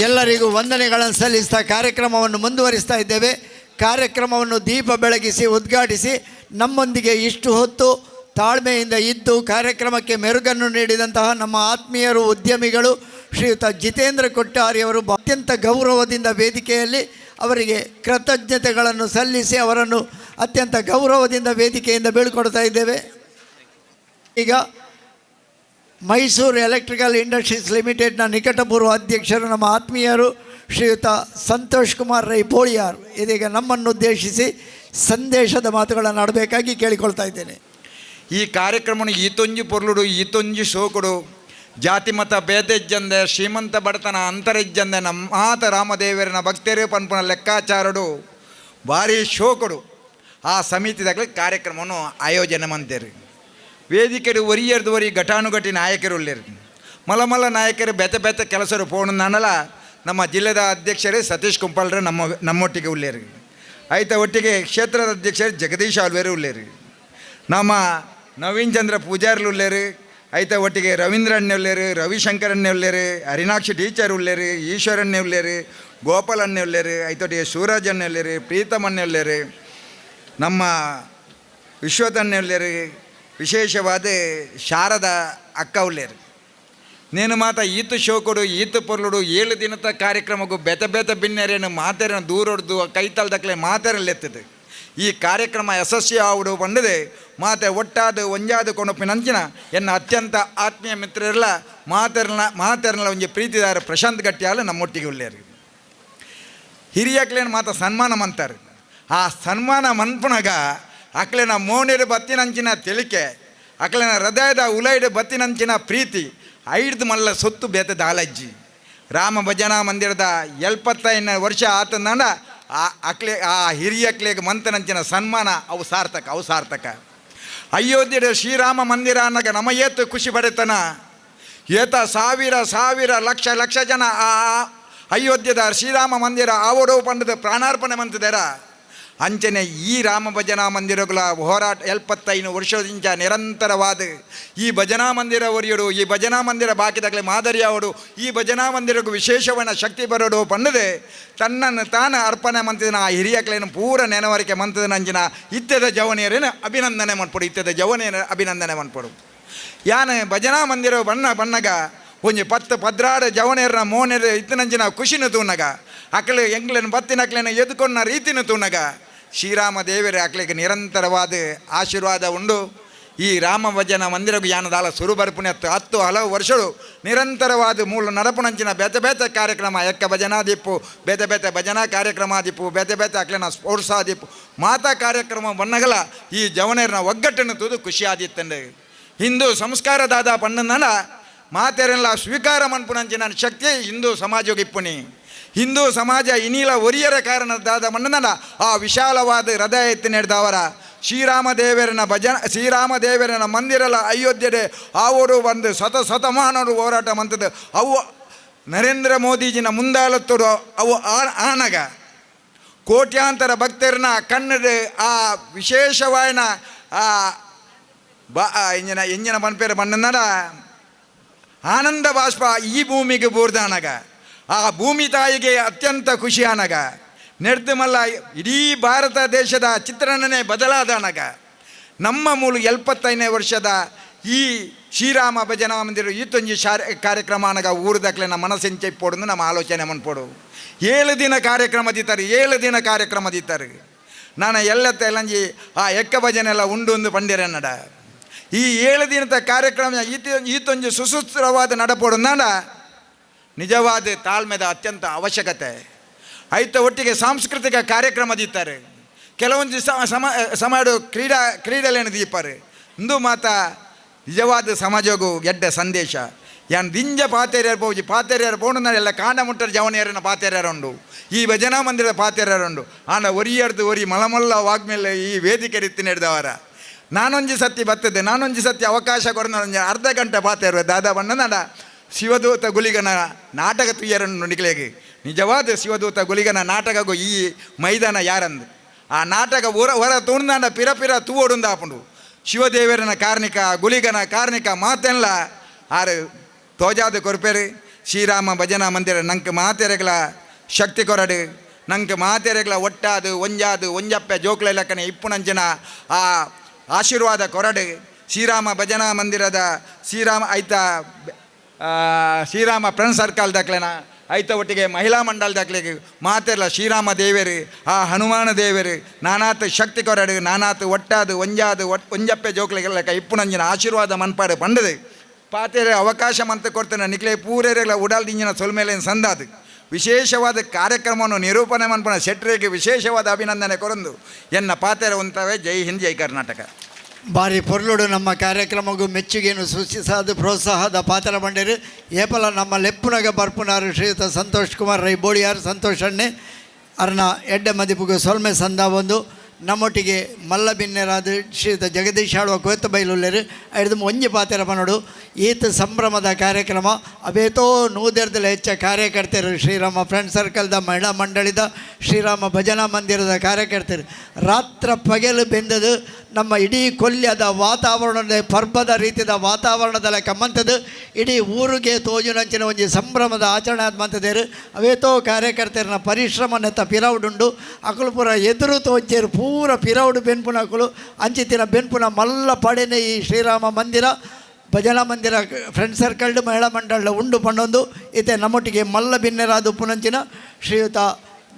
ಎಲ್ಲರಿಗೂ ವಂದನೆಗಳನ್ನು ಸಲ್ಲಿಸ್ತಾ ಕಾರ್ಯಕ್ರಮವನ್ನು ಮುಂದುವರಿಸ್ತಾ ಇದ್ದೇವೆ. ಕಾರ್ಯಕ್ರಮವನ್ನು ದೀಪ ಬೆಳಗಿಸಿ ಉದ್ಘಾಟಿಸಿ ನಮ್ಮೊಂದಿಗೆ ಇಷ್ಟು ಹೊತ್ತು ತಾಳ್ಮೆಯಿಂದ ಇದ್ದು ಕಾರ್ಯಕ್ರಮಕ್ಕೆ ಮೆರುಗನ್ನು ನೀಡಿದಂತಹ ನಮ್ಮ ಆತ್ಮೀಯರು, ಉದ್ಯಮಿಗಳು ಶ್ರೀಯುತ ಜಿತೇಂದ್ರ ಕೊಟ್ಟಾರಿಯವರು ಅತ್ಯಂತ ಗೌರವದಿಂದ ವೇದಿಕೆಯಲ್ಲಿ ಅವರಿಗೆ ಕೃತಜ್ಞತೆಗಳನ್ನು ಸಲ್ಲಿಸಿ ಅವರನ್ನು ಅತ್ಯಂತ ಗೌರವದಿಂದ ವೇದಿಕೆಯಿಂದ ಬೀಳ್ಕೊಡ್ತಾ ಇದ್ದೇವೆ. ಈಗ ಮೈಸೂರು ಎಲೆಕ್ಟ್ರಿಕಲ್ ಇಂಡಸ್ಟ್ರೀಸ್ ಲಿಮಿಟೆಡ್ನ ನಿಕಟಪೂರ್ವ ಅಧ್ಯಕ್ಷರು ನಮ್ಮ ಆತ್ಮೀಯರು ಶ್ರೀಯುತ ಸಂತೋಷ್ ಕುಮಾರ್ ರೈ ಬೋಳಿಯಾರ್ ಇದೀಗ ನಮ್ಮನ್ನು ಉದ್ದೇಶಿಸಿ ಸಂದೇಶದ ಮಾತುಗಳನ್ನು ಆಡಬೇಕಾಗಿ ಕೇಳಿಕೊಳ್ತಾ ಇದ್ದೇನೆ. ಈ ಕಾರ್ಯಕ್ರಮವನ್ನು ಈತೊಂಜಿ ಪೊರ್ಲುಡು ಈತೊಂಜಿ ಶೋಕುಡು ಜಾತಿ ಮತ ಭೇದಜ್ಜಂದೆ ಶ್ರೀಮಂತ ಬಡತನ ಅಂತರಿಜ್ಜಂದೆ ನಮ್ಮ ಮಾತ ರಾಮದೇವರನ ಭಕ್ತರೇ ಪನ್ಪುನ ಲೆಕ್ಕಾಚಾರಡು ಭಾರಿ ಶೋಕುಡು ಆ ಸಮಿತಿದಾಗಲೇ ಕಾರ್ಯಕ್ರಮವನ್ನು ಆಯೋಜನೆ ಮಾಡ್ತೇವೆ. ವೇದಿಕೆಡು ಒರಿಯರ್ದುವರಿ ಘಟಾನುಘಟಿ ನಾಯಕರು ಉಳ್ಳೇರು, ಮಲ ನಾಯಕರು ಬೆತೆ ಬೆತೆ ಕೆಲಸರು ಪೋಣನಲ್ಲ. ನಮ್ಮ ಜಿಲ್ಲೆದ ಅಧ್ಯಕ್ಷರೇ ಸತೀಶ್ ಕುಂಪಲ್ರೆ ನಮ್ಮೊಟ್ಟಿಗೆ ಉಳ್ಳೇರು. ಆಯ್ತ ಒಟ್ಟಿಗೆ ಕ್ಷೇತ್ರದ ಅಧ್ಯಕ್ಷರು ಜಗದೀಶ್ ಆಳ್ವೇರು ಉಳ್ಳೇರು. ನಮ್ಮ ನವೀನ್ ಚಂದ್ರ ಪೂಜಾರ್ಲು ಉಳ್ಳೇರು. ಆಯ್ತ ಒಟ್ಟಿಗೆ ರವೀಂದ್ರಣ್ಣೆ ಉಳ್ಳೇರು, ರವಿಶಂಕರನ್ನೇ ಉಳ್ಳೇರು, ಹರಿನಾಕ್ಷಿ ಟೀಚರ್ ಉಳ್ಳೇರು, ಈಶ್ವರನ್ನೇ ಉಳ್ಳೇರು, ಗೋಪಾಲನ್ನೇ ಉಳ್ಳೇರು. ಆಯ್ತೊಟ್ಟಿಗೆ ಸೂರಜನ್ನೇ ಉಳ್ಳೇರು, ಪ್ರೀತಮನ್ನೇ ಉಳ್ಳೇರು, ನಮ್ಮ ವಿಶ್ವತನ್ನೇ ಉಳ್ಳೇರು, ವಿಶೇಷವಾದ ಶಾರದಾ ಅಕ್ಕ ಉಳ್ಳೇರು. నేను మాత ఈతు ಶೋಕುಡು ಈತು ಪೊರ್ಲುಡು 7 ದಿನದ ಕಾರ್ಯಕ್ರಮಕ್ಕೂ ಬೆತೆ ಬಿನ್ನೆರೇನು ಮಾತೆರನ್ನು ದೂರೊಡ್ದು ಕೈತಲ್ ದಕ್ಲೆ ಮಾತೆರಲ್ಲೆತ್ತದೆ. ಈ ಕಾರ್ಯಕ್ರಮ ಯಶಸ್ವಿ ಆವುಡು ಬಂಡದೆ ಮಾತೆ ಒಟ್ಟಾದು ಒಂಜಾದು ಕೊಣಪಿನಂಚಿನ ಎನ್ನ ಅತ್ಯಂತ ಆತ್ಮೀಯ ಮಿತ್ರರೆಲ್ಲ ಮಾತೆರಲ್ಲ ಒಂಜಿ ಪ್ರೀತಿದಾರ ಪ್ರಶಾಂತ್ ಗಟ್ಟಿಯಾಲು ನಮ್ಮೊಟ್ಟಿಗೆ ಉಳ್ಳೇರು. ಹಿರಿಯಕ್ಲೇನು ಮಾತ ಸನ್ಮಾನ ಮಂತಾರೆ. ಆ ಸನ್ಮಾನ ಮನ್ಪುಣಗ ಅಕ್ಲೆನ ಮೋಣಿರು ಬತ್ತಿನಂಚಿನ ತಿಳಿಕೆ, ಅಕ್ಲೆನ ಹೃದಯದ ಉಲೈಡು ಬತ್ತಿನಂಚಿನ ಪ್ರೀತಿ ಐಡ್ದು ಮಲ್ಲ ಸೊತ್ತು ಬೇತೆ ದಾಲಜ್ಜಿ. ರಾಮ ಭಜನಾ ಮಂದಿರದ 75ನೇ ವರ್ಷ ಆತಂದ ಆ ಹಿರಿಯಕ್ಲೆಗೆ ಮಂತನಂಚಿನ ಸನ್ಮಾನ ಅವು ಸಾರ್ಥಕ. ಅಯೋಧ್ಯೆಯ ಶ್ರೀರಾಮ ಮಂದಿರ ಅನ್ನಗ ನಮ್ಮ ಏತು ಖುಷಿ ಪಡೆತನ. ಏತ ಸಾವಿರ ಲಕ್ಷ ಜನ ಆ ಅಯೋಧ್ಯದ ಶ್ರೀರಾಮ ಮಂದಿರ ಅವರು ಪಂಡದ ಪ್ರಾಣಾರ್ಪಣೆ ಮಂತಿದಾರ. ಅಂಚನೆ ಈ ರಾಮ ಭಜನಾ ಮಂದಿರಗಳ ಹೋರಾಟ 75 ವರ್ಷದಿಂದ ನಿರಂತರವಾದ ಈ ಭಜನಾ ಮಂದಿರ ಒರಿಯೋಡು, ಈ ಭಜನಾ ಮಂದಿರ ಬಾಕಿದಾಗಲೇ ಮಾದರಿ ಆವಡು, ಈ ಭಜನಾ ಮಂದಿರಕ್ಕೂ ವಿಶೇಷವಾದ ಶಕ್ತಿ ಬರೋಡು ಪಂಡದೆ ತನ್ನನ್ನು ತಾನು ಅರ್ಪಣೆ ಮಂತಿನ ಆ ಹಿರಿಯಕ್ಲೇನು ಪೂರ ನೆನವರಿಕೆ ಮಂತದ ನಂಜಿನ ಇತ್ಯದ ಜವನಿಯರೇನು ಅಭಿನಂದನೆ ಮನ್ಪಡು. ಯಾನು ಭಜನಾ ಮಂದಿರ ಬಣ್ಣಗ ಒಂಜಿ 10 ಪದ್ರಾಡ ಜವನಿಯರನ್ನ ಮೋನೆರ ಇತ್ತಿನಂಚಿನ ಖುಷಿನ ತೂನಗ ಅಕ್ಲೆ ಎಂಗ್ಲೇನು ಬತ್ತಿನಕ್ಲೇನು ಎದುಕೊಂಡ ರೀತಿನ ತೂನಗ ಶ್ರೀರಾಮ ದೇವರೇ ಅಕ್ಲೆಗೆ ನಿರಂತರವಾದ ಆಶೀರ್ವಾದ ಉಂಡು. ಈ ರಾಮ ಭಜನಾ ಮಂದಿರಗೂ ಯಾನದಾಲ ಸುರು ಬರ್ಪುಣೆ 10 ಹಲವು ವರ್ಷಗಳು ನಿರಂತರವಾದ ಮೂಲ ನಡಪುಣಂಚಿನ ಬೇತೆ ಕಾರ್ಯಕ್ರಮ ಎಕ್ಕ ಭಜನಾ ದಿಪ್ಪು ಬೇತೆ ಭಜನಾ ಕಾರ್ಯಕ್ರಮ ದಿಪ್ಪು ಬೇತೆ ಅಕ್ಲೆನ ಸ್ಪೋರ್ಟ್ಸ್ ಆದಿಪ್ಪು ಮಾತಾ ಕಾರ್ಯಕ್ರಮ ಬಣ್ಣಗಲ ಈ ಜವನೇರನ ಒಗ್ಗಟ್ಟನ್ನು ತೂದು ಖುಷಿ ಆದಿತ್ತಂಡೆ. ಹಿಂದೂ ಸಂಸ್ಕಾರದಾದ ಪಣ್ಣನ ಮಾತೆರೆಲ್ಲ ಸ್ವೀಕಾರ ಮನ್ಪುಣಂಚಿನ ಶಕ್ತಿ ಹಿಂದೂ ಸಮಾಜಕ್ಕೆ ಇಪ್ಪುನಿ. ಹಿಂದೂ ಸಮಾಜ ಇನ್ನೀಲ ಒರಿಯರ ಕಾರಣದಾದ ಮಣ್ಣನ ಆ ವಿಶಾಲವಾದ ಹೃದಯ ಎತ್ತಿ ನಡೆದವರ ಶ್ರೀರಾಮ ದೇವರನ ಮಂದಿರಲ ಅಯೋಧ್ಯೆ ಅವರು ಒಂದು ಶತಮಾನರು ಹೋರಾಟ ಮಂತದ್ದು ಅವು ನರೇಂದ್ರ ಮೋದಿಜಿನ ಮುಂದಾಲತ್ತೋಡು ಅವು ಆನಗ ಕೋಟ್ಯಾಂತರ ಭಕ್ತರನ್ನ ಕನ್ನಡ ಆ ವಿಶೇಷವಾದ ಎಂಜಿನ ಪನ್ಪೇರು ಮಣ್ಣನ ಆನಂದ ಬಾಷ್ಪ ಈ ಭೂಮಿಗೆ ಬೂರ್ದಾನಗ ಆ ಭೂಮಿ ತಾಯಿಗೆ ಅತ್ಯಂತ ಖುಷಿ ಆನಗ ನೆಡ್ದು ಮಲ್ಲ ಇಡೀ ಭಾರತ ದೇಶದ ಚಿತ್ರಣನೇ ಬದಲಾದನಗ ನಮ್ಮ ಮೂಲ 75ನೇ ವರ್ಷದ ಈ ಶ್ರೀರಾಮ ಭಜನಾ ಮಂದಿರ ಈತೊಂಜಿ ಕಾರ್ಯಕ್ರಮ ಅನಗ ಊರ್ದಕ್ಲೆ ನಮ್ಮ ಮನಸ್ಸೆಂಚೆ ಪೋಡು ನಮ್ಮ ಆಲೋಚನೆ ಮನ್ಪೋಡು. 7 ದಿನ ಕಾರ್ಯಕ್ರಮ ದೀತಾರೆ. ನಾನು ಎಲ್ಲಂಜಿ ಆ ಎಕ್ಕ ಭಜನೆ ಎಲ್ಲ ಉಂಡು ಪಂಡಿರನ್ನಡ. ಈ 7 ದಿನದ ಕಾರ್ಯಕ್ರಮ ಈತೊಂಜಿ ಸುಸೂತ್ರವಾದ ನಡಪೋಡು ನಾಡ ನಿಜವಾದ ತಾಳ್ಮೆದ ಅತ್ಯಂತ ಅವಶ್ಯಕತೆ. ಆಯ್ತ ಒಟ್ಟಿಗೆ ಸಾಂಸ್ಕೃತಿಕ ಕಾರ್ಯಕ್ರಮ ದೀತಾರೆ. ಕೆಲವೊಂದು ಸಮಾಡು ಕ್ರೀಡೆಲೇನು ದೀಪಾರು. ಇಂದು ಮಾತ ನಿಜವಾದ ಸಮಾಜಗೂ ಎಡ್ಡ ಸಂದೇಶ ಯಾನ್ ದಿಂಜ ಪಾತೆರ್ಯಾರು ಪೋಣ ಎಲ್ಲ ಕಾಂಡ ಮುಟ್ಟರ ಜವನಿಯರನ್ನ ಪಾತೆರ್ಯಾರುಂಡು, ಈ ಭಜನಾ ಮಂದಿರದ ಪಾತೆರ್ಯಾರುಂಡು. ಆಂಡ ಒರಿ ಮಲಮಲ್ಲ ವಾಗ್ಮೇಲೆ ಈ ವೇದಿಕೆ ರೀತಿ ನಡೆದವರ ನಾನೊಂಜಿ ಸತಿ ಬರ್ತದೆ, ನಾನೊಂಜಿ ಸತಿ ಅವಕಾಶ ಕೊಡ ಅರ್ಧ ಗಂಟೆ ಪಾತೆರ್ವೆ ದಾದಾ ಬಣ್ಣ ನಡ ಶಿವದೂತ ಗುಲಿಗನ ನಾಟಕ ತುಯ್ಯರನ್ನು ನಿಗಲೇಗೆ ನಿಜವಾದ ಶಿವದೂತ ಗುಲಿಗನ ನಾಟಕಗೂ ಈ ಮೈದಾನ ಯಾರಂದು ಆ ನಾಟಕ ಹೊರ ತುಣ್ದಾಂಡ ಪಿರ ತೂವೊಡುಂದಾಪುಂಡು ಶಿವದೇವರನ ಕಾರ್ಣಿಕ ಗುಲಿಗನ ಕಾರ್ಣಿಕ ಮಾತೆಲ್ಲ ಆರು ತೋಜಾದ ಕೊರ್ಪೇರು ಶ್ರೀರಾಮ ಭಜನಾ ಮಂದಿರ ನಂಗೆ ಮಾತೆರೆಗಳ ಶಕ್ತಿ ಕೊರಡು ನಂಗೆ ಮಾತೆರೆಗಳ ಒಟ್ಟಾದು ಒಂಜಪ್ಪೆ ಜೋಕ್ಲ ಲೆಕ್ಕನೆ ಇಪ್ಪುನಂಚಿನ ಆ ಆಶೀರ್ವಾದ ಕೊರಡು ಶ್ರೀರಾಮ ಭಜನಾ ಮಂದಿರದ ಶ್ರೀರಾಮ ಫ್ರೆಂಡ್ ಸರ್ಕಲ್ ದಾಖಲೆನ ಆಯ್ತ ಒಟ್ಟಿಗೆ ಮಹಿಳಾ ಮಂಡಲ ದಾಖಲೆಗೆ ಮಾತೆಲ್ಲ ಶ್ರೀರಾಮ ದೇವರು ಆ ಹನುಮಾನ ದೇವರು ನಾನಾತ್ ಶಕ್ತಿ ಕೊರಡು ನಾನಾತ್ ಒಟ್ಟಾದು ಒಂಜಪ್ಪೆ ಜೋಕ್ಲೆಗಳ ಇಪ್ಪುನಂಜಿನ ಆಶೀರ್ವಾದ ಮನ್ಪಾಡು ಪಂಡದು ಪಾತೆರೆ ಅವಕಾಶ ಮಂತ ಕೊಡ್ತೇನೆ ನಿಕ್ಲೆ ಪೂರೇರೆಗಳ ಉಡಾಲ್ದಿಂಜಿನ ಸೊಲ್ಮೇಲೇನು ಸಂದಾದು ವಿಶೇಷವಾದ ಕಾರ್ಯಕ್ರಮವನ್ನು ನಿರೂಪಣೆ ಮನ್ಪಣ ಶೆಟ್ರಿಗೆ ವಿಶೇಷವಾದ ಅಭಿನಂದನೆ ಕೊರಂದು ಎನ್ನ ಪಾತೆರೆ ಉಂತವೆ. ಜೈ ಹಿಂದ್ ಜೈ ಕರ್ನಾಟಕ. ಬಾರಿ ಪೊರ್ಲುಡು ನಮ್ಮ ಕಾರ್ಯಕ್ರಮಗೂ ಮೆಚ್ಚುಗೆಯನ್ನು ಸೂಚಿಸಾದ ಪ್ರೋತ್ಸಾಹದ ಪಾತ್ರ ಬಂಡಿರು ಏಪಲ ನಮ್ಮ ಲೆಪ್ಪುನಗ ಬರ್ಪುನಾರು ಶ್ರೀಯುತ ಸಂತೋಷ್ ಕುಮಾರ್ ರೈ ಬೋಳಿಯಾರ್ ಸಂತೋಷಣ್ಣೆ ಅರ್ನ ಎಡ್ಡೆ ಮದಿಪುಗು ಸೊಲ್ಮೆ ಸಂದ ಒಂದು ನಮ್ಮೊಟ್ಟಿಗೆ ಮಲ್ಲ ಬಿನ್ನೆರಾದ ಶ್ರೀಯುತ ಜಗದೀಶ್ ಆಳುವ ಕೊಯ್ತ ಬೈಲುಲ್ಲೇರು ಹಿಡಿದು ಒಂಜಿ ಪಾತೆರ ಪನೋಡು ಈತ ಸಂಭ್ರಮದ ಕಾರ್ಯಕ್ರಮ ಅಬೇತೋ ನೂದೆರ್ದಲ್ಲ ಹೆಚ್ಚ ಕಾರ್ಯಕರ್ತರು ಶ್ರೀರಾಮ ಫ್ರೆಂಡ್ ಸರ್ಕಲ್ದ ಮಹಿಳಾ ಮಂಡಳಿದ ಶ್ರೀರಾಮ ಭಜನಾ ಮಂದಿರದ ಕಾರ್ಯಕರ್ತರು ರಾತ್ರ ಪಗೆಲು ಬೆಂದದು ನಮ್ಮ ಇಡೀ ಕೊಲ್ಯದ ವಾತಾವರಣದ ಪರ್ಬದ ರೀತಿಯ ವಾತಾವರಣದಲ್ಲ ಕಮ್ಮಂಥದ್ದು ಇಡೀ ಊರಿಗೆ ತೋಜುನಂಚಿನ ಒಂಜಿ ಸಂಭ್ರಮದ ಆಚರಣೆ ಆದ್ಮಂತದೇರು ಅವೇತೋ ಕಾರ್ಯಕರ್ತರನ್ನ ಪರಿಶ್ರಮ ನೆತ್ತ ಪಿರವುಡುಂಡು ಅಕಲು ಪೂರ ಎದುರು ತೋಜೇರು ಪೂರ ಪಿರವುಡು ಬೆನ್ಪುನ ಅಕಲು ಅಂಚಿತ್ತಿನ ಬೆನ್ಪುನ ಮಲ್ಲ ಪಡೆನೆ ಈ ಶ್ರೀರಾಮ ಮಂದಿರ ಭಜನಾ ಮಂದಿರ ಫ್ರೆಂಡ್ ಸರ್ಕಲ್ಡ್ ಮಹಿಳಾ ಮಂಡಳ ಉಂಡು ಪಂಡೊಂದು ಇತ್ತೆ ನಮ್ಮೊಟ್ಟಿಗೆ ಮಲ್ಲ ಬಿನ್ನೆರಾದು ಪುನಂಚಿನ ಶ್ರೀಯುತ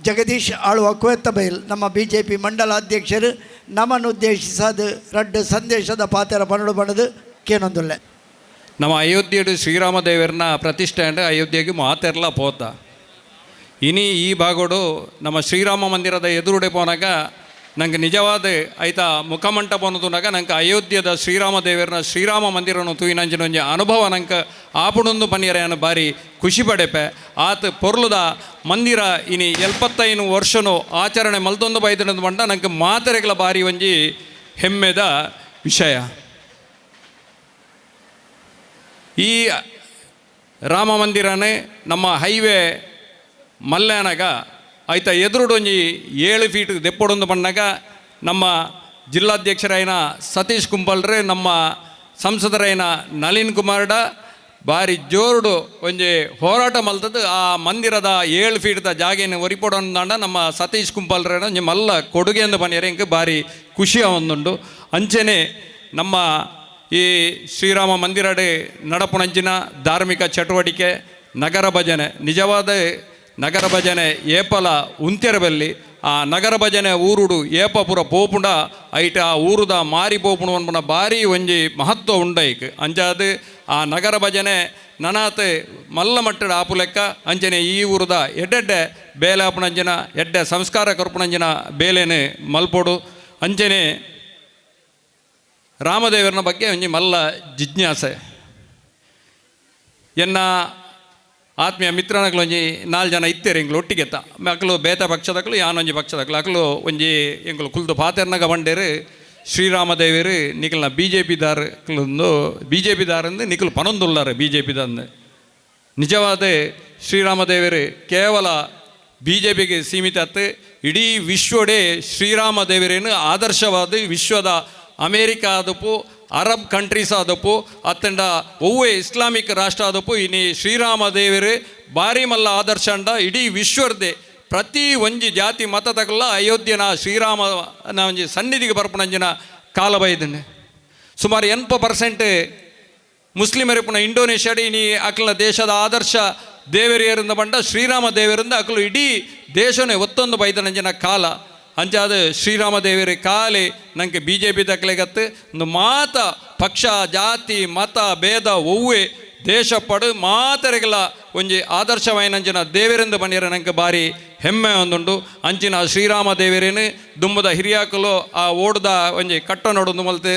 ಜಗದೀಶ್ ಆಳುವ ಕೊಯ್ತ ಬೈಲ್ ನಮ್ಮ BJP ಮಂಡಲ ಅಧ್ಯಕ್ಷರು ನಮ್ಮನ್ನುದ್ದೇಶಿಸದು ರಡ್ಡು ಸಂದೇಶದ ಪಾತೆರ ಪನ್ನಡು ಬಣ್ಣದು ಕೇನೊಂದುಲ್ಲೆ ನಮ್ಮ ಅಯೋಧ್ಯೆಡು ಶ್ರೀರಾಮದೇವರನ್ನ ಪ್ರತಿಷ್ಠೆ ಅಂಡ್ ಅಯೋಧ್ಯೆಗೆ ಮಾತೆರ್ಲ ಪೋತ ಇನಿ ಈ ಭಾಗೋಡು ನಮ್ಮ ಶ್ರೀರಾಮ ಮಂದಿರದ ಎದುರುಡೆ ಪೋನಾಗ ನಂಗೆ ನಿಜವಾದ ಆಯ್ತಾ ಮುಖಮಂಟಪ ಅನ್ನೋದುನಾಗ ನಂಗೆ ಅಯೋಧ್ಯೆದ ಶ್ರೀರಾಮ ದೇವರನ್ನ ಶ್ರೀರಾಮ ಮಂದಿರನು ತೂಯಿನಂಚಿನ ಒಂಜಿ ಅನುಭವ ನಂಗೆ ಆಪುಡೊಂದು ಪನ್ನಿರ ಭಾರಿ ಖುಷಿ ಪಡೆಪೆ ಆತ ಪೊರ್ಲುದ ಮಂದಿರ ಇನಿ 75 ವರ್ಷನೂ ಆಚರಣೆ ಮಲ್ತೊಂದು ಬೈದನದು ಬಂಡ ನಂಗೆ ಮಾತೆರೆಗಳ ಭಾರಿ ಒಂಜಿ ಹೆಮ್ಮೆದ ವಿಷಯ. ಈ ರಾಮ ಮಂದಿರನೇ ನಮ್ಮ ಹೈವೇ ಮಲ್ಯಾನಾಗ ಆಯ್ತಾ ಎದುರುಡೊಂಜಿ 7 ಫೀಟ್ ದೆಪ್ಪೊಡೊಂದು ಬಣ್ಣಾಗ ನಮ್ಮ ಜಿಲ್ಲಾಧ್ಯಕ್ಷರೈನ ಸತೀಶ್ ಕುಂಬಲ್ರೆ ನಮ್ಮ ಸಂಸದರೈನ ನಳಿನ್ ಕುಮಾರ್ಡ ಭಾರಿ ಜೋರುಡು ಒಂಜಿ ಹೋರಾಟ ಮಲ್ತದ್ದು ಆ ಮಂದಿರದ 7 ಫೀಟ್ದ ಜಾಗೆಯನ್ನು ಒರಿಪೊಡೊಂದಾಂಡ ನಮ್ಮ ಸತೀಶ್ ಕುಂಬಲ್ರೇನ ಒಂಜಿ ಮಲ್ಲ ಕೊಡುಗೆ ಎಂದು ಬನ್ನಿರ ಇಂಕ ಭಾರಿ ಖುಷಿಯ ಒಂದುಂಡು ಅಂಚನೆ ನಮ್ಮ ಈ ಶ್ರೀರಾಮ ಮಂದಿರಡೆ ನಡಪುಣಂಚಿನ ಧಾರ್ಮಿಕ ಚಟುವಟಿಕೆ ನಗರ ಭಜನೆ ನಿಜವಾದ ನಗರ ಭಜನೆ ಏಪಲ ಉಂತೆರಬಲ್ಲಿ ಆ ನಗರ ಭಜನೆ ಊರುಡು ಏಪಪುರ ಪೋಪುಂಡ ಐಟ ಆ ಊರುದ ಮಾರಿ ಪೋಪುಣ ಅನ್ಪುಣ ಭಾರಿ ಒಂಜಿ ಮಹತ್ವ ಉಂಡೈಕ್ ಅಂಚಾದ ಆ ನಗರ ಭಜನೆ ನನಾತ್ ಮಲ್ಲ ಮಟ್ಟದ ಆಪು ಲೆಕ್ಕ ಅಂಚನೆ ಈ ಊರುದ ಎಡ್ಡೆಡ್ಡೆ ಬೇಲೆ ಆಪುಣಂಚಿನ ಎಡ್ಡೆ ಸಂಸ್ಕಾರ ಕರ್ಪುಣಂಚಿನ ಬೇಲೆನೆ ಮಲ್ಪೊಡು ಅಂಚನೆ ರಾಮದೇವರನ ಬಗ್ಗೆ ಒಂಜಿ ಮಲ್ಲ ಜಿಜ್ಞಾಸೆ ಎನ್ನ ಆತ್ಮೀಯ ಮಿತ್ರನಗಳು ಒಂಜಿ 4 ಜನ ಇತ್ತೇರು ಎಂಗ್ಲು ಒಟ್ಟಿಗೆತ್ತ ಮಕ್ಕಳು ಬೇತ ಪಕ್ಷದಕ್ಕಲು ಯಾನೊಂಜಿ ಪಕ್ಷದಕ್ಕಲು ಅಕ್ಕಲು ಒಂಜಿ ಎಂಗ್ಲು ಕುಲ್ದು ಪಾತೆರ್ನಾಗ ಬಂಡೇರು ಶ್ರೀರಾಮದೇವರು ನಿಖಲ್ನ BJP ದಾರಂದು ನಿಖಲು ಪನೊಂದುಲ್ಲಾರ BJP ದಂದು ನಿಜವಾದ ಶ್ರೀರಾಮದೇವರು ಕೇವಲ BJPಗೆ ಸೀಮಿತ ಅತ್ತು ಇಡೀ ವಿಶ್ವಡೆ ಶ್ರೀರಾಮದೇವರೇನು ಆದರ್ಶವಾದ ವಿಶ್ವದ ಅಮೇರಿಕಾ ಆದಪ್ಪು ಅರಬ್ ಕಂಟ್ರೀಸ್ ಆದಪ್ಪು ಅತ್ತಂಡ ಒವ್ವೇ ಇಸ್ಲಾಮಿಕ್ ರಾಷ್ಟ್ರ ಆದಪ್ಪು ಇನಿ ಶ್ರೀರಾಮ ದೇವರು ಭಾರಿ ಮಲ್ಲ ಆದರ್ಶ ಅಂಡ ಇಡೀ ವಿಶ್ವರ್ದೆ ಪ್ರತಿ ಒಂಜಿ ಜಾತಿ ಮತ ತಗಲ್ಲ ಅಯೋಧ್ಯೆನ ಶ್ರೀರಾಮನ ಒಂಜಿ ಸನ್ನಿಧಿಗೆ ಬರ್ಪುನಂಜಿನ ಕಾಲ ಬೈದನೆ ಸುಮಾರು 80% ಮುಸ್ಲಿಮರು ಪುನಃ ಇಂಡೋನೇಷ್ಯಾಡಿ ಇನಿ ಅಕ್ಲ ದೇಶದ ಆದರ್ಶ ದೇವರಿಯರಿಂದ ಬಂಡ ಶ್ರೀರಾಮ ದೇವರಿಂದ ಅಕ್ಲು ಇಡೀ ದೇಶನೇ ಒತ್ತೊಂದು ಬೈದನಂಜಿನ ಕಾಲ ಅಂಚಾದ ಶ್ರೀರಾಮ ದೇವರ ಕಾಲೆ ನಂಗೆ BJP ತಕ್ಕಲೆಗತ್ತು ಒಂದು ಮಾತ ಪಕ್ಷ ಜಾತಿ ಮತ ಭೇದ ಒವ್ವೇ ದೇಶ ಪಡು ಮಾತರೆಗಳ ಒಂಜಿ ಆದರ್ಶವೈನಂಚಿನ ದೇವರಿಂದ ಬನ್ನಿರ ನಂಗೆ ಭಾರಿ ಹೆಮ್ಮೆ ಒಂದುಂಡು ಅಂಚಿನ ಶ್ರೀರಾಮ ದೇವರೇನು ದುಂಬದ ಹಿರಿಯಾಕಲು ಆ ಓಡ್ದ ಒಂಜಿ ಕಟ್ಟ ನೋಡೊಂದು ಮಲ್ತೆ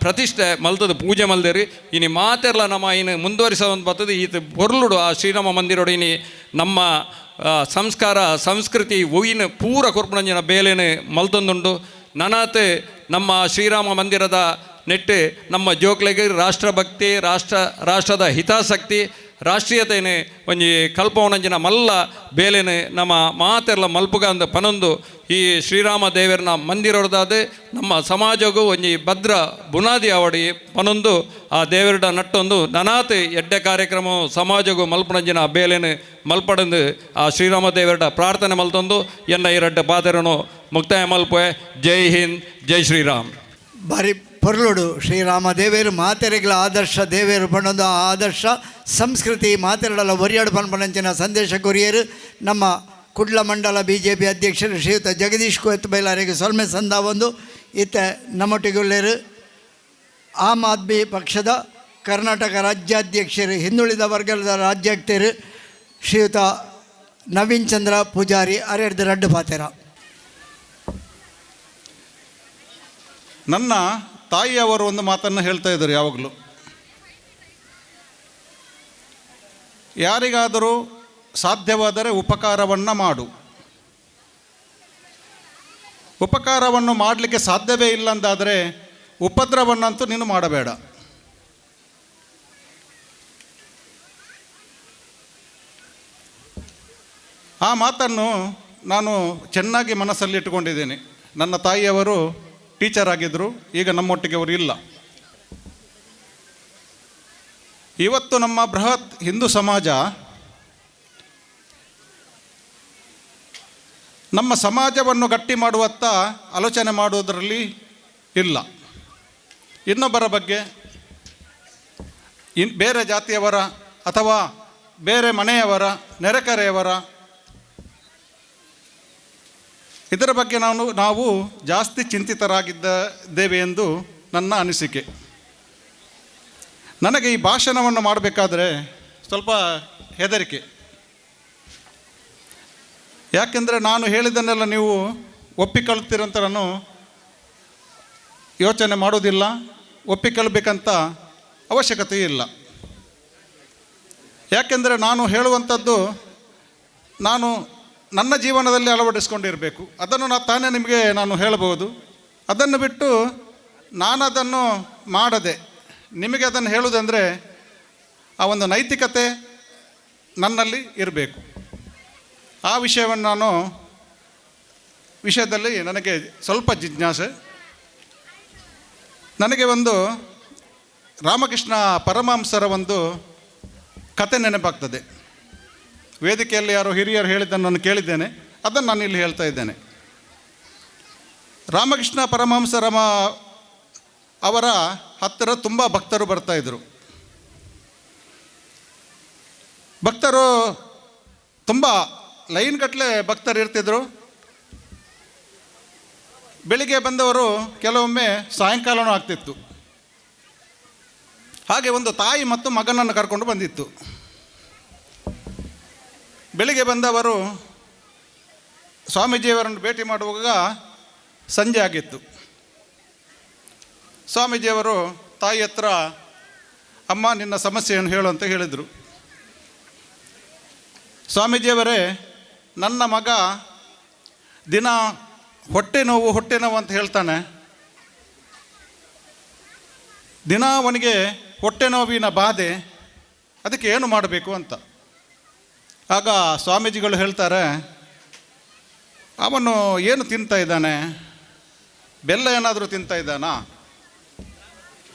ಪ್ರತಿಷ್ಠೆ ಮಲ್ತದ ಪೂಜೆ ಮಲ್ದೇರಿ ಇನಿ ಮಾತೆರ್ಲ ನಮ್ಮ ಇನ್ನು ಮುಂದುವರಿಸ ಒಂದು ಬರ್ತದೆ ಈತ ಪೊರ್ಲುಡು ಆ ಶ್ರೀರಾಮ ಮಂದಿರೋಡು ಇನಿ ನಮ್ಮ ಸಂಸ್ಕಾರ ಸಂಸ್ಕೃತಿ ಒಯ್ಯಿನ ಪೂರ ಕೊರ್ಪುಣಂಜಿನ ಬೇಲೆನು ಮಲ್ತೊಂದುಂಡು ನನಾತ್ ನಮ್ಮ ಶ್ರೀರಾಮ ಮಂದಿರದ ನೆಟ್ಟು ನಮ್ಮ ಜೋಕ್ಲೆಗೆ ರಾಷ್ಟ್ರಭಕ್ತಿ ರಾಷ್ಟ್ರದ ಹಿತಾಸಕ್ತಿ ರಾಷ್ಟ್ರೀಯತೆಯೇ ಒಂಜಿ ಕಲ್ಪವನಂಜಿನ ಮಲ್ಲ ಬೇಲೆನು ನಮ್ಮ ಮಾತೆರ್ಲ ಮಲ್ಪುಗ ಅಂದ ಪನೊಂದು ಈ ಶ್ರೀರಾಮ ದೇವರನ ಮಂದಿರದಾದ ನಮ್ಮ ಸಮಾಜಗೂ ಒಂಜಿ ಭದ್ರ ಬುನಾದಿ ಅವಡಿ ಪನೊಂದು ಆ ದೇವರ ನಟ್ಟೊಂದು ನನಾತ್ ಎಡ್ಡೆ ಕಾರ್ಯಕ್ರಮ ಸಮಾಜಗೂ ಮಲ್ಪುಣಂಜಿನ ಬೇಲೆನು ಮಲ್ಪಡಂದು ಆ ಶ್ರೀರಾಮ ದೇವರ ಪ್ರಾರ್ಥನೆ ಮಲ್ತೊಂದು ಎನ್ನ ಈ ರಡ್ಡೆ ಪಾತೆರನು ಮುಕ್ತಾಯ ಮಲ್ಪೆ ಜೈ ಹಿಂದ್ ಜೈ ಶ್ರೀರಾಮ್. ಭಾರಿ ಪೊರ್ಲುಡು ಶ್ರೀರಾಮ ದೇವೇರು ಮಾತೆರೆಗಳ ಆದರ್ಶ ದೇವೇರು ಪಂಡೊಂದು ಆ ಆದರ್ಶ ಸಂಸ್ಕೃತಿ ಮಾತೆರಡಲ ಒರಿಯಾಡು ಪನ್ಪನಂಚಿನ ಸಂದೇಶ ಕೊರಿಯರು ನಮ್ಮ ಕುಡ್ಲ ಮಂಡಲ BJP ಅಧ್ಯಕ್ಷರು ಶ್ರೀಯುತ ಜಗದೀಶ್ ಕೊಯ್ತ ಬೈಲಾರಿಗೆ ಸೊಲ್ಮೆ ಸಂದ ಒಂದು ಇತ್ತ ನಮ್ಮೊಟ್ಟಿಗುಳ್ಳೇರು ಆಮ್ ಆದ್ಮಿ ಪಕ್ಷದ ಕರ್ನಾಟಕ ರಾಜ್ಯಾಧ್ಯಕ್ಷರು ಹಿಂದುಳಿದ ವರ್ಗದ ರಾಜ್ಯಾಧ್ಯಕ್ಷರು ಶ್ರೀಯುತ ನವೀನ್ ಚಂದ್ರ ಪೂಜಾರಿ ಅರೆಡ್ದು ರಡ್ಡು ಪಾತೆರ. ನನ್ನ ತಾಯಿಯವರು ಒಂದು ಮಾತನ್ನು ಹೇಳ್ತಾ ಇದ್ದರು ಯಾವಾಗಲೂ, ಯಾರಿಗಾದರೂ ಸಾಧ್ಯವಾದರೆ ಉಪಕಾರವನ್ನು ಮಾಡು, ಉಪಕಾರವನ್ನು ಮಾಡಲಿಕ್ಕೆ ಸಾಧ್ಯವೇ ಇಲ್ಲ ಅಂದಾದರೆ ಉಪದ್ರವನ್ನಂತೂ ನೀನು ಮಾಡಬೇಡ. ಆ ಮಾತನ್ನು ನಾನು ಚೆನ್ನಾಗಿ ಮನಸ್ಸಲ್ಲಿ ಇಟ್ಟುಕೊಂಡಿದ್ದೇನೆ. ನನ್ನ ತಾಯಿಯವರು ಟೀಚರ್ ಆಗಿದ್ದರು, ಈಗ ನಮ್ಮೊಟ್ಟಿಗೆ ಅವರು ಇಲ್ಲ. ಇವತ್ತು ನಮ್ಮ ಬೃಹತ್ ಹಿಂದೂ ಸಮಾಜ ನಮ್ಮ ಸಮಾಜವನ್ನು ಗಟ್ಟಿ ಮಾಡುವತ್ತ ಆಲೋಚನೆ ಮಾಡುವುದರಲ್ಲಿ ಇಲ್ಲ. ಇನ್ನೊಬ್ಬರ ಬಗ್ಗೆ ಬೇರೆ ಜಾತಿಯವರ ಅಥವಾ ಬೇರೆ ಮನೆಯವರ ನೆರೆಕರೆಯವರ ಇದರ ಬಗ್ಗೆ ನಾವು ಜಾಸ್ತಿ ಚಿಂತಿತರಾಗಿದ್ದೇವೆ ಎಂದು ನನ್ನ ಅನಿಸಿಕೆ. ನನಗೆ ಈ ಭಾಷಣವನ್ನು ಮಾಡಬೇಕಾದ್ರೆ ಸ್ವಲ್ಪ ಹೆದರಿಕೆ. ಯಾಕೆಂದರೆ ನಾನು ಹೇಳಿದ್ದನ್ನೆಲ್ಲ ನೀವು ಒಪ್ಪಿಕೊಳ್ಳುತ್ತೀರಂತ ನಾನು ಯೋಚನೆ ಮಾಡೋದಿಲ್ಲ, ಒಪ್ಪಿಕೊಳ್ಳಬೇಕಂತ ಅವಶ್ಯಕತೆ ಇಲ್ಲ. ಯಾಕೆಂದರೆ ನಾನು ಹೇಳುವಂಥದ್ದು ನಾನು ನನ್ನ ಜೀವನದಲ್ಲಿ ಅಳವಡಿಸ್ಕೊಂಡಿರಬೇಕು. ಅದನ್ನು ತಾನೇ ನಿಮಗೆ ನಾನು ಹೇಳಬಹುದು. ಅದನ್ನು ಬಿಟ್ಟು ನಾನದನ್ನು ಮಾಡದೆ ನಿಮಗೆ ಅದನ್ನು ಹೇಳುವುದಂದರೆ ಆ ಒಂದು ನೈತಿಕತೆ ನನ್ನಲ್ಲಿ ಇರಬೇಕು. ಆ ವಿಷಯವನ್ನು ವಿಷಯದಲ್ಲಿ ನನಗೆ ಸ್ವಲ್ಪ ಜಿಜ್ಞಾಸೆ. ನನಗೆ ಒಂದು ರಾಮಕೃಷ್ಣ ಪರಮಹಂಸರ ಒಂದು ಕತೆ ನೆನಪಾಗ್ತದೆ. ವೇದಿಕೆಯಲ್ಲಿ ಯಾರೋ ಹಿರಿಯರು ಹೇಳಿದ್ದನ್ನು ನಾನು ಕೇಳಿದ್ದೇನೆ, ಅದನ್ನು ನಾನು ಇಲ್ಲಿ ಹೇಳ್ತಾ ಇದ್ದೇನೆ. ರಾಮಕೃಷ್ಣ ಪರಮಹಂಸರ ಅವರ ಹತ್ತಿರ ತುಂಬ ಭಕ್ತರು ಬರ್ತಾಯಿದ್ರು. ಭಕ್ತರು ತುಂಬ ಲೈನ್ ಗಟ್ಟಲೆ ಭಕ್ತರು ಇರ್ತಿದ್ರು. ಬೆಳಿಗ್ಗೆ ಬಂದವರು ಕೆಲವೊಮ್ಮೆ ಸಾಯಂಕಾಲವೂ ಆಗ್ತಿತ್ತು. ಹಾಗೆ ಒಂದು ತಾಯಿ ಮತ್ತು ಮಗನನ್ನು ಕರ್ಕೊಂಡು ಬಂದಿತ್ತು. ಬೆಳಿಗ್ಗೆ ಬಂದವರು ಸ್ವಾಮೀಜಿಯವರನ್ನು ಭೇಟಿ ಮಾಡುವಾಗ ಸಂಜೆ ಆಗಿತ್ತು. ಸ್ವಾಮೀಜಿಯವರು ತಾಯಿ ಹತ್ರ ಅಮ್ಮ ನಿನ್ನ ಸಮಸ್ಯೆಯನ್ನು ಹೇಳು ಅಂತ ಹೇಳಿದರು. ಸ್ವಾಮೀಜಿಯವರೇ, ನನ್ನ ಮಗ ದಿನ ಹೊಟ್ಟೆ ನೋವು ಅಂತ ಹೇಳ್ತಾನೆ. ದಿನ ಅವನಿಗೆ ಹೊಟ್ಟೆ ನೋವಿನ ಬಾಧೆ, ಅದಕ್ಕೆ ಏನು ಮಾಡಬೇಕು ಅಂತ. ಆಗ ಸ್ವಾಮೀಜಿಗಳು ಹೇಳ್ತಾರೆ, ಅವನು ಏನು ತಿಂತಾ ಇದ್ದಾನೆ? ಬೆಲ್ಲ ಏನಾದರೂ ತಿಂತಾ ಇದ್ದಾನಾ?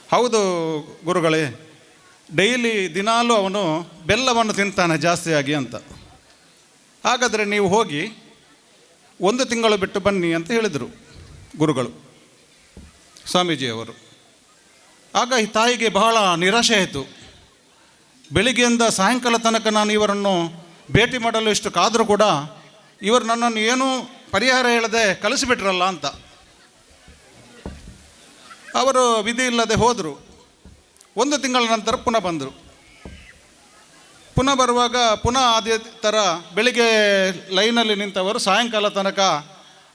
ಹೌದು ಗುರುಗಳೇ, ಡೈಲಿ ದಿನಾಲೂ ಅವನು ಬೆಲ್ಲವನ್ನು ತಿಂತಾನೆ ಜಾಸ್ತಿಯಾಗಿ ಅಂತ. ಹಾಗಾದರೆ ನೀವು ಹೋಗಿ 1 ತಿಂಗಳು ಬಿಟ್ಟು ಬನ್ನಿ ಅಂತ ಹೇಳಿದರು ಗುರುಗಳು, ಸ್ವಾಮೀಜಿಯವರು. ಆಗ ಈ ತಾಯಿಗೆ ಬಹಳ ನಿರಾಶೆ ಆಯಿತು. ಬೆಳಿಗ್ಗೆಯಿಂದ ಸಾಯಂಕಾಲ ತನಕ ನಾನು ಇವರನ್ನು ಭೇಟಿ ಮಾಡಲು ಇಷ್ಟು ಕಾದರೂ ಕೂಡ ಇವರು ನನ್ನನ್ನು ಏನೂ ಪರಿಹಾರ ಹೇಳದೆ ಕಳಿಸಿಬಿಟ್ರಲ್ಲ ಅಂತ. ಅವರು ವಿಧಿ ಇಲ್ಲದೆ ಹೋದರು. 1 ತಿಂಗಳ ನಂತರ ಪುನಃ ಬಂದರು. ಪುನಃ ಬರುವಾಗ ಪುನಃ ಅದೇ ಥರ ಬೆಳಿಗ್ಗೆ ಲೈನಲ್ಲಿ ನಿಂತವರು ಸಾಯಂಕಾಲ ತನಕ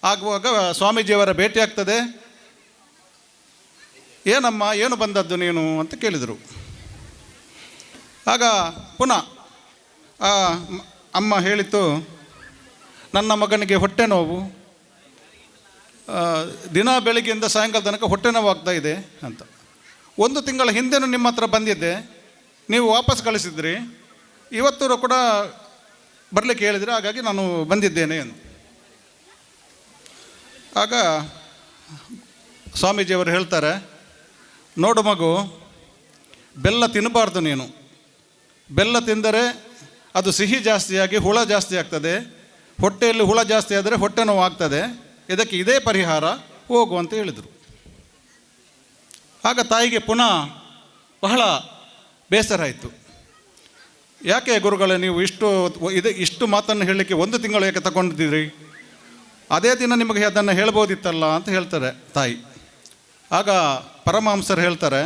ಆಗುವಾಗ ಸ್ವಾಮೀಜಿಯವರ ಭೇಟಿ ಆಗ್ತದೆ. ಏನಮ್ಮ, ಏನು ಬಂದದ್ದು ನೀನು ಅಂತ ಕೇಳಿದರು. ಆಗ ಪುನಃ ಅಮ್ಮ ಹೇಳಿತು, ನನ್ನ ಮಗನಿಗೆ ಹೊಟ್ಟೆ ನೋವು, ದಿನ ಬೆಳಿಗ್ಗೆಯಿಂದ ಸಾಯಂಕಾಲ ತನಕ ಹೊಟ್ಟೆ ನೋವು ಆಗ್ತಾ ಇದೆ ಅಂತ. 1 ತಿಂಗಳ ಹಿಂದೆನೂ ನಿಮ್ಮ ಹತ್ರ ಬಂದಿದ್ದೆ, ನೀವು ವಾಪಸ್ ಕಳಿಸಿದ್ರಿ, ಇವತ್ತು ಕೂಡ ಬರಲಿಕ್ಕೆ ಹೇಳಿದರೆ, ಹಾಗಾಗಿ ನಾನು ಬಂದಿದ್ದೇನೆ ಅಂತ. ಆಗ ಸ್ವಾಮೀಜಿಯವರು ಹೇಳ್ತಾರೆ, ನೋಡು ಮಗು, ಬೆಲ್ಲ ತಿನ್ನಬಾರ್ದು ನೀನು. ಬೆಲ್ಲ ತಿಂದರೆ ಅದು ಸಿಹಿ ಜಾಸ್ತಿಯಾಗಿ ಹುಳ ಜಾಸ್ತಿ ಆಗ್ತದೆ. ಹೊಟ್ಟೆಯಲ್ಲಿ ಹುಳ ಜಾಸ್ತಿ ಆದರೆ ಹೊಟ್ಟೆ ನೋವು ಆಗ್ತದೆ. ಇದಕ್ಕೆ ಇದೇ ಪರಿಹಾರ, ಹೋಗು ಅಂತ ಹೇಳಿದರು. ಆಗ ತಾಯಿಗೆ ಪುನಃ ಬಹಳ ಬೇಸರ ಆಯಿತು. ಯಾಕೆ ಗುರುಗಳೇ ನೀವು ಇಷ್ಟು ಮಾತನ್ನು ಹೇಳಲಿಕ್ಕೆ 1 ತಿಂಗಳು ಯಾಕೆ ತಗೊಂಡಿದ್ದೀರಿ? ಅದೇ ದಿನ ನಿಮಗೆ ಅದನ್ನು ಹೇಳ್ಬೋದಿತ್ತಲ್ಲ ಅಂತ ಹೇಳ್ತಾರೆ ತಾಯಿ. ಆಗ ಪರಮಹಂಸರು ಹೇಳ್ತಾರೆ,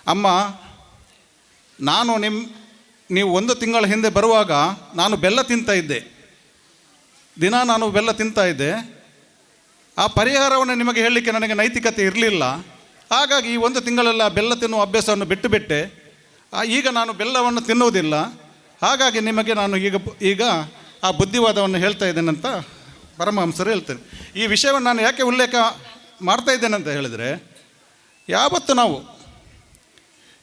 ಅಮ್ಮ, ನಾನು ನೀವು 1 ತಿಂಗಳ ಹಿಂದೆ ಬರುವಾಗ ನಾನು ಬೆಲ್ಲ ತಿಂತಾ ಇದ್ದೆ, ದಿನ ನಾನು ಬೆಲ್ಲ ತಿಂತಾ ಇದ್ದೆ. ಆ ಪರಿಹಾರವನ್ನು ನಿಮಗೆ ಹೇಳಲಿಕ್ಕೆ ನನಗೆ ನೈತಿಕತೆ ಇರಲಿಲ್ಲ. ಹಾಗಾಗಿ ಈ 1 ತಿಂಗಳೆಲ್ಲ ಬೆಲ್ಲ ತಿನ್ನುವ ಅಭ್ಯಾಸವನ್ನು ಬಿಟ್ಟುಬಿಟ್ಟೆ. ಈಗ ನಾನು ಬೆಲ್ಲವನ್ನು ತಿನ್ನುವುದಿಲ್ಲ. ಹಾಗಾಗಿ ನಿಮಗೆ ನಾನು ಈಗ ಆ ಬುದ್ಧಿವಾದವನ್ನು ಹೇಳ್ತಾ ಇದ್ದೇನೆ ಅಂತ ಪರಮಹಂಸರು ಹೇಳ್ತಾರೆ. ಈ ವಿಷಯವನ್ನು ನಾನು ಯಾಕೆ ಉಲ್ಲೇಖ ಮಾಡ್ತಾ ಇದ್ದೇನೆ ಅಂತ ಹೇಳಿದರೆ, ಯಾವತ್ತು ನಾವು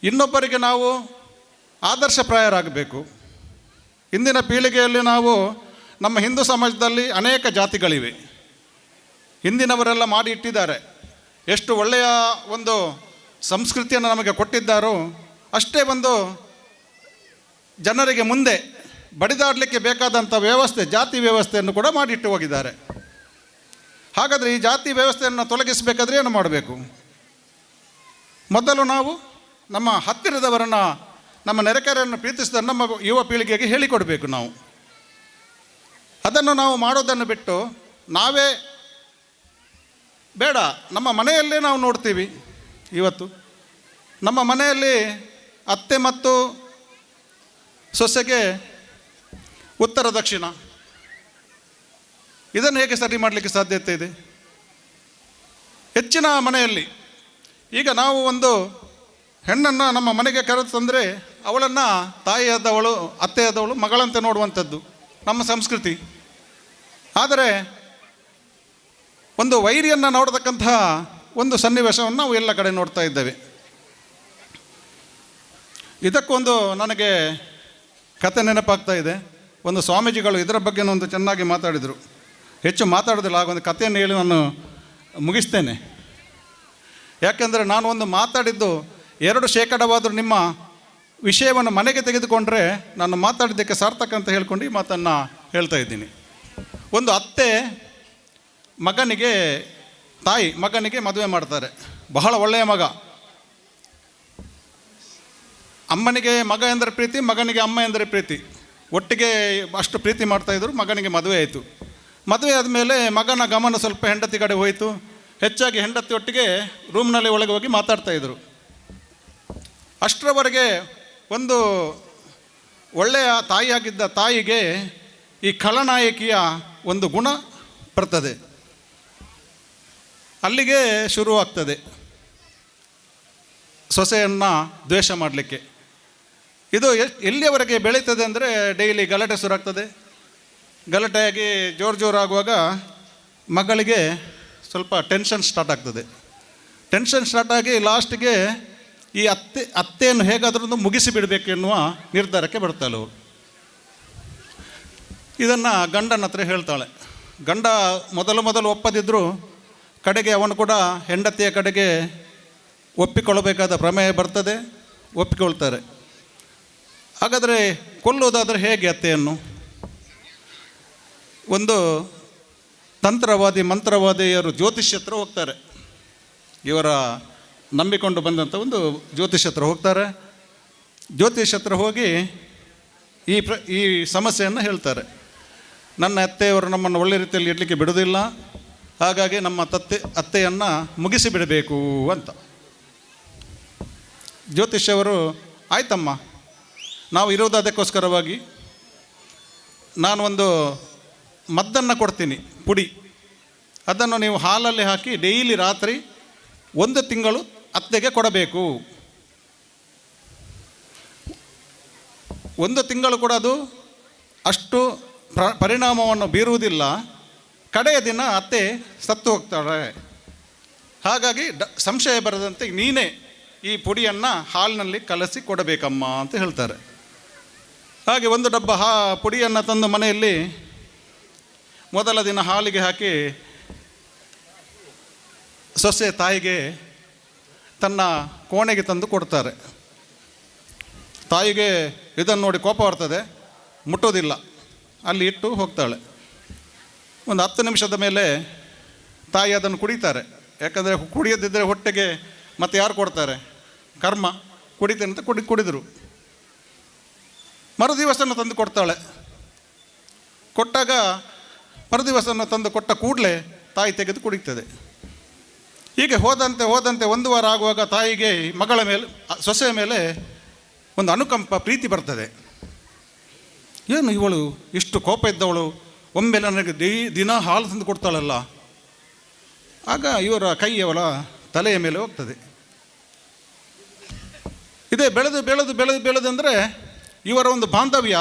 ಇನ್ನೊಬ್ಬರಿಗೆ ನಾವು ಆದರ್ಶಪ್ರಾಯರಾಗಬೇಕು. ಇಂದಿನ ಪೀಳಿಗೆಯಲ್ಲಿ ನಾವು ನಮ್ಮ ಹಿಂದೂ ಸಮಾಜದಲ್ಲಿ ಅನೇಕ ಜಾತಿಗಳಿವೆ. ಹಿಂದಿನವರೆಲ್ಲ ಮಾಡಿ ಇಟ್ಟಿದ್ದಾರೆ. ಎಷ್ಟು ಒಳ್ಳೆಯ ಒಂದು ಸಂಸ್ಕೃತಿಯನ್ನು ನಮಗೆ ಕೊಟ್ಟಿದ್ದಾರೋ ಅಷ್ಟೇ ಒಂದು ಜನರಿಗೆ ಮುಂದೆ ಬಡಿದಾಡಲಿಕ್ಕೆ ಬೇಕಾದಂಥ ವ್ಯವಸ್ಥೆ, ಜಾತಿ ವ್ಯವಸ್ಥೆಯನ್ನು ಕೂಡ ಮಾಡಿಟ್ಟು ಹೋಗಿದ್ದಾರೆ. ಹಾಗಾದರೆ ಈ ಜಾತಿ ವ್ಯವಸ್ಥೆಯನ್ನು ತೊಲಗಿಸಬೇಕಾದ್ರೆ ಏನು ಮಾಡಬೇಕು? ಮೊದಲು ನಾವು ನಮ್ಮ ಹತ್ತಿರದವರನ್ನು, ನಮ್ಮ ನೆರೆಕೆರೆಯನ್ನು ಪ್ರೀತಿಸಿದ ನಮ್ಮ ಯುವ ಪೀಳಿಗೆಗೆ ಹೇಳಿಕೊಡಬೇಕು. ನಾವು ಅದನ್ನು ನಾವು ಮಾಡೋದನ್ನು ಬಿಟ್ಟು ನಾವೇ ಬೇಡ, ನಮ್ಮ ಮನೆಯಲ್ಲೇ ನಾವು ನೋಡ್ತೀವಿ. ಇವತ್ತು ನಮ್ಮ ಮನೆಯಲ್ಲಿ ಅತ್ತೆ ಮತ್ತು ಸೊಸೆಗೆ ಉತ್ತರ ದಕ್ಷಿಣ, ಇದನ್ನು ಹೇಗೆ ಸರಿ ಮಾಡಲಿಕ್ಕೆ ಸಾಧ್ಯತೆ ಇದೆ? ಹೆಚ್ಚಿನ ಮನೆಯಲ್ಲಿ ಈಗ ನಾವು ಒಂದು ಹೆಣ್ಣನ್ನು ನಮ್ಮ ಮನೆಗೆ ಕರೆದು ತಂದರೆ ಅವಳನ್ನು ತಾಯಿಯಾದವಳು, ಅತ್ತೆಯಾದವಳು ಮಗಳಂತೆ ನೋಡುವಂಥದ್ದು ನಮ್ಮ ಸಂಸ್ಕೃತಿ. ಆದರೆ ಒಂದು ವೈರಿಯನ್ನು ನೋಡತಕ್ಕಂತಹ ಒಂದು ಸನ್ನಿವೇಶವನ್ನು ನಾವು ಎಲ್ಲ ಕಡೆ ನೋಡ್ತಾ ಇದ್ದೇವೆ. ಇದಕ್ಕೊಂದು ನನಗೆ ಕತೆ ನೆನಪಾಗ್ತಾ ಇದೆ. ಒಂದು ಸ್ವಾಮೀಜಿಗಳು ಇದರ ಬಗ್ಗೆ ಒಂದು ಚೆನ್ನಾಗಿ ಮಾತಾಡಿದರು. ಹೆಚ್ಚು ಮಾತಾಡೋದಿಲ್ಲ, ಆಗೊಂದು ಕಥೆಯನ್ನು ಹೇಳಿ ನಾನು ಮುಗಿಸ್ತೇನೆ. ಯಾಕೆಂದರೆ ನಾನು ಒಂದು ಮಾತಾಡಿದ್ದು 2% ನಿಮ್ಮ ವಿಷಯವನ್ನು ಮನೆಗೆ ತೆಗೆದುಕೊಂಡ್ರೆ ನಾನು ಮಾತಾಡಿದ್ದಕ್ಕೆ ಸಾರ್ಥಕ ಅಂತ ಹೇಳ್ಕೊಂಡು ಈ ಮಾತನ್ನು ಹೇಳ್ತಾ ಇದ್ದೀನಿ. ಒಂದು ಅತ್ತೆ ಮಗನಿಗೆ ಮದುವೆ ಮಾಡ್ತಾರೆ. ಬಹಳ ಒಳ್ಳೆಯ ಮಗ. ಅಮ್ಮನಿಗೆ ಮಗ ಎಂದರೆ ಪ್ರೀತಿ, ಮಗನಿಗೆ ಅಮ್ಮ ಎಂದರೆ ಪ್ರೀತಿ. ಒಟ್ಟಿಗೆ ಅಷ್ಟು ಪ್ರೀತಿ ಮಾಡ್ತಾಯಿದ್ರು. ಮಗನಿಗೆ ಮದುವೆ ಆಯಿತು. ಮದುವೆ ಆದಮೇಲೆ ಮಗನ ಗಮನ ಸ್ವಲ್ಪ ಹೆಂಡತಿ ಕಡೆ ಹೋಯಿತು. ಹೆಚ್ಚಾಗಿ ಹೆಂಡತಿ ಒಟ್ಟಿಗೆ ರೂಮ್ನಲ್ಲಿ ಒಳಗೆ ಹೋಗಿ ಮಾತಾಡ್ತಾಯಿದ್ರು. ಅಷ್ಟರವರೆಗೆ ಒಂದು ಒಳ್ಳೆಯ ತಾಯಿಯಾಗಿದ್ದ ತಾಯಿಗೆ ಈ ಖಳನಾಯಕಿಯ ಒಂದು ಗುಣ ಬರ್ತದೆ. ಅಲ್ಲಿಗೆ ಶುರುವಾಗ್ತದೆ ಸೊಸೆಯನ್ನು ದ್ವೇಷ ಮಾಡಲಿಕ್ಕೆ. ಇದು ಎಲ್ಲಿಯವರೆಗೆ ಬೆಳೀತದೆ ಅಂದರೆ ಡೈಲಿ ಗಲಾಟೆ ಶುರುವಾಗ್ತದೆ. ಗಲಾಟೆಯಾಗಿ ಜೋರಾಗುವಾಗ ಮಗಳಿಗೆ ಸ್ವಲ್ಪ ಟೆನ್ಷನ್ ಸ್ಟಾರ್ಟ್ ಆಗ್ತದೆ. ಟೆನ್ಷನ್ ಸ್ಟಾರ್ಟ್ ಆಗಿ ಲಾಸ್ಟಿಗೆ ಈ ಅತ್ತೆಯನ್ನು ಹೇಗಾದ್ರೂ ಮುಗಿಸಿ ಬಿಡಬೇಕು ಎನ್ನುವ ನಿರ್ಧಾರಕ್ಕೆ ಬರ್ತಾಳೆ ಅವಳು. ಇದನ್ನು ಗಂಡನ ಹತ್ರ ಹೇಳ್ತಾಳೆ. ಗಂಡ ಮೊದಲು ಒಪ್ಪದಿದ್ದರೂ ಕಡೆಗೆ ಅವನು ಕೂಡ ಹೆಂಡತಿಯ ಕಡೆಗೆ ಒಪ್ಪಿಕೊಳ್ಳಬೇಕಾದ ಪ್ರಮೇಯ ಬರ್ತದೆ, ಒಪ್ಪಿಕೊಳ್ತಾರೆ. ಹಾಗಾದರೆ ಕೊಲ್ಲುವುದಾದರೆ ಹೇಗೆ ಅತ್ತೆಯನ್ನು? ಒಂದು ಮಂತ್ರವಾದಿಯರು ಜ್ಯೋತಿಷ್ಯ ಹತ್ರ ಹೋಗ್ತಾರೆ. ಇವರ ನಂಬಿಕೊಂಡು ಬಂದಂಥ ಒಂದು ಜ್ಯೋತಿಷ್ಯ ಹತ್ರ ಹೋಗ್ತಾರೆ. ಜ್ಯೋತಿಷ್ಯ ಹತ್ರ ಹೋಗಿ ಈ ಸಮಸ್ಯೆಯನ್ನು ಹೇಳ್ತಾರೆ. ನನ್ನ ಅತ್ತೆಯವರು ನಮ್ಮನ್ನು ಒಳ್ಳೆ ರೀತಿಯಲ್ಲಿ ಇಡಲಿಕ್ಕೆ ಬಿಡೋದಿಲ್ಲ, ಹಾಗಾಗಿ ನಮ್ಮ ಅತ್ತೆಯನ್ನು ಮುಗಿಸಿ ಬಿಡಬೇಕು ಅಂತ. ಜ್ಯೋತಿಷ್ಯವರು ಆಯ್ತಮ್ಮ, ನಾವು ಇರೋದು ಅದಕ್ಕೋಸ್ಕರವಾಗಿ, ನಾನು ಒಂದು ಮದ್ದನ್ನು ಕೊಡ್ತೀನಿ, ಪುಡಿ. ಅದನ್ನು ನೀವು ಹಾಲಲ್ಲಿ ಹಾಕಿ ಡೈಲಿ ರಾತ್ರಿ 1 ತಿಂಗಳು ಅತ್ತೆಗೆ ಕೊಡಬೇಕು. 1 ತಿಂಗಳು ಕೂಡ ಅದು ಅಷ್ಟು ಪರಿಣಾಮವನ್ನು ಬೀರುವುದಿಲ್ಲ. ಕಡೆಯ ದಿನ ಅತ್ತೆ ಸತ್ತು ಹೋಗ್ತಾಳೆ. ಹಾಗಾಗಿ ಸಂಶಯ ಬರದಂತೆ ನೀನೇ ಈ ಪುಡಿಯನ್ನು ಹಾಲಿನಲ್ಲಿ ಕಲಸಿ ಕೊಡಬೇಕಮ್ಮ ಅಂತ ಹೇಳ್ತಾರೆ. ಹಾಗೆ 1 ಡಬ್ಬ ಪುಡಿಯನ್ನು ತಂದು ಮನೆಯಲ್ಲಿ ಮೊದಲ ದಿನ ಹಾಲಿಗೆ ಹಾಕಿ ಸೊಸೆ ತಾಯಿಗೆ ತನ್ನ ಕೋಣೆಗೆ ತಂದು ಕೊಡ್ತಾರೆ. ತಾಯಿಗೆ ಇದನ್ನು ನೋಡಿ ಕೋಪ ಬರ್ತದೆ, ಮುಟ್ಟೋದಿಲ್ಲ, ಅಲ್ಲಿ ಇಟ್ಟು ಹೋಗ್ತಾಳೆ. ಒಂದು 10 ನಿಮಿಷದ ಮೇಲೆ ತಾಯಿ ಅದನ್ನು ಕುಡಿತಾರೆ. ಯಾಕಂದರೆ ಕುಡಿಯದಿದ್ದರೆ ಹೊಟ್ಟೆಗೆ ಮತ್ತೆ ಯಾರು ಕೊಡ್ತಾರೆ? ಕರ್ಮ. ಕುಡಿತೇನೆ ಅಂತ ಕುಡಿದರು. ಮರುದಿವಸನ ತಂದು ಕೊಡ್ತಾಳೆ. ಕೊಟ್ಟಾಗ ಮರುದಿವಸನ ತಂದು ಕೊಟ್ಟ ಕೂಡಲೇ ತಾಯಿ ತೆಗೆದು ಕುಡಿತದೆ. ಹೀಗೆ ಹೋದಂತೆ 1 ವಾರ ಆಗುವಾಗ ತಾಯಿಗೆ ಮಗಳ ಮೇಲೆ, ಸೊಸೆಯ ಮೇಲೆ ಒಂದು ಅನುಕಂಪ, ಪ್ರೀತಿ ಬರ್ತದೆ. ಏನು ಇವಳು ಇಷ್ಟು ಕೋಪ ಇದ್ದವಳು ಒಮ್ಮೆ ನನಗೆ ದಿನ ಹಾಲು ತಂದು ಕೊಡ್ತಾಳಲ್ಲ. ಆಗ ಇವರ ಕೈ ಅವಳ ತಲೆಯ ಮೇಲೆ ಹೋಗ್ತದೆ. ಇದೇ ಬೆಳೆದು ಇವರ ಒಂದು ಬಾಂಧವ್ಯ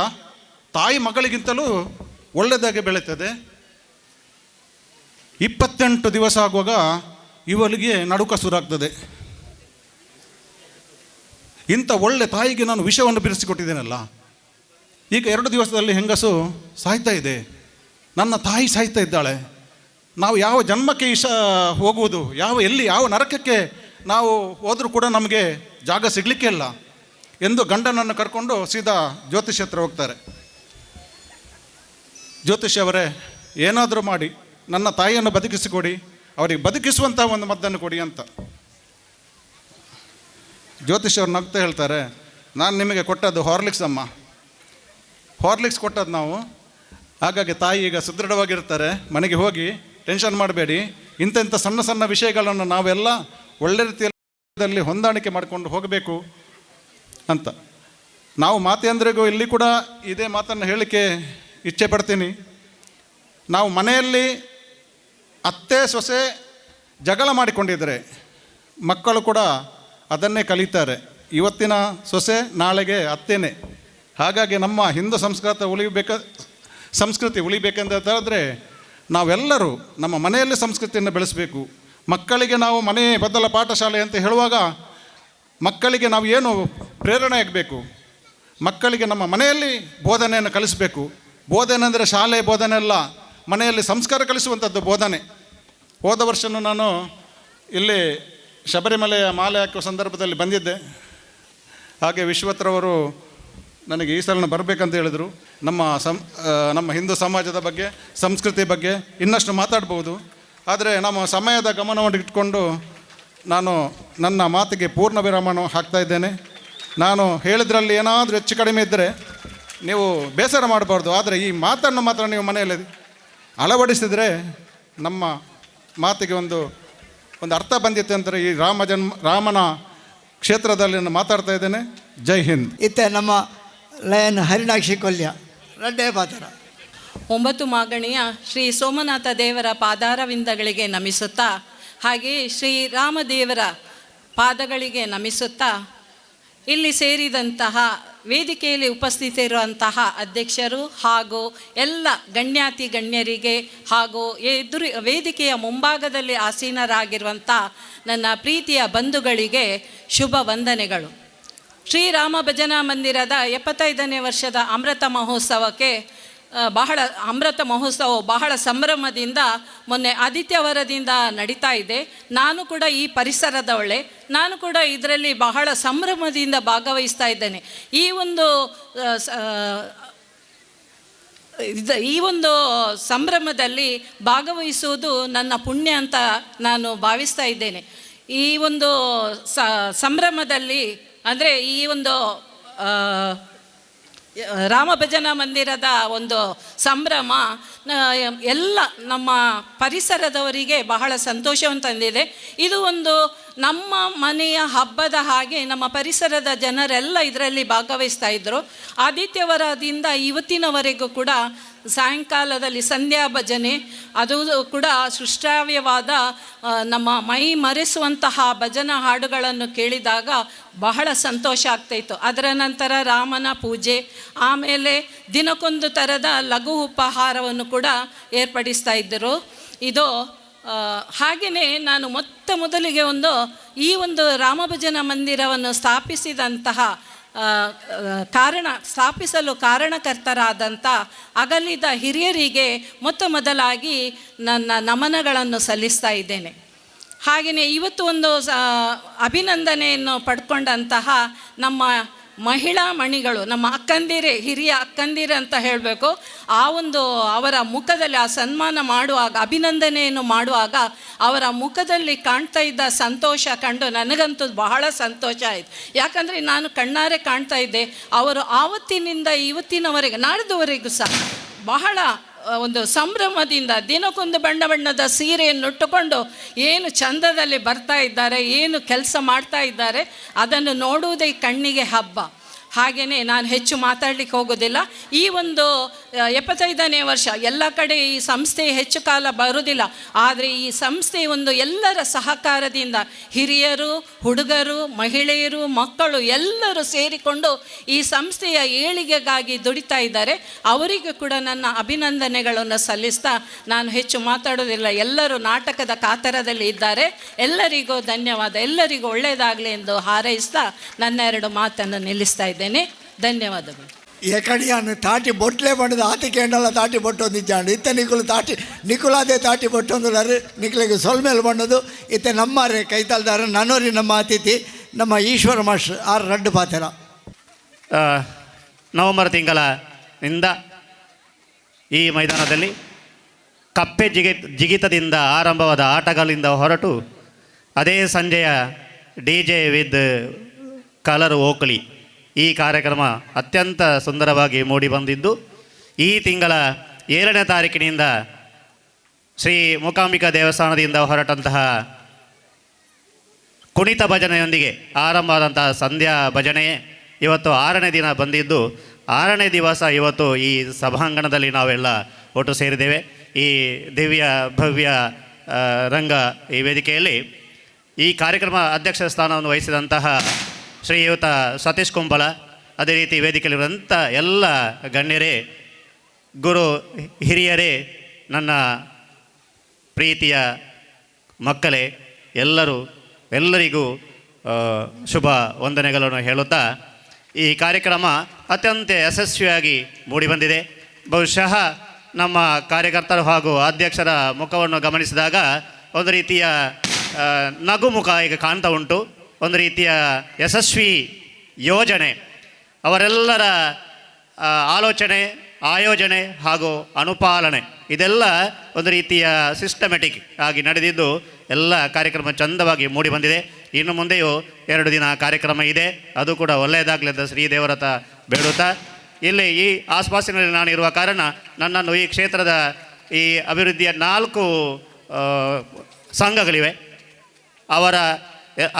ತಾಯಿ ಮಗಳಿಗಿಂತಲೂ ಒಳ್ಳೆಯದಾಗಿ ಬೆಳೀತದೆ. 28 ದಿವಸ ಆಗುವಾಗ ಇವಳಿಗೆ ನಡುಕ ಶುರುವಾಗ್ತದೆ. ಇಂಥ ಒಳ್ಳೆ ತಾಯಿಗೆ ನಾನು ವಿಷವನ್ನು ಬಿಡಿಸಿಕೊಟ್ಟಿದ್ದೇನಲ್ಲ, ಈಗ 2 ದಿವಸದಲ್ಲಿ ಹೆಂಗಸು ಸಾಯ್ತಾ ಇದೆ, ನನ್ನ ತಾಯಿ ಸಾಯ್ತಾ ಇದ್ದಾಳೆ, ನಾವು ಯಾವ ಜನ್ಮಕ್ಕೆ ಹೋಗುವುದು, ಯಾವ ನರಕಕ್ಕೆ ನಾವು ಹೋದರೂ ಕೂಡ ನಮಗೆ ಜಾಗ ಸಿಗಲಿಕ್ಕೆ ಇಲ್ಲ ಎಂದು ಗಂಡನನ್ನು ಕರ್ಕೊಂಡು ಸೀದಾ ಜ್ಯೋತಿಷ್ಯ ಹತ್ರ ಹೋಗ್ತಾರೆ. ಜ್ಯೋತಿಷ್ಯ ಅವರೇ, ಏನಾದರೂ ಮಾಡಿ ನನ್ನ ತಾಯಿಯನ್ನು ಬದುಕಿಸಿಕೊಡಿ, ಅವರಿಗೆ ಬದುಕಿಸುವಂಥ ಒಂದು ಮದ್ದನ್ನು ಕೊಡಿ ಅಂತ. ಜ್ಯೋತಿಷ್ಯ ಅವ್ರು ನಗ್ತಾ ಹೇಳ್ತಾರೆ, ನಾನು ನಿಮಗೆ ಕೊಟ್ಟದ್ದು ಹಾರ್ಲಿಕ್ಸ್ ಅಮ್ಮ, ಹಾರ್ಲಿಕ್ಸ್ ಕೊಟ್ಟದ್ದು ನಾವು, ಹಾಗಾಗಿ ತಾಯಿ ಈಗ ಸುದೃಢವಾಗಿರ್ತಾರೆ, ಮನೆಗೆ ಹೋಗಿ ಟೆನ್ಷನ್ ಮಾಡಬೇಡಿ, ಇಂಥ ಸಣ್ಣ ಸಣ್ಣ ವಿಷಯಗಳನ್ನು ನಾವೆಲ್ಲ ಒಳ್ಳೆ ರೀತಿಯಲ್ಲಿ ಹೊಂದಾಣಿಕೆ ಮಾಡಿಕೊಂಡು ಹೋಗಬೇಕು ಅಂತ. ನಾವು ಮಾತೆಯಂದ್ರಿಗೂ ಇಲ್ಲಿ ಕೂಡ ಇದೇ ಮಾತನ್ನು ಹೇಳಲಿಕ್ಕೆ ಇಚ್ಛೆ ಪಡ್ತೀನಿ. ನಾವು ಮನೆಯಲ್ಲಿ ಅತ್ತೆ ಸೊಸೆ ಜಗಳ ಮಾಡಿಕೊಂಡಿದ್ದರೆ ಮಕ್ಕಳು ಕೂಡ ಅದನ್ನೇ ಕಲಿತಾರೆ. ಇವತ್ತಿನ ಸೊಸೆ ನಾಳೆಗೆ ಅತ್ತೇನೆ. ಹಾಗಾಗಿ ನಮ್ಮ ಹಿಂದೂ ಸಂಸ್ಕೃತಿ ಉಳಿಬೇಕಂತ ಹೇಳಿದ್ರೆ ನಾವೆಲ್ಲರೂ ನಮ್ಮ ಮನೆಯಲ್ಲಿ ಸಂಸ್ಕೃತಿಯನ್ನು ಬೆಳೆಸಬೇಕು. ಮಕ್ಕಳಿಗೆ ನಾವು ಮನೆ ಬದಲ ಪಾಠಶಾಲೆ ಅಂತ ಹೇಳುವಾಗ ಮಕ್ಕಳಿಗೆ ನಾವು ಏನು ಪ್ರೇರಣೆ ಆಗಬೇಕು, ಮಕ್ಕಳಿಗೆ ನಮ್ಮ ಮನೆಯಲ್ಲಿ ಬೋಧನೆಯನ್ನು ಕಲಿಸಬೇಕು. ಬೋಧನೆ ಅಂದರೆ ಶಾಲೆ ಬೋಧನೆ ಅಲ್ಲ, ಮನೆಯಲ್ಲಿ ಸಂಸ್ಕಾರ ಕಲಿಸುವಂಥದ್ದು ಬೋಧನೆ. ಹೋದ ವರ್ಷವೂ ನಾನು ಇಲ್ಲಿ ಶಬರಿಮಲೆಯ ಮಾಲೆ ಹಾಕುವ ಸಂದರ್ಭದಲ್ಲಿ ಬಂದಿದ್ದೆ. ಹಾಗೆ ವಿಶ್ವತ್ರವರು ನನಗೆ ಈ ಸಲ ಬರಬೇಕಂತ ಹೇಳಿದರು. ನಮ್ಮ ಹಿಂದೂ ಸಮಾಜದ ಬಗ್ಗೆ, ಸಂಸ್ಕೃತಿ ಬಗ್ಗೆ ಇನ್ನಷ್ಟು ಮಾತಾಡ್ಬೋದು, ಆದರೆ ನಮ್ಮ ಸಮಯದ ಗಮನವನ್ನು ಇಟ್ಕೊಂಡು ನಾನು ನನ್ನ ಮಾತಿಗೆ ಪೂರ್ಣ ವಿರಾಮವನ್ನು ಹಾಕ್ತಾ ಇದ್ದೇನೆ. ನಾನು ಹೇಳಿದ್ರಲ್ಲಿ ಏನಾದರೂ ಹೆಚ್ಚು ಕಡಿಮೆ ಇದ್ದರೆ ನೀವು ಬೇಸರ ಮಾಡಬಾರ್ದು, ಆದರೆ ಈ ಮಾತನ್ನು ಮಾತ್ರ ನೀವು ಮನೆಯಲ್ಲಿ ಅಳವಡಿಸಿದರೆ ನಮ್ಮ ಮಾತಿಗೆ ಒಂದು ಅರ್ಥ ಬಂದಿತ್ತು ಅಂತಾರೆ. ಈ ರಾಮನ ಕ್ಷೇತ್ರದಲ್ಲಿ ನಾನು ಮಾತಾಡ್ತಾ ಇದ್ದೇನೆ. ಜೈ ಹಿಂದ್. ಇತ್ತೆ ನಮ್ಮ ಲಯನ್ ಹರಿಣಾಕ್ಷಿ ಕೊಲ್ಯ ರಡ್ಡೇ ಪಾತ್ರ 9 ಮಾಗಣಿಯ ಶ್ರೀ ಸೋಮನಾಥ ದೇವರ ಪಾದಾರವಿಂದಗಳಿಗೆ ನಮಿಸುತ್ತಾ, ಹಾಗೆಯೇ ಶ್ರೀರಾಮದೇವರ ಪಾದಗಳಿಗೆ ನಮಿಸುತ್ತಾ, ಇಲ್ಲಿ ಸೇರಿದಂತಹ ವೇದಿಕೆಯಲ್ಲಿ ಉಪಸ್ಥಿತರಿರುವಂತಹ ಅಧ್ಯಕ್ಷರು ಹಾಗೂ ಎಲ್ಲ ಗಣ್ಯಾತಿ ಗಣ್ಯರಿಗೆ ಹಾಗೂ ವೇದಿಕೆಯ ಮುಂಭಾಗದಲ್ಲಿ ಆಸೀನರಾಗಿರುವಂಥ ನನ್ನ ಪ್ರೀತಿಯ ಬಂಧುಗಳಿಗೆ ಶುಭ ವಂದನೆಗಳು. ಶ್ರೀರಾಮ ಭಜನಾ ಮಂದಿರದ 75ನೇ ವರ್ಷದ ಅಮೃತ ಮಹೋತ್ಸವಕ್ಕೆ ಅಮೃತ ಮಹೋತ್ಸವ ಬಹಳ ಸಂಭ್ರಮದಿಂದ ಮೊನ್ನೆ ಆದಿತ್ಯವರದಿಂದ ನಡೀತಾ ಇದೆ. ನಾನು ಕೂಡ ಈ ಪರಿಸರದವಳೆ, ನಾನು ಕೂಡ ಇದರಲ್ಲಿ ಬಹಳ ಸಂಭ್ರಮದಿಂದ ಭಾಗವಹಿಸ್ತಾ ಇದ್ದೇನೆ. ಈ ಒಂದು ಸಂಭ್ರಮದಲ್ಲಿ ಭಾಗವಹಿಸುವುದು ನನ್ನ ಪುಣ್ಯ ಅಂತ ನಾನು ಭಾವಿಸ್ತಾ ಇದ್ದೇನೆ. ಈ ಒಂದು ಸಂಭ್ರಮದಲ್ಲಿ ಅಂದರೆ ಈ ಒಂದು ರಾಮ ಭಜನಾ ಮಂದಿರದ ಒಂದು ಸಂಭ್ರಮ ಎಲ್ಲ ನಮ್ಮ ಪರಿಸರದವರಿಗೆ ಬಹಳ ಸಂತೋಷವನ್ನು ತಂದಿದೆ. ಇದು ಒಂದು ನಮ್ಮ ಮನೆಯ ಹಬ್ಬದ ಹಾಗೆ ನಮ್ಮ ಪರಿಸರದ ಜನರೆಲ್ಲ ಇದರಲ್ಲಿ ಭಾಗವಹಿಸ್ತಾ ಇದ್ದರು. ಆದಿತ್ಯವರದಿಂದ ಇವತ್ತಿನವರೆಗೂ ಕೂಡ ಸಾಯಂಕಾಲದಲ್ಲಿ ಸಂಧ್ಯಾ ಭಜನೆ, ಅದು ಕೂಡ ಸುಶ್ರಾವ್ಯವಾದ ನಮ್ಮ ಮೈ ಮರೆಸುವಂತಹ ಭಜನಾ ಹಾಡುಗಳನ್ನು ಕೇಳಿದಾಗ ಬಹಳ ಸಂತೋಷ ಆಗ್ತಾಯಿತ್ತು. ಅದರ ನಂತರ ರಾಮನ ಪೂಜೆ, ಆಮೇಲೆ ದಿನಕ್ಕೊಂದು ಥರದ ಲಘು ಉಪಹಾರವನ್ನು ಕೂಡ ಏರ್ಪಡಿಸ್ತಾ ಇದ್ದರು. ಇದು ಹಾಗೆಯೇ ನಾನು ಮೊದಲಿಗೆ ಈ ಒಂದು ರಾಮ ಭಜನಾ ಮಂದಿರವನ್ನು ಸ್ಥಾಪಿಸಲು ಕಾರಣಕರ್ತರಾದಂಥ ಅಗಲಿದ ಹಿರಿಯರಿಗೆ ಮೊದಲಾಗಿ ನನ್ನ ನಮನಗಳನ್ನು ಸಲ್ಲಿಸ್ತಾ ಇದ್ದೇನೆ. ಹಾಗೆಯೇ ಇವತ್ತು ಅಭಿನಂದನೆಯನ್ನು ಪಡ್ಕೊಂಡಂತಹ ನಮ್ಮ ಮಹಿಳಾ ಮಣಿಗಳು, ನಮ್ಮ ಅಕ್ಕಂದಿರೇ, ಹಿರಿಯ ಅಕ್ಕಂದಿರು ಅಂತ ಹೇಳಬೇಕು. ಅವರ ಮುಖದಲ್ಲಿ ಆ ಸನ್ಮಾನ ಮಾಡುವಾಗ, ಅಭಿನಂದನೆಯನ್ನು ಮಾಡುವಾಗ ಅವರ ಮುಖದಲ್ಲಿ ಕಾಣ್ತಾ ಇದ್ದ ಸಂತೋಷ ಕಂಡು ನನಗಂತೂ ಬಹಳ ಸಂತೋಷ ಆಯಿತು. ಯಾಕಂದರೆ ನಾನು ಕಣ್ಣಾರೆ ಕಾಣ್ತಾ ಇದ್ದೆ, ಅವರು ಆವತ್ತಿನಿಂದ ಇವತ್ತಿನವರೆಗೆ, ನಾಡಿದವರೆಗೂ ಸಹ ಬಹಳ ಒಂದು ಸಂಭ್ರಮದಿಂದ ದಿನಕ್ಕೊಂದು ಬಣ್ಣದ ಸೀರೆಯನ್ನು ಉಟ್ಟುಕೊಂಡು ಏನು ಚಂದದಲ್ಲಿ ಬರ್ತಾ ಇದ್ದಾರೆ, ಏನು ಕೆಲಸ ಮಾಡ್ತಾ ಇದ್ದಾರೆ, ಅದನ್ನು ನೋಡುವುದೇ ಕಣ್ಣಿಗೆ ಹಬ್ಬ. ಹಾಗೆಯೇ ನಾನು ಹೆಚ್ಚು ಮಾತಾಡಲಿಕ್ಕೆ ಹೋಗೋದಿಲ್ಲ. ಈ ಒಂದು 75ನೇ ವರ್ಷ ಎಲ್ಲ ಕಡೆ ಈ ಸಂಸ್ಥೆ ಹೆಚ್ಚು ಕಾಲ ಬರುವುದಿಲ್ಲ, ಆದರೆ ಈ ಸಂಸ್ಥೆ ಒಂದು ಎಲ್ಲರ ಸಹಕಾರದಿಂದ ಹಿರಿಯರು, ಹುಡುಗರು, ಮಹಿಳೆಯರು, ಮಕ್ಕಳು ಎಲ್ಲರೂ ಸೇರಿಕೊಂಡು ಈ ಸಂಸ್ಥೆಯ ಏಳಿಗೆಗಾಗಿ ದುಡಿತಾ ಇದ್ದಾರೆ. ಅವರಿಗೂ ಕೂಡ ನನ್ನ ಅಭಿನಂದನೆಗಳನ್ನು ಸಲ್ಲಿಸ್ತಾ ನಾನು ಹೆಚ್ಚು ಮಾತಾಡೋದಿಲ್ಲ. ಎಲ್ಲರೂ ನಾಟಕದ ಕಾತರದಲ್ಲಿ ಇದ್ದಾರೆ. ಎಲ್ಲರಿಗೂ ಧನ್ಯವಾದ. ಎಲ್ಲರಿಗೂ ಒಳ್ಳೆಯದಾಗಲಿ ಎಂದು ಹಾರೈಸ್ತಾ ನನ್ನ 2 ಮಾತನ್ನು ನಿಲ್ಲಿಸ್ತಾ ಇದ್ದೇನೆ. ಧನ್ಯವಾದಗಳು. ಎಕಡಿಯಾನು ತಾಟಿ ಬೊಟ್ಲೆ ಬಂಡದ ಆತಿ ಕೇಂಡಲ ತಾಟಿ ಬೊಟ್ಟೊಂದು ಇಜ್ಜಾಂಡು ಇತ್ತೆ ನಿಕುಲು ತಾಟಿ ನಿಕುಲಾದೇ ತಾಟಿ ಬೊಟ್ಟೊಂದುಲಾರು ನಿಕ್ಲಿಗೆ ಸೊಲ್ಮೇಲೆ ಬಂಡದು ಇತ್ತೆ ನಮ್ಮಾರೆ ಕೈತಲ್ದಾರ ನನ್ನೋರಿ ನಮ್ಮ ಅತಿಥಿ ನಮ್ಮ ಈಶ್ವರ ಮಾಸ್ಟರ್ 6 ರಡ್ಡು ಪಾತೆರ. ನವೆಂಬರ್ ತಿಂಗಳಿಂದ ಈ ಮೈದಾನದಲ್ಲಿ ಕಪ್ಪೆ ಜಿಗಿತದಿಂದ ಆರಂಭವಾದ ಆಟಗಳಿಂದ ಹೊರಟು ಅದೇ ಸಂಜೆಯ DJ ವಿತ್ ಕಲರ್ ಓಕಳಿ ಈ ಕಾರ್ಯಕ್ರಮ ಅತ್ಯಂತ ಸುಂದರವಾಗಿ ಮೂಡಿಬಂದಿದ್ದು, ಈ ತಿಂಗಳ 7ನೇ ತಾರೀಕಿನಿಂದ ಶ್ರೀ ಮೂಕಾಂಬಿಕಾ ದೇವಸ್ಥಾನದಿಂದ ಹೊರಟಂತಹ ಕುಣಿತ ಭಜನೆಯೊಂದಿಗೆ ಆರಂಭವಾದಂತಹ ಸಂಧ್ಯಾ ಭಜನೆ ಇವತ್ತು 6ನೇ ದಿನ ಬಂದಿದ್ದು, 6ನೇ ದಿವಸ ಇವತ್ತು ಈ ಸಭಾಂಗಣದಲ್ಲಿ ನಾವೆಲ್ಲ ಒಟ್ಟು ಸೇರಿದ್ದೇವೆ. ಈ ದಿವ್ಯ ಭವ್ಯ ರಂಗ ಈ ವೇದಿಕೆಯಲ್ಲಿ ಈ ಕಾರ್ಯಕ್ರಮ ಅಧ್ಯಕ್ಷ ಸ್ಥಾನವನ್ನು ವಹಿಸಿದಂತಹ ಶ್ರೀಯುತ ಸತೀಶ್ ಕುಂಬಳ, ಅದೇ ರೀತಿ ವೇದಿಕೆಯಲ್ಲಿರುವಂಥ ಎಲ್ಲ ಗಣ್ಯರೇ, ಗುರು ಹಿರಿಯರೇ, ನನ್ನ ಪ್ರೀತಿಯ ಮಕ್ಕಳೇ, ಎಲ್ಲರಿಗೂ ಶುಭ ವಂದನೆಗಳನ್ನು ಹೇಳುತ್ತಾ ಈ ಕಾರ್ಯಕ್ರಮ ಅತ್ಯಂತ ಯಶಸ್ವಿಯಾಗಿ ಮೂಡಿಬಂದಿದೆ. ಬಹುಶಃ ನಮ್ಮ ಕಾರ್ಯಕರ್ತರು ಹಾಗೂ ಅಧ್ಯಕ್ಷರ ಮುಖವನ್ನು ಗಮನಿಸಿದಾಗ ಒಂದು ರೀತಿಯ ನಗುಮುಖ ಈಗ ಕಾಣ್ತಾ ಉಂಟು. ಒಂದು ರೀತಿಯ ಯಶಸ್ವಿ ಯೋಜನೆ, ಅವರೆಲ್ಲರ ಆಲೋಚನೆ, ಆಯೋಜನೆ ಹಾಗೂ ಅನುಪಾಲನೆ ಇದೆಲ್ಲ ಒಂದು ರೀತಿಯ ಸಿಸ್ಟಮೆಟಿಕ್ ಆಗಿ ನಡೆದಿದ್ದು ಎಲ್ಲ ಕಾರ್ಯಕ್ರಮ ಚಂದವಾಗಿ ಮೂಡಿಬಂದಿದೆ. ಇನ್ನು ಮುಂದೆಯೂ 2 ದಿನ ಕಾರ್ಯಕ್ರಮ ಇದೆ, ಅದು ಕೂಡ ಒಳ್ಳೆಯದಾಗಲಿ ಅಂತ ಶ್ರೀದೇವರತ ಬೇಡುತ್ತಾ, ಇಲ್ಲಿ ಈ ಆಸ್ಪಾಸಿನಲ್ಲಿ ನಾನಿರುವ ಕಾರಣ ನನ್ನನ್ನು ಈ ಕ್ಷೇತ್ರದ ಈ ಅಭಿವೃದ್ಧಿಯ 4 ಸಂಘಗಳಿವೆ,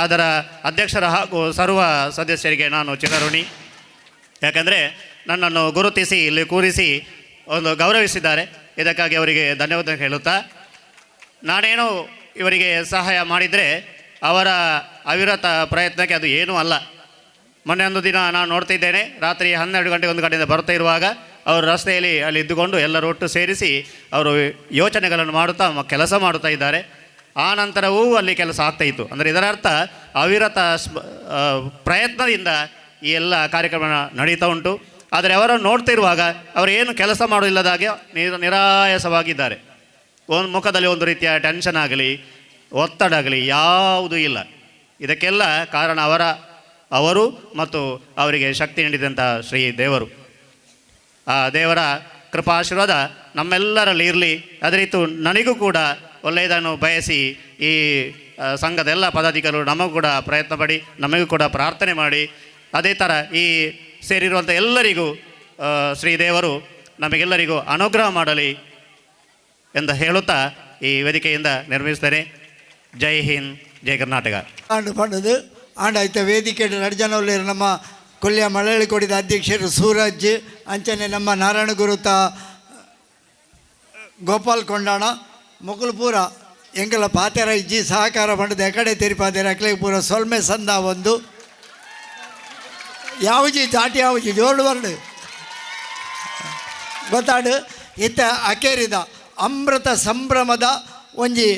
ಅದರ ಅಧ್ಯಕ್ಷರ ಹಾಗೂ ಸರ್ವ ಸದಸ್ಯರಿಗೆ ನಾನು ಚಿರಋಣಿ. ಯಾಕಂದರೆ ನನ್ನನ್ನು ಗುರುತಿಸಿ ಇಲ್ಲಿ ಕೂರಿಸಿ ಒಂದು ಗೌರವಿಸಿದ್ದಾರೆ. ಇದಕ್ಕಾಗಿ ಅವರಿಗೆ ಧನ್ಯವಾದ ಹೇಳುತ್ತಾ, ನಾನೇನು ಇವರಿಗೆ ಸಹಾಯ ಮಾಡಿದರೆ ಅವರ ಅವಿರತ ಪ್ರಯತ್ನಕ್ಕೆ ಅದು ಏನೂ ಅಲ್ಲ. ಮೊನ್ನೆ ಒಂದು ದಿನ ನಾನು ನೋಡ್ತಿದ್ದೇನೆ, ರಾತ್ರಿ 12 ಗಂಟೆ 1 ಗಂಟೆಯಿಂದ ಬರ್ತಾ ಇರುವಾಗ ಅವರು ರಸ್ತೆಯಲ್ಲಿ ಅಲ್ಲಿ ಇದ್ದುಕೊಂಡು ಎಲ್ಲರೂ ಒಟ್ಟು ಸೇರಿಸಿ ಅವರು ಯೋಚನೆಗಳನ್ನು ಮಾಡುತ್ತಾ ಕೆಲಸ ಮಾಡುತ್ತಾ ಇದ್ದಾರೆ. ಆ ನಂತರವೂ ಅಲ್ಲಿ ಕೆಲಸ ಆಗ್ತಾಯಿತ್ತು. ಅಂದರೆ ಇದರ ಅರ್ಥ ಅವಿರತ ಪ್ರಯತ್ನದಿಂದ ಈ ಎಲ್ಲ ಕಾರ್ಯಕ್ರಮ ನಡೀತಾ ಉಂಟು. ಆದರೆ ಅವರನ್ನು ನೋಡ್ತಿರುವಾಗ ಅವರು ಏನು ಕೆಲಸ ಮಾಡೋದಿಲ್ಲದಾಗೆ ನಿರಾಯಾಸವಾಗಿದ್ದಾರೆ. ಒಂದು ಮುಖದಲ್ಲಿ ಒಂದು ರೀತಿಯ ಟೆನ್ಷನ್ ಆಗಲಿ ಒತ್ತಡ ಆಗಲಿ ಯಾವುದೂ ಇಲ್ಲ. ಇದಕ್ಕೆಲ್ಲ ಕಾರಣ ಅವರು ಮತ್ತು ಅವರಿಗೆ ಶಕ್ತಿ ನೀಡಿದಂಥ ಶ್ರೀ ದೇವರು. ಆ ದೇವರ ಕೃಪಾಶೀರ್ವಾದ ನಮ್ಮೆಲ್ಲರಲ್ಲಿ ಇರಲಿ. ಅದೇ ರೀತಿ ನನಗೂ ಕೂಡ ಒಳ್ಳೆಯದನ್ನು ಬಯಸಿ ಈ ಸಂಘದ ಎಲ್ಲ ಪದಾಧಿಕಾರಿಗಳು ನಮಗೂ ಕೂಡ ಪ್ರಯತ್ನ ಪಡಿ, ನಮಗೂ ಕೂಡ ಪ್ರಾರ್ಥನೆ ಮಾಡಿ, ಅದೇ ಥರ ಈ ಸೇರಿರುವಂಥ ಎಲ್ಲರಿಗೂ ಶ್ರೀದೇವರು ನಮಗೆಲ್ಲರಿಗೂ ಅನುಗ್ರಹ ಮಾಡಲಿ ಎಂದು ಹೇಳುತ್ತಾ ಈ ವೇದಿಕೆಯಿಂದ ನಿರ್ಮಿಸ್ತೇನೆ. ಜೈ ಹಿಂದ್, ಜೈ ಕರ್ನಾಟಕ. ಪಂಡದು ಆಂಡಾಯ್ತ ವೇದಿಕೆ ನಡ್ಜನವಲ್ಲೇರು ನಮ್ಮ ಕೊಲ್ಲಿಯ ಮಳವಳ್ಳಿ ಕೊಡಿದ ಅಧ್ಯಕ್ಷರು ಸೂರಜ್, ಅಂಚನೆ ನಮ್ಮ ನಾರಾಯಣ ಗುರುತ ಗೋಪಾಲ್ ಕೊಂಡಾಣ ಮುಕುಲ್ಪೂರ ಎಂಕಲ ಪಾತೆರ ಇಜ್ಜಿ ಸಹಕಾರ ಪಂಡದ ಎಕಡೆ ತೆರಿಪಾದೇರ ಅಕ್ಲೆಗೆ ಪೂರ ಸೊಲ್ಮೆ ಸಂದ ಒಂದು ಯಾವಜಿ ಚಾಟಿ ಯಾವಜಿ ಜೋರ್ಡು ಬರ್ಡು ಗೊತ್ತಾಡು. ಇತ್ತ ಅಕೇರಿದ ಅಮೃತ ಸಂಭ್ರಮದ ಒಂಜಿ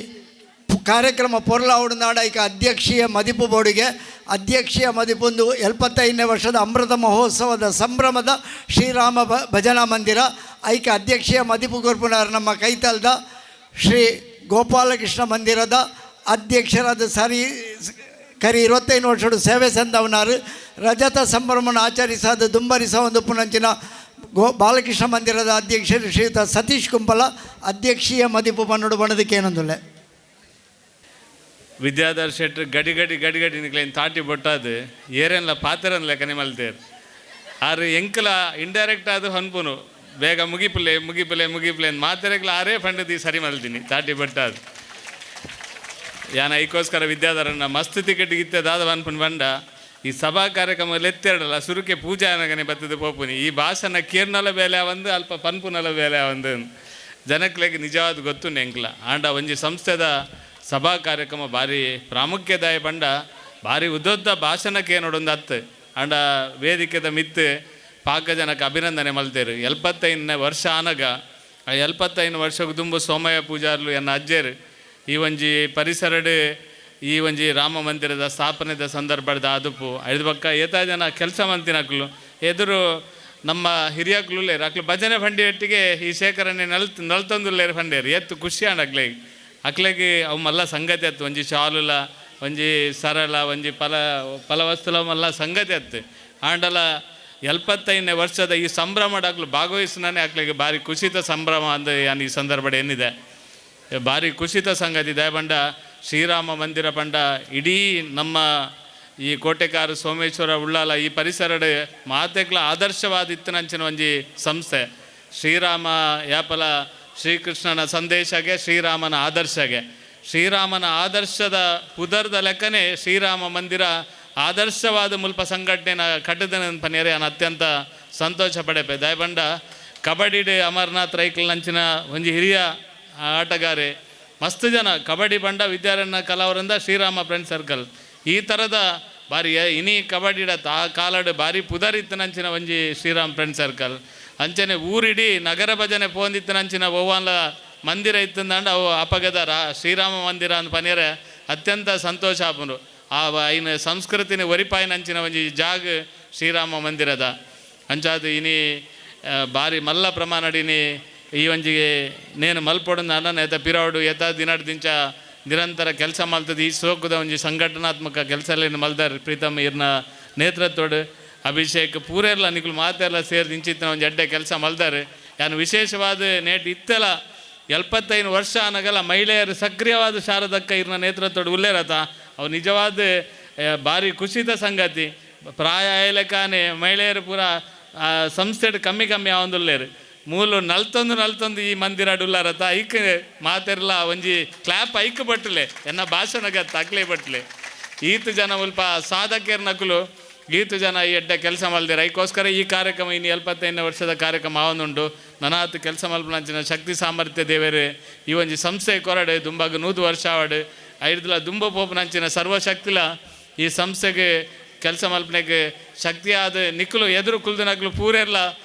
ಕಾರ್ಯಕ್ರಮ ಪೊರ್ಲ ಉಡುನಾಡ ಈಗ ಅಧ್ಯಕ್ಷೀಯ ಮದಿಪು ಬೋರ್ಡಿಗೆ ಅಧ್ಯಕ್ಷೀಯ ಮದಿಪೊಂದು 75ನೇ ವರ್ಷದ ಅಮೃತ ಮಹೋತ್ಸವದ ಸಂಭ್ರಮದ ಶ್ರೀರಾಮ ಭಜನಾ ಮಂದಿರ ಐಕ ಅಧ್ಯಕ್ಷೀಯ ಮದಿಪು ಗೊರ್ಪುನಾರ ನಮ್ಮ ಕೈತಲ್ದ ಶ್ರೀ ಗೋಪಾಲಕೃಷ್ಣ ಮಂದಿರದ ಅಧ್ಯಕ್ಷರಾದ ಕರಿ 25 ವರ್ಷದ ಸೇವೆ ಸಂದವನಾರು ರಜತ ಸಂಭ್ರಮನ ಆಚರಿಸಾದ ದುಂಬರಿಸ ಒಂದು ಪುನಂಚಿನ ಬಾಲಕೃಷ್ಣ ಮಂದಿರದ ಅಧ್ಯಕ್ಷರು ಶ್ರೀಯುತ ಸತೀಶ್ ಕುಂಬಳ ಅಧ್ಯಕ್ಷೀಯ ಮದಿಪು ಪನ್ನಡು ಬಣ್ಣದಕ್ಕೆ ಏನೊಂದುಲ್ಲೆ ವಿದ್ಯಾಧರ್ ಶೆಟ್ರ್ ಗಡಿ ನಿಕ್ಲೇನು ತಾಟಿ ಬೊಟ್ಟಾದು ಏರೆನ್ಲ ಪಾತೆರನ್ ಲೆಕ್ಕನೆ ಮಲ್ತೇರು ಆರು ಎಂಕಲ ಇಂಡೈರೆಕ್ಟ್ ಆದು ಹೊನ್ಪುನು ಬೇಗ ಮುಗಿಪುಲೆ ಮಾತೆರೆಗ್ಲ ಆರೇ ಫಂಡದಿ ಸರಿ ಮಲ್ತೀನಿ ತಾಟಿ ಬೊಟ್ಟಾದು ಯಾನ ಐಕೋಸ್ಕರ ವಿದ್ಯಾಧರನ್ನ ಮಸ್ತ್ ಟಿಕೆಟ್ ಗಿತ್ತೆ ದಾದ ಅನ್ಪುನ್ ಬಂಡ ಈ ಸಭಾ ಕಾರ್ಯಕ್ರಮ ಎತ್ತೆರಡಲ್ಲ ಸುರುಕೆ ಪೂಜಾ ಅನ್ನಗನೆ ಬರ್ತದೆ ಪೋಪುನಿ ಈ ಭಾಷಣ ಕೇರ್ನಲ ಬೇಲೆ ಒಂದು ಅಲ್ಪ ಪನ್ಪುನಲ ಬೇಲೆ ಒಂದು ಜನಕ್ಲೆಗೆ ನಿಜವಾದ ಗೊತ್ತು ನೆಂಕ್ಲ ಆಂಡ ಒಂಜಿ ಸಂಸ್ಥೆದ ಸಭಾ ಕಾರ್ಯಕ್ರಮ ಭಾರಿ ಪ್ರಾಮುಖ್ಯದಾಯ ಪಂಡ ಭಾರಿ ಉದ್ದೊದ್ದ ಭಾಷಣಕ್ಕೆ ನೋಡೊಂದು ಹತ್ತು ಆಂಡ ವೇದಿಕೆದ ಮಿತ್ತು ಪಾಕ ಜನಕ್ಕೆ ಅಭಿನಂದನೆ ಮಲ್ತೇರು 75ನೇ ವರ್ಷ ಆನಗ ಆ 75 ವರ್ಷಕ್ಕೆ ತುಂಬ ಸೋಮಯ್ಯ ಪೂಜಾರ್ಲು ಎನ್ನ ಅಜ್ಜೇರು ಈ ಒಂಜಿ ಪರಿಸರಡು ಈ ಒಂಜಿ ರಾಮ ಮಂದಿರದ ಸ್ಥಾಪನೆದ ಸಂದರ್ಭದ ಆದುಪು ಐದು ಪಕ್ಕ ಏತಾ ಜನ ಕೆಲಸ ಮಂತಿನಕ್ಲು ಎದುರು ನಮ್ಮ ಹಿರಿಯಕ್ಲುಲ್ಲೇರು ಅಕ್ಲು ಭಜನೆ ಫಂಡಿ ಒಟ್ಟಿಗೆ ಈ ಶೇಖರಣೆ ನಲ್ತೊಂದುಲ್ಲೇರು ಫಂಡೇರು ಎತ್ತು ಖುಷಿ ಅಕ್ಲೆಗೆ ಅಕ್ಲೆಗೆ ಅವು ಮಲ್ಲ ಸಂಗತಿ ಅತ್ತು ಒಂಜಿ ಶಾಲುಲ ಒಂಜಿ ಸರಳ ಒಂಜಿ ಫಲವಸ್ತುಲ ಮಲ್ಲ ಸಂಗತಿ ಅತ್ತು ಆಂಡಲ 75ನೇ ವರ್ಷದ ಈ ಸಂಭ್ರಮಡಾಗ್ಲು ಭಾಗವಹಿಸ್ನೇ ಅಕ್ಲೆಗೆ ಭಾರಿ ಖುಷಿತ ಸಂಭ್ರಮ ಅಂದ ಈ ಸಂದರ್ಭ ಏನಿದೆ ಭಾರಿ ಖುಷಿತ ಸಂಗತಿ ಇದೆ ಬಂಡ ಶ್ರೀರಾಮ ಮಂದಿರ ಪಂಡ ಇಡೀ ನಮ್ಮ ಈ ಕೋಟೆಕಾರು ಸೋಮೇಶ್ವರ ಉಳ್ಳಾಲ ಈ ಪರಿಸರಡ್ ಮಾತೆಗ್ಲ ಆದರ್ಶವಾದಿತ್ತನಂಚಿನ ಒಂಜಿ ಸಂಸ್ಥೆ ಶ್ರೀರಾಮ ಯಾಪಲ ಶ್ರೀಕೃಷ್ಣನ ಸಂದೇಶಗೆ ಶ್ರೀರಾಮನ ಆದರ್ಶಗೆ ಶ್ರೀರಾಮನ ಆದರ್ಶದ ಪುದರ್ದ ಲೆಕ್ಕನೆ ಶ್ರೀರಾಮ ಮಂದಿರ ಆದರ್ಶವಾದ ಮುಲ್ಪ ಸಂಘಟನೆನ ಕಟ್ಟದನ ಪನೇರೆ ನಾನು ಅತ್ಯಂತ ಸಂತೋಷ ಪಡೆಪೆ ದಯಬಂಡ ಕಬಡ್ಡಿ ಅಮರ್ನಾಥ್ ರೈಕಲ್ ನಂಚಿನ ಒಂಜಿ ಹಿರಿಯ ಆಟಗಾರೆ ಮಸ್ತ್ ಜನ ಕಬಡ್ಡಿ ಬಂಡ ವಿದ್ಯಾರಣ್ಯ ಕಲಾವರಿಂದ ಶ್ರೀರಾಮ ಫ್ರೆಂಡ್ ಸರ್ಕಲ್ ಈ ಥರದ ಬಾರಿ ಇನಿ ಕಬಡ್ಡಿಡ ಆ ಕಾಲಡ್ ಬಾರಿ ಪುದರಿತ್ತನಂಚಿನ ಒಂಜಿ ಶ್ರೀರಾಮ್ ಫ್ರೆಂಡ್ ಸರ್ಕಲ್ ಅಂಚನೆ ಊರಿಡೀ ನಗರ ಭಜನೆ ಪೋಂದಿತ್ತನಂಚಿನ ಓವಾನ್ಲ ಮಂದಿರ ಇತ್ತಂದಂಡ ಅವು ಅಪಗದ ಶ್ರೀರಾಮ ಮಂದಿರ ಅಂತ ಪನೇರೆ ಅತ್ಯಂತ ಸಂತೋಷ ಆಪುಂಡು ಆ ಐನ ಸಂಸ್ಕೃತಿನ ಒರಿಪಾಯಿನಂಚಿನ ಒಂಜಿ ಜಾಗ ಶ್ರೀರಾಮ ಮಂದಿರದ ಅಂಚಾದ ಇನಿ ಬಾರಿ ಮಲ್ಲ ಪ್ರಮಾಣಡಿನಿ ಈ ಒಂಜಿಗೆ ನೇನು ಮಲ್ಪೊಡು ನನ್ನ ಏತ ಪಿರಾವಡು ಏತ ದಿನಾಡ್ ದಿಂಚ ನಿರಂತರ ಕೆಲಸ ಮಲ್ತದೆ ಈ ಸೋಕುದ ಒಂಜಿ ಸಂಘಟನಾತ್ಮಕ ಕೆಲಸಲೇನು ಮಲ್ದಾರ ಪ್ರೀತಮ್ ಇರ್ನ ನೇತೃತ್ವಡು ಅಭಿಷೇಕ್ ಪೂರೆಲ್ಲ ನಿಕ್ಲು ಮಾತೆಲ್ಲ ಸೇರಿ ದಿಂಚಿತ್ತಿನ ಒಂದು ಎಡ್ಡೆ ಕೆಲಸ ಮಲ್ದಾರೆ ಯಾನು ವಿಶೇಷವಾದ ನೇಟ್ ಇತ್ತೆಲ್ಲ 75 ವರ್ಷ ಅನ್ನಗಲ್ಲ ಮಹಿಳೆಯರು ಸಕ್ರಿಯವಾದ ಶಾರದಕ್ಕ ಇರ್ನ ನೇತೃತ್ವಡು ಉಲ್ಲೇರತ ಅವು ನಿಜವಾದ ಭಾರಿ ಖುಷಿದ ಸಂಗತಿ ಪ್ರಾಯ ಆಯಲೆಕಾನೆ ಮಹಿಳೆಯರು ಪೂರ ಸಂಸ್ಥೆಡ್ ಕಮ್ಮಿ ಆವಂದುಲ್ಲೇರು ಮೂಲು ನಲ್ತೊಂದು ಈ ಮಂದಿರ ಅಡುಲ್ಲಾರತ ಐಕ್ ಮಾತೆರ್ಲ ಒಂಜಿ ಕ್ಲಾಪ್ ಐಕ್ ಬಟ್ಲೆ ಎನ್ನ ಭಾಷಣಗ ತಕ್ಲೆ ಬಟ್ಲೆ ಈತು ಜನ ಉಲ್ಪ ಸಾಧಕೇರ್ ನಕಲು ಈತು ಜನ ಈ ಎಡ್ಡೆ ಕೆಲಸ ಮಲ್ದಿರ ಐಕೋಸ್ಕರ ಈ ಕಾರ್ಯಕ್ರಮ ಇನ್ನು 75ನೇ ವರ್ಷದ ಕಾರ್ಯಕ್ರಮ ಆವೊಂದುಂಡು ನನಾತ್ ಕೆಲಸ ಮಲ್ಪನಂಚಿನ ಶಕ್ತಿ ಸಾಮರ್ಥ್ಯ ದೇವೇರು ಈ ಒಂಜಿ ಸಂಸ್ಥೆ ಕೊರಡೆ ದುಂಬಾಗ 100 ವರ್ಷ ಆವಡು ಐಡ್ಲ ದುಂಬ ಪೋಪನಂಚಿನ ಸರ್ವಶಕ್ತಿಲ ಈ ಸಂಸ್ಥೆಗೆ ಕೆಲಸ ಮಲ್ಪನೆಗೆ ಶಕ್ತಿಯಾದ ನಿಕ್ಕಲು ಎದುರು ಕುಲ್ದು ಪೂರೆಲ್ಲ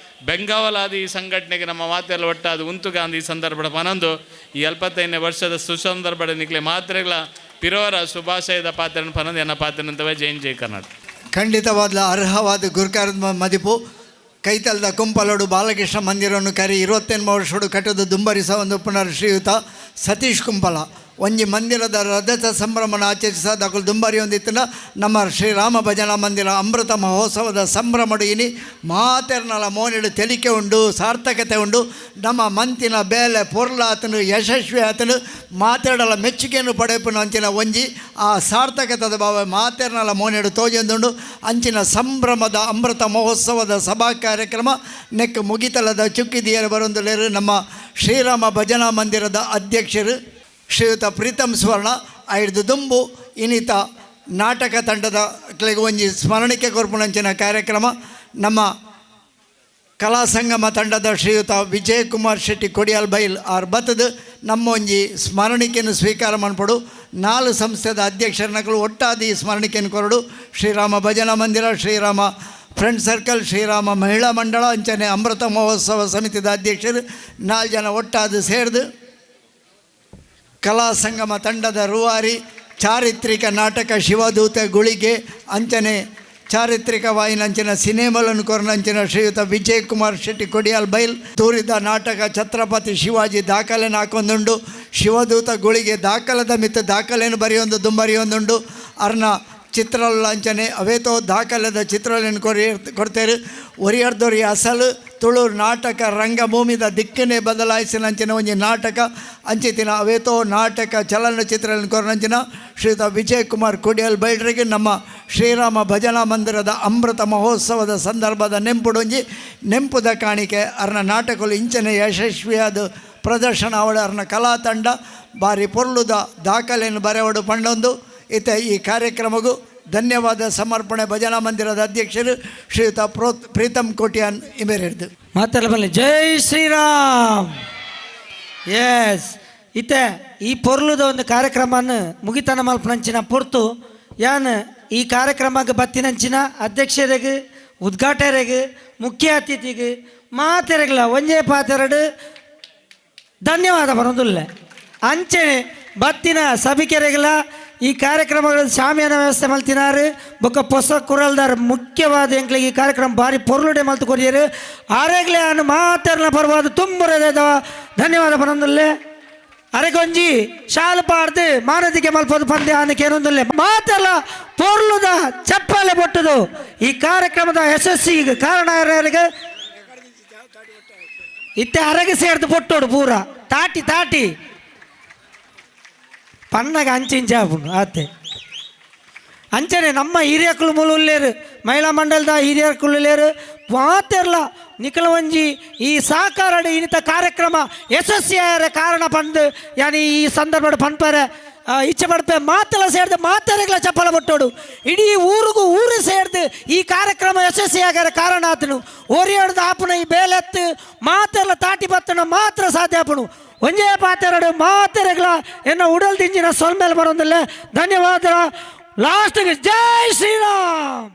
ಬೆಂಗಾವಲಾದ ಈ ಸಂಘಟನೆಗೆ ನಮ್ಮ ಮಾತೆಲ್ಲ ಒಟ್ಟಾದ ಉಂತುಗಾಂಧಿ ಈ ಸಂದರ್ಭದ ಪನಂದು ಈ 75ನೇ ವರ್ಷದ ಸುಸಂದರ್ಭದ ನಿಕ್ಲೆ ಮಾತ್ರೆಗಳ ಪಿರೋರ ಶುಭಾಶಯದ ಪಾತ್ರನ ಪನಂದು ಎನ್ನ ಪಾತ್ರನಂತವೇ ಜೈ ಕರ್ನಾಟಕ ಖಂಡಿತವಾದ ಅರ್ಹವಾದ ಗುರುಕಾರದ ಮದಿಪು ಕೈತಲ್ದ ಕುಂಪಲೋಡು ಬಾಲಕೃಷ್ಣ ಮಂದಿರವನ್ನು ಕರಿ 28 ವರ್ಷೋಡು ಕಟ್ಟದು ದುಂಬರಿಸ ಒಂದು ಪುನರ್ ಶ್ರೀಯುತ ಸತೀಶ್ ಕುಂಪಲ ಒಂಜಿ ಮಂದಿರದ ರಜತ ಸಂಭ್ರಮನ ಆಚರಿಸಿದ ದುಂಬರಿ ಹೊಂದಿತ್ತಿನ ನಮ್ಮ ಶ್ರೀರಾಮ ಭಜನಾ ಮಂದಿರ ಅಮೃತ ಮಹೋತ್ಸವದ ಸಂಭ್ರಮಡು ಇನಿ ಮಾತೆರ್ನಲ ಮೋನಿಡು ತೆಲಿಕೆ ಉಂಡು ಸಾರ್ಥಕತೆ ಉಂಡು ನಮ್ಮ ಮಂತಿನ ಬೇಲೆ ಪೊರ್ಲ ಆತನು ಯಶಸ್ವಿ ಆತನು ಮಾತೆರಡಲ ಮೆಚ್ಚುಗೆಯನ್ನು ಪಡೆಪನು ಅಂಚಿನ ಒಂಜಿ ಆ ಸಾರ್ಥಕತೆದ ಭಾವ ಮಾತೆರ್ನಲ ಮೋನಿಡು ತೋಜೊಂದುಂಡು ಅಂಚಿನ ಸಂಭ್ರಮದ ಅಮೃತ ಮಹೋತ್ಸವದ ಸಭಾ ಕಾರ್ಯಕ್ರಮ ನೆಕ್ ಮುಗಿತಲದ ಚುಕ್ಕಿದಿಯರು ಬರೊಂದುಲೇರು ನಮ್ಮ ಶ್ರೀರಾಮ ಭಜನಾ ಮಂದಿರದ ಅಧ್ಯಕ್ಷರು ಶ್ರೀಯುತ ಪ್ರೀತಮ್ ಸುವರ್ಣ ಐದು ದುಂಬು ಇನ್ನಿತ ನಾಟಕ ತಂಡದ ಒಂಜಿ ಸ್ಮರಣಿಕೆ ಕೊರ್ಪುನಂಚಿನ ಕಾರ್ಯಕ್ರಮ ನಮ್ಮ ಕಲಾ ಸಂಗಮ ತಂಡದ ಶ್ರೀಯುತ ವಿಜಯ್ ಕುಮಾರ್ ಶೆಟ್ಟಿ ಕೊಡಿಯಾಲ್ ಬೈಲ್ ಆರ್ ಬತ್ತದು ನಮ್ಮ ಒಂಜಿ ಸ್ಮರಣಿಕೆಯನ್ನು ಸ್ವೀಕಾರ ಮಾಡ್ಪಡು 4 ಸಂಸ್ಥೆದ ಅಧ್ಯಕ್ಷರನಗಳು ಒಟ್ಟಾದ ಈ ಸ್ಮರಣಿಕೆಯನ್ನು ಕೊರಡು ಶ್ರೀರಾಮ ಭಜನಾ ಮಂದಿರ ಶ್ರೀರಾಮ ಫ್ರೆಂಡ್ ಸರ್ಕಲ್ ಶ್ರೀರಾಮ ಮಹಿಳಾ ಮಂಡಳ ಅಂಚನೆ ಅಮೃತ ಮಹೋತ್ಸವ ಸಮಿತಿದ ಅಧ್ಯಕ್ಷರು 4 ಜನ ಒಟ್ಟಾದ ಸೇರಿದು ಕಲಾ ಸಂಗಮ ತಂಡದ ರೂವಾರಿ ಚಾರಿತ್ರಿಕ ನಾಟಕ ಶಿವದೂತ ಗುಳಿಗೆ ಅಂಚನೆ ಚಾರಿತ್ರಿಕ ವಾಯಿನಂಚಿನ ಸಿನಿಮಾలను ಕೊರನಂಚಿನ ಶ್ರೀಯುತ ವಿಜಯ್ ಕುಮಾರ್ ಶೆಟ್ಟಿ ಕೊಡಿಯಾಲ್ ಬೈಲ್ ತೋರಿದ ನಾಟಕ ಛತ್ರಪತಿ ಶಿವಾಜಿ ದಾಖಲೆನ ಹಾಕೊಂದುಂಡು ಶಿವದೂತ ಗುಳಿಗೆ ದಾಖಲದ ಮಿತ್ತ ದಾಖಲೆಯನ್ನು ಬರೆಯೊಂದು ದುಂಬರಿಯೊಂದುಂಡು ಅರ್ನ ಚಿತ್ರಲಂಚನೆ ಅವೇತೋ ದಾಖಲೆದ ಚಿತ್ರಗಳನ್ನು ಕೊಡ್ತೇರು ಒರಿಯರ್ದೊರಿ ಅಸಲು ತುಳು ನಾಟಕ ರಂಗಭೂಮಿದ ದಿಕ್ಕನ್ನೇ ಬದಲಾಯಿಸಿನಂಚಿನ ಒಂಜಿ ನಾಟಕ ಅಂಚಿತಿನ ಅವೇತೋ ನಾಟಕ ಚಲನಚಿತ್ರಗಳನ್ನು ಕೊರನಂಚಿನ ಶ್ರೀಯುತ ವಿಜಯ್ ಕುಮಾರ್ ಕೊಡಿಯಾಲ್ ಬೈಲ್ರಿಗೆ ನಮ್ಮ ಶ್ರೀರಾಮ ಭಜನಾ ಮಂದಿರದ ಅಮೃತ ಮಹೋತ್ಸವದ ಸಂದರ್ಭದ ನೆಂಪುಡೊಂಜಿ ನೆಂಪುದ ಕಾಣಿಕೆ ಅರ್ನ ನಾಟಕಗಳು ಇಂಚನೆ ಯಶಸ್ವಿಯಾದ ಪ್ರದರ್ಶನ ಅವಳ ಅರ್ನ ಕಲಾ ತಂಡ ಬಾರಿ ಪೊರ್ಲುದ ದಾಖಲೆಯನ್ನು ಬರೆವಡು ಪಂಡೊಂದು ಇತ ಈ ಕಾರ್ಯಕ್ರಮಗೂ ಧನ್ಯವಾದ ಸಮರ್ಪಣೆ ಭಜನಾ ಮಂದಿರದ ಅಧ್ಯಕ್ಷರು ಶ್ರೀಯುತ ಪ್ರೀತಮ್ ಕೋಟ್ಯಾನ್ ಇಮೇರಿಡ್ದು ಮಾತೆಲ್ಲ ಬರಲಿ. ಜೈ ಶ್ರೀರಾಮ್. ಎಸ್ ಇತ್ತೆ ಈ ಪೊರ್ಲುದ ಒಂದು ಕಾರ್ಯಕ್ರಮವನ್ನು ಮುಗಿತನ ಮಲ್ಪನಂಚಿನ ಪೊರ್ತು ಯಾನ್ ಈ ಕಾರ್ಯಕ್ರಮಕ್ಕೆ ಬತ್ತಿನಂಚಿನ ಅಧ್ಯಕ್ಷರಿಗೆ ಉದ್ಘಾಟಕರಿಗೆ ಮುಖ್ಯ ಅತಿಥಿಗೆ ಮಾತೆರಗಲ ಒಂಜೇ ಪಾತೆರಡು ಧನ್ಯವಾದ ಬರೋದಿಲ್ಲ. ಅಂಚೆ ಬತ್ತಿನ ಸಭಿಕೆರೆಗಲ ಈ ಕಾರ್ಯಕ್ರಮಗಳ ಶಾಮಿಯಾನ ವ್ಯವಸ್ಥೆ ಮಲ್ತಿನಾರು ಬೊಕ್ಕ ಹೊಸ ಕುರಲ್ದಾರ್ ಮುಖ್ಯವಾದ ಎಂಕ್ಲಿಗೆ ಈ ಕಾರ್ಯಕ್ರಮ ಭಾರಿ ಪೊರ್ಲುಡೆ ಮಲ್ತು ಕೊರಿಯರು ಆರೆಗ್ಲೆ ಅನ್ನು ಮಾತೆರ್ನ ಪರವಾದ ತುಂಬುರದ ಧನ್ಯವಾದ ಬರೋದಿಲ್ಲ. ಅರೆಗೊಂಜಿ ಶಾಲು ಪಾಡ್ದು ಮಾನದಿಗೆ ಮಲ್ಪೋದು ಪಂದ್ಯ ಅನ್ನಕ್ಕೆ ಏನೊಂದಿಲ್ಲ ಮಾತೆಲ್ಲ ಪೊರ್ಲುದ ಚಪ್ಪಲೆ ಬೊಟ್ಟದು ಈ ಕಾರ್ಯಕ್ರಮದ ಯಶಸ್ಸಿಗೆ ಕಾರಣ ಯಾರ್ಯಾರಿಗೆ ಇತ್ತೆ ಅರಗೆ ಸೇರ್ದು ಪೊಟ್ಟೋಡು ಪೂರ ತಾಟಿ ತಾಟಿ ಪನ್ನಗ ಅಂಚಿಂಚಾಪುಂಡು ಆತೆ ಅಂಚನೆ ನಮ್ಮ ಹಿರಿಯಕ್ಕಳು ಮೂಲರು ಮಹಿಳಾ ಮಂಡಲದ ಹಿರಿಯಕ್ಕಳು ಮಾತೆರ್ಲ ನಿಖಲ ಒಂಜಿ ಈ ಸಾಕಾರಡು ಇನ್ನಿತ ಕಾರ್ಯಕ್ರಮ ಯಶಸ್ವಿಯಾರ ಕಾರಣ ಪಂದು ಯಾನಿ ಈ ಸಂದರ್ಭ ಪನ್ಪರೆ ಇಚ್ಛೆ ಪಡ್ಪೆ ಮಾತೆಲ್ಲ ಸೇರಿದು ಮಾತೆರೆಗಳ ಚಪ್ಪಲ ಬಟ್ಟೋಡು ಇಡೀ ಊರಿಗೂ ಊರು ಸೇರಿದು ಈ ಕಾರ್ಯಕ್ರಮ ಯಶಸ್ವಿಯಾಗಾರ ಕಾರಣ ಆತನು ಓರಿಯಾಡ್ದು ಆಪುನ ಈ ಬೇಲೆತ್ತು ಮಾತೆಲ್ಲ ತಾಟಿ ಬತ್ತನ ಮಾತ್ರ ಸಾಧ್ಯ ಆಪುನು ಒಂಜೇ ಪಾತೆರಡು ಮಾತೆರೆಗಳ ಎನ್ನ ಉಡಲ್ ದಿಂಜಿನ ಸೊಲ್ ಮೇಲೆ ಬರೋದಿಲ್ಲ. ಧನ್ಯವಾದ. ಲಾಸ್ಟ್ಗೆ ಜೈ ಶ್ರೀರಾಮ್.